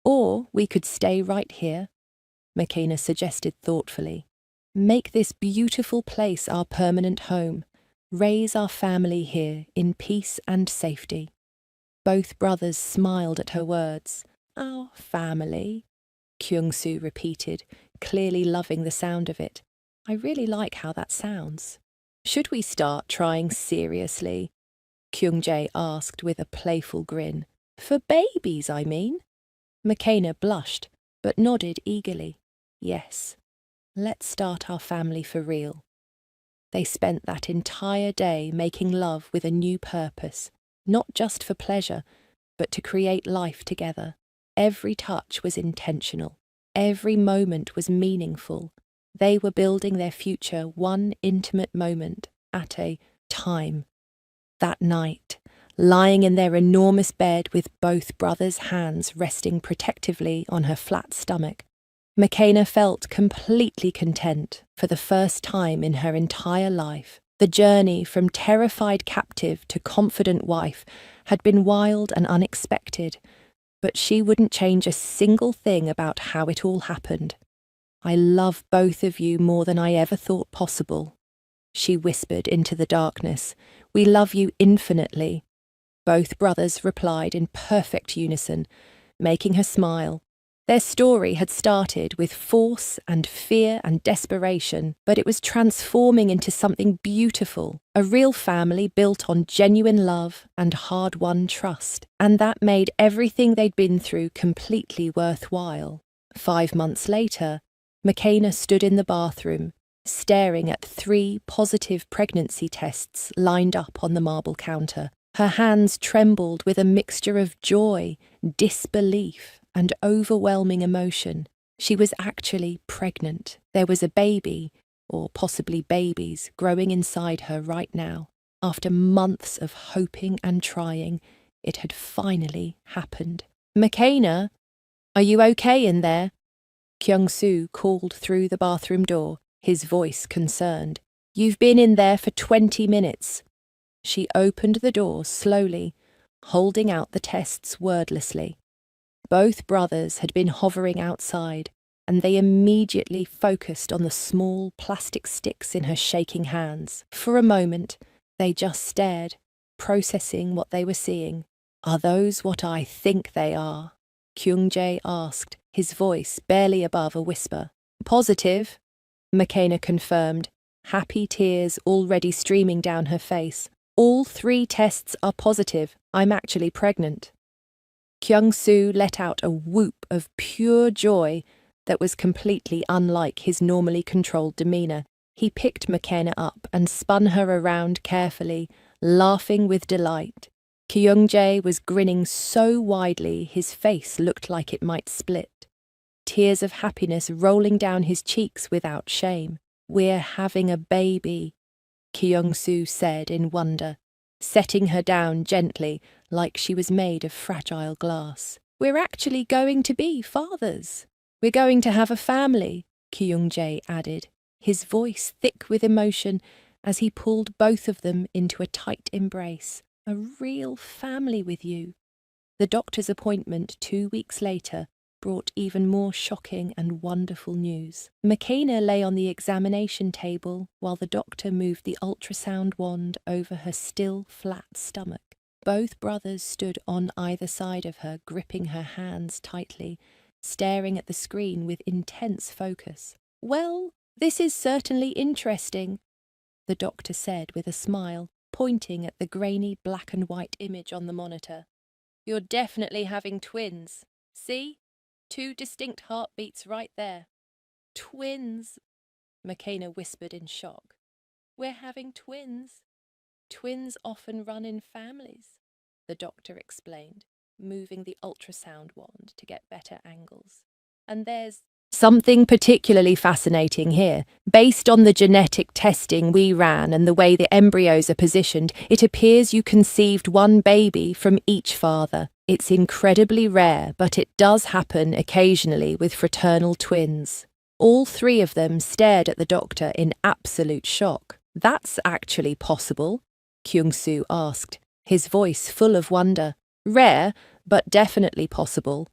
Or we could stay right here," McKenna suggested thoughtfully. "Make this beautiful place our permanent home. Raise our family here in peace and safety." Both brothers smiled at her words. "Our family," Kyung-soo repeated, clearly loving the sound of it. "I really like how that sounds." "Should we start trying seriously?" Kyung-jae asked with a playful grin. "For babies, I mean." McKenna blushed, but nodded eagerly. "Yes, let's start our family for real." They spent that entire day making love with a new purpose, not just for pleasure, but to create life together. Every touch was intentional. Every moment was meaningful. They were building their future one intimate moment at a time. That night, lying in their enormous bed with both brothers' hands resting protectively on her flat stomach, McKenna felt completely content for the first time in her entire life. The journey from terrified captive to confident wife had been wild and unexpected, but she wouldn't change a single thing about how it all happened. "I love both of you more than I ever thought possible," she whispered into the darkness. "We love you infinitely." Both brothers replied in perfect unison, making her smile. Their story had started with force and fear and desperation, but it was transforming into something beautiful, a real family built on genuine love and hard-won trust. And that made everything they'd been through completely worthwhile. 5 months later, McKenna stood in the bathroom, staring at 3 positive pregnancy tests lined up on the marble counter. Her hands trembled with a mixture of joy, disbelief, and overwhelming emotion. She was actually pregnant. There was a baby, or possibly babies, growing inside her right now. After months of hoping and trying, it had finally happened. "McKenna, are you okay in there?" Kyung-soo called through the bathroom door, his voice concerned. "You've been in there for 20 minutes. She opened the door slowly, holding out the tests wordlessly. Both brothers had been hovering outside, and they immediately focused on the small plastic sticks in her shaking hands. For a moment, they just stared, processing what they were seeing. "Are those what I think they are?" Kyung-jae asked, his voice barely above a whisper. Positive, McKenna confirmed, happy tears already streaming down her face. All 3 tests are positive. I'm actually pregnant. Kyung-soo let out a whoop of pure joy that was completely unlike his normally controlled demeanor. He picked McKenna up and spun her around carefully, laughing with delight. Kyung-jae was grinning so widely his face looked like it might split. Tears of happiness rolling down his cheeks without shame. We're having a baby, Kyung-soo said in wonder, setting her down gently like she was made of fragile glass. We're actually going to be fathers. We're going to have a family, Kyung-jae added, his voice thick with emotion as he pulled both of them into a tight embrace. A real family with you. The doctor's appointment 2 weeks later brought even more shocking and wonderful news. McKenna lay on the examination table while the doctor moved the ultrasound wand over her still flat stomach. Both brothers stood on either side of her, gripping her hands tightly, staring at the screen with intense focus. Well, this is certainly interesting, the doctor said with a smile, pointing at the grainy black and white image on the monitor. You're definitely having twins. See? 2 distinct heartbeats right there. Twins, McKenna whispered in shock. We're having twins. Twins often run in families, the doctor explained, moving the ultrasound wand to get better angles. And there's something particularly fascinating here. Based on the genetic testing we ran and the way the embryos are positioned, it appears you conceived 1 baby from each father. It's incredibly rare, but it does happen occasionally with fraternal twins. All 3 of them stared at the doctor in absolute shock. That's actually possible? Kyung-soo asked, his voice full of wonder. Rare, but definitely possible,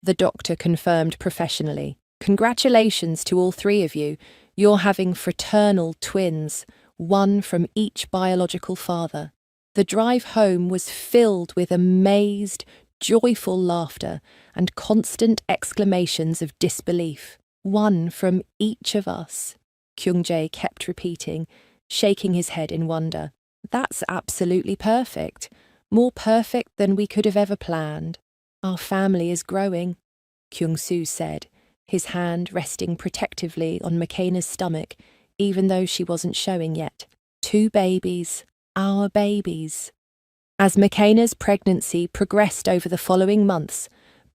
the doctor confirmed professionally. Congratulations to all 3 of you. You're having fraternal twins, 1 from each biological father. The drive home was filled with amazed, joyful laughter and constant exclamations of disbelief. 1 from each of us, Kyung-jae kept repeating, shaking his head in wonder. That's absolutely perfect. More perfect than we could have ever planned. Our family is growing, Kyung-soo said, his hand resting protectively on McKenna's stomach, even though she wasn't showing yet. 2 babies. Our babies. As McKenna's pregnancy progressed over the following months,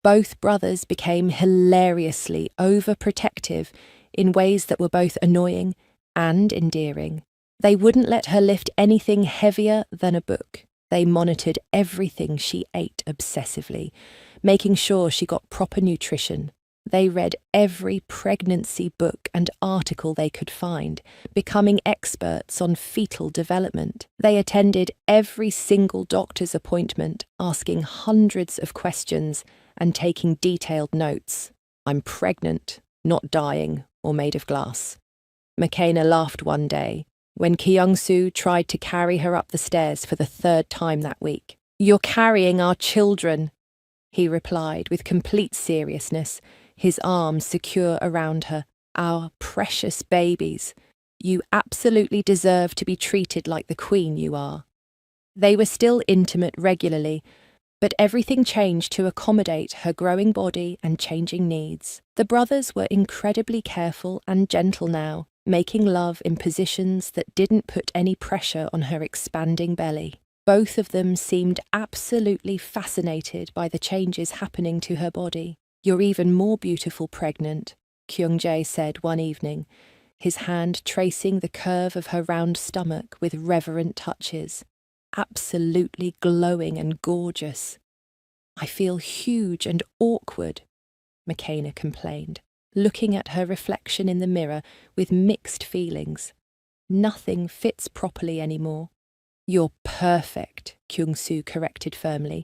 both brothers became hilariously overprotective in ways that were both annoying and endearing. They wouldn't let her lift anything heavier than a book. They monitored everything she ate obsessively, making sure she got proper nutrition. They read every pregnancy book and article they could find, becoming experts on fetal development. They attended every single doctor's appointment, asking hundreds of questions and taking detailed notes. I'm pregnant, not dying or made of glass. McKenna laughed one day when Kyung-soo tried to carry her up the stairs for the 3rd time that week. You're carrying our children, he replied with complete seriousness, his arms secure around her. Our precious babies. You absolutely deserve to be treated like the queen you are. They were still intimate regularly, but everything changed to accommodate her growing body and changing needs. The brothers were incredibly careful and gentle now, making love in positions that didn't put any pressure on her expanding belly. Both of them seemed absolutely fascinated by the changes happening to her body. You're even more beautiful pregnant, Kyung-jae said one evening, his hand tracing the curve of her round stomach with reverent touches. Absolutely glowing and gorgeous. I feel huge and awkward, McKenna complained, looking at her reflection in the mirror with mixed feelings. Nothing fits properly anymore. You're perfect, Kyung-soo corrected firmly,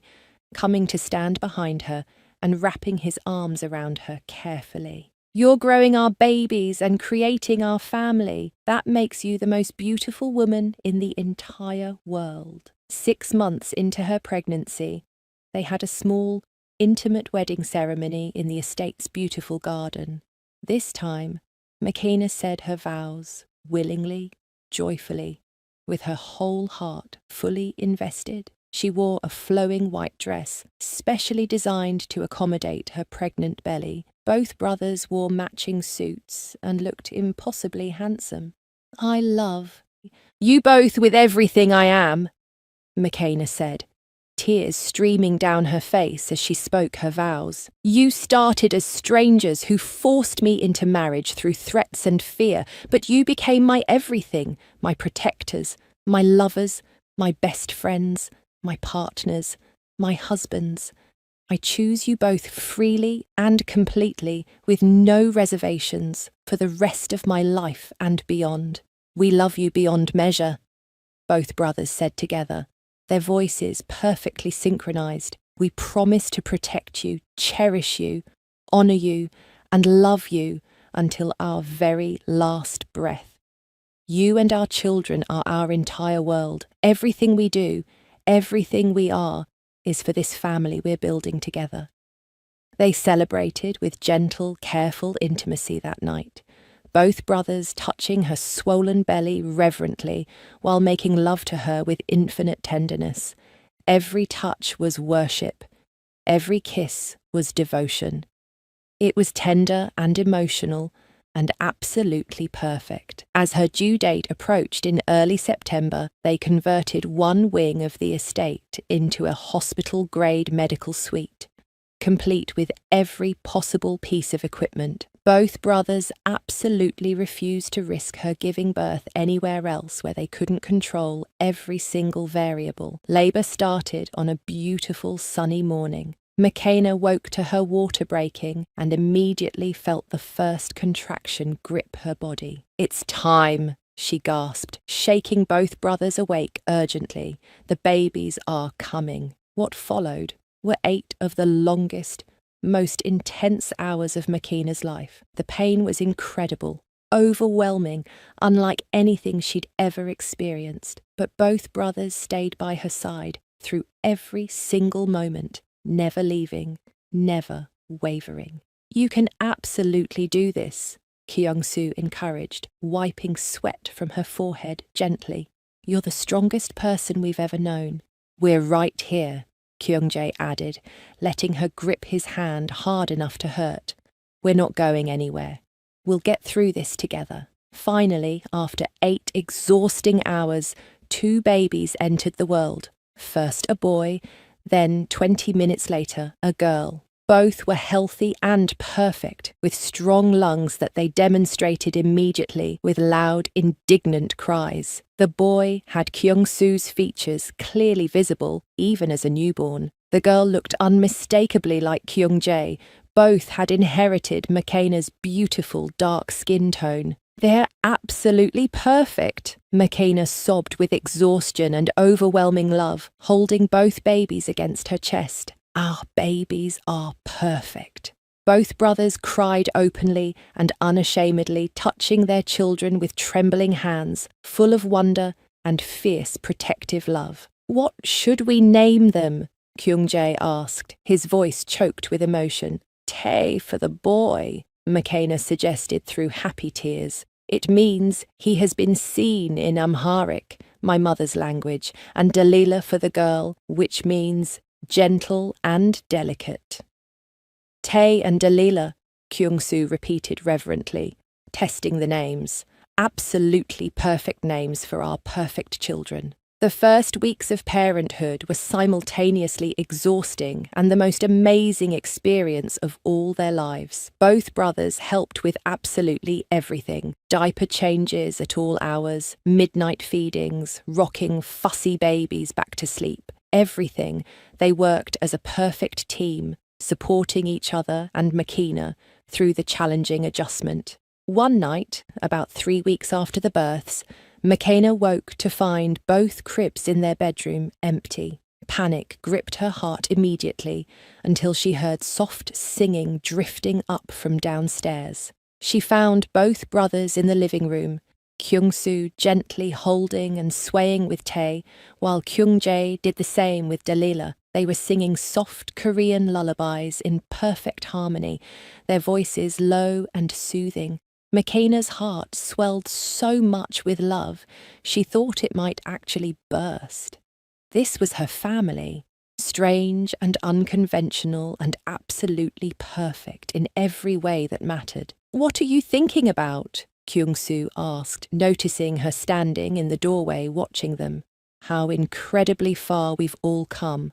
coming to stand behind her and wrapping his arms around her carefully. You're growing our babies and creating our family. That makes you the most beautiful woman in the entire world. 6 months into her pregnancy, they had a small, intimate wedding ceremony in the estate's beautiful garden. This time, Makina said her vows willingly, joyfully, with her whole heart fully invested. She wore a flowing white dress, specially designed to accommodate her pregnant belly. Both brothers wore matching suits and looked impossibly handsome. "I love you both with everything I am," Makina said, tears streaming down her face as she spoke her vows. "You started as strangers who forced me into marriage through threats and fear, but you became my everything, my protectors, my lovers, my best friends, my partners, my husbands. I choose you both freely and completely, with no reservations, for the rest of my life and beyond. We love you beyond measure," both brothers said together, their voices perfectly synchronized. "We promise to protect you, cherish you, honor you, and love you until our very last breath. You and our children are our entire world. Everything we do, everything we are, is for this family we're building together." They celebrated with gentle, careful intimacy that night, both brothers touching her swollen belly reverently while making love to her with infinite tenderness. Every touch was worship. Every kiss was devotion. It was tender and emotional and absolutely perfect. As her due date approached in early September, they converted one wing of the estate into a hospital-grade medical suite, complete with every possible piece of equipment. Both brothers absolutely refused to risk her giving birth anywhere else where they couldn't control every single variable. Labour started on a beautiful sunny morning. Makina woke to her water breaking and immediately felt the first contraction grip her body. "It's time," she gasped, shaking both brothers awake urgently. "The babies are coming." What followed were 8 of the longest, most intense hours of Makina's life. The pain was incredible, overwhelming, unlike anything she'd ever experienced. But both brothers stayed by her side through every single moment, never leaving, never wavering. "You can absolutely do this," Kyung-soo encouraged, wiping sweat from her forehead gently. "You're the strongest person we've ever known." "We're right here," Kyung-jae added, letting her grip his hand hard enough to hurt. "We're not going anywhere. We'll get through this together." Finally, after 8 exhausting hours, 2 babies entered the world. First a boy, then 20 minutes later, a girl. Both were healthy and perfect, with strong lungs that they demonstrated immediately with loud, indignant cries. The boy had Kyung-soo's features clearly visible, even as a newborn. The girl looked unmistakably like Kyung-jae. Both had inherited Makina's beautiful dark skin tone. "They're absolutely perfect," Makina sobbed with exhaustion and overwhelming love, holding both babies against her chest. "Our babies are perfect." Both brothers cried openly and unashamedly, touching their children with trembling hands, full of wonder and fierce protective love. "What should we name them?" Kyung-jae asked, his voice choked with emotion. "Tae for the boy," Makina suggested through happy tears. "It means he has been seen in Amharic, my mother's language, and Dalila for the girl, which means gentle and delicate." "Tae and Dalila," Kyung-soo repeated reverently, testing the names. "Absolutely perfect names for our perfect children." The first weeks of parenthood were simultaneously exhausting and the most amazing experience of all their lives. Both brothers helped with absolutely everything: diaper changes at all hours, midnight feedings, rocking fussy babies back to sleep. Everything. They worked as a perfect team, supporting each other and Makina through the challenging adjustment. One night, about 3 weeks after the births, Makina woke to find both cribs in their bedroom empty. Panic gripped her heart immediately until she heard soft singing drifting up from downstairs. She found both brothers in the living room, Kyung-soo gently holding and swaying with Tae, while Kyung-jae did the same with Dalila. They were singing soft Korean lullabies in perfect harmony, their voices low and soothing. Makina's heart swelled so much with love, she thought it might actually burst. This was her family, strange and unconventional and absolutely perfect in every way that mattered. "What are you thinking about?" Kyung-soo asked, noticing her standing in the doorway watching them. "How incredibly far we've all come,"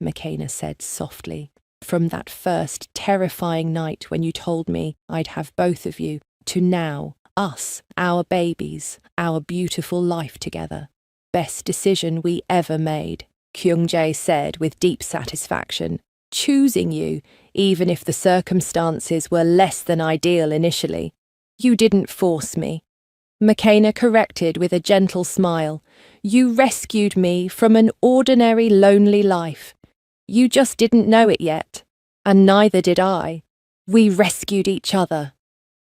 Makina said softly. "From that first terrifying night when you told me I'd have both of you, to now, us, our babies, our beautiful life together. Best decision we ever made," Kyung-jae said with deep satisfaction. "Choosing you, even if the circumstances were less than ideal initially. You didn't force me," Makina corrected with a gentle smile. "You rescued me from an ordinary lonely life. You just didn't know it yet, and neither did I. We rescued each other,"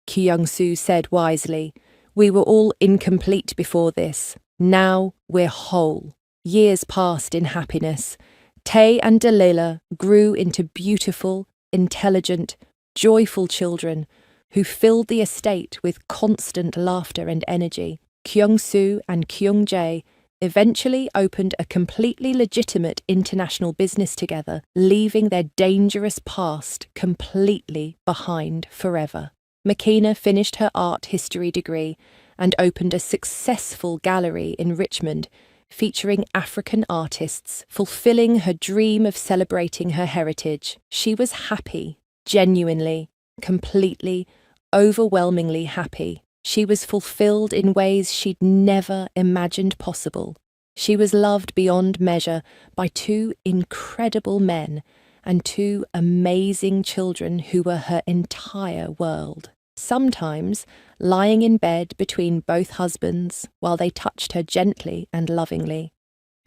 Kyung-soo said wisely. "We were all incomplete before this. Now we're whole." Years passed in happiness. Tae and Delilah grew into beautiful, intelligent, joyful children who filled the estate with constant laughter and energy. Kyung-soo and Kyung-jae eventually opened a completely legitimate international business together, leaving their dangerous past completely behind forever. Makina finished her art history degree and opened a successful gallery in Richmond, featuring African artists, fulfilling her dream of celebrating her heritage. She was happy, genuinely, completely, overwhelmingly happy. She was fulfilled in ways she'd never imagined possible. She was loved beyond measure by two incredible men and two amazing children who were her entire world. Sometimes, lying in bed between both husbands while they touched her gently and lovingly,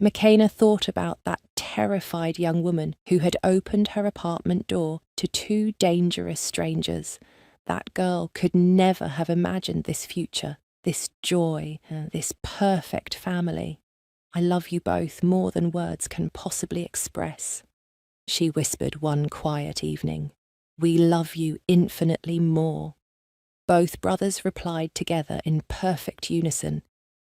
Makina thought about that terrified young woman who had opened her apartment door to two dangerous strangers. That girl could never have imagined this future, this joy, this perfect family. "I love you both more than words can possibly express," she whispered one quiet evening. "We love you infinitely more." Both brothers replied together in perfect unison,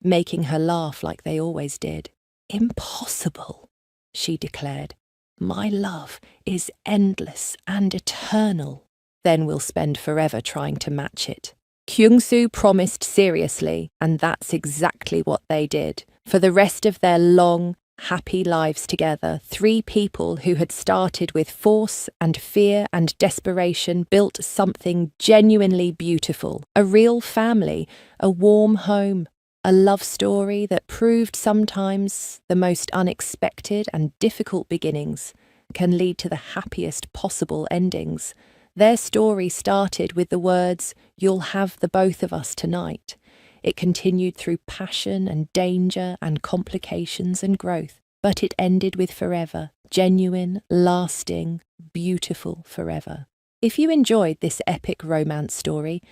making her laugh like they always did. "Impossible," she declared. "My love is endless and eternal. Then we'll spend forever trying to match it." Kyung-soo promised seriously, and that's exactly what they did. For the rest of their long, happy lives together, three people who had started with force and fear and desperation built something genuinely beautiful. A real family, a warm home, a love story that proved sometimes the most unexpected and difficult beginnings can lead to the happiest possible endings. Their story started with the words, "You'll have the both of us tonight." It continued through passion and danger and complications and growth, but it ended with forever, genuine, lasting, beautiful forever. If you enjoyed this epic romance story,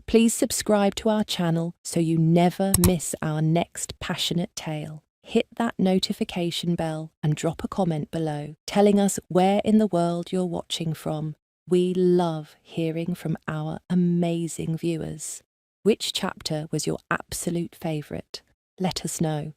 please subscribe to our channel so you never miss our next passionate tale. Hit that notification bell and drop a comment below, telling us where in the world you're watching from. We love hearing from our amazing viewers. Which chapter was your absolute favourite? Let us know.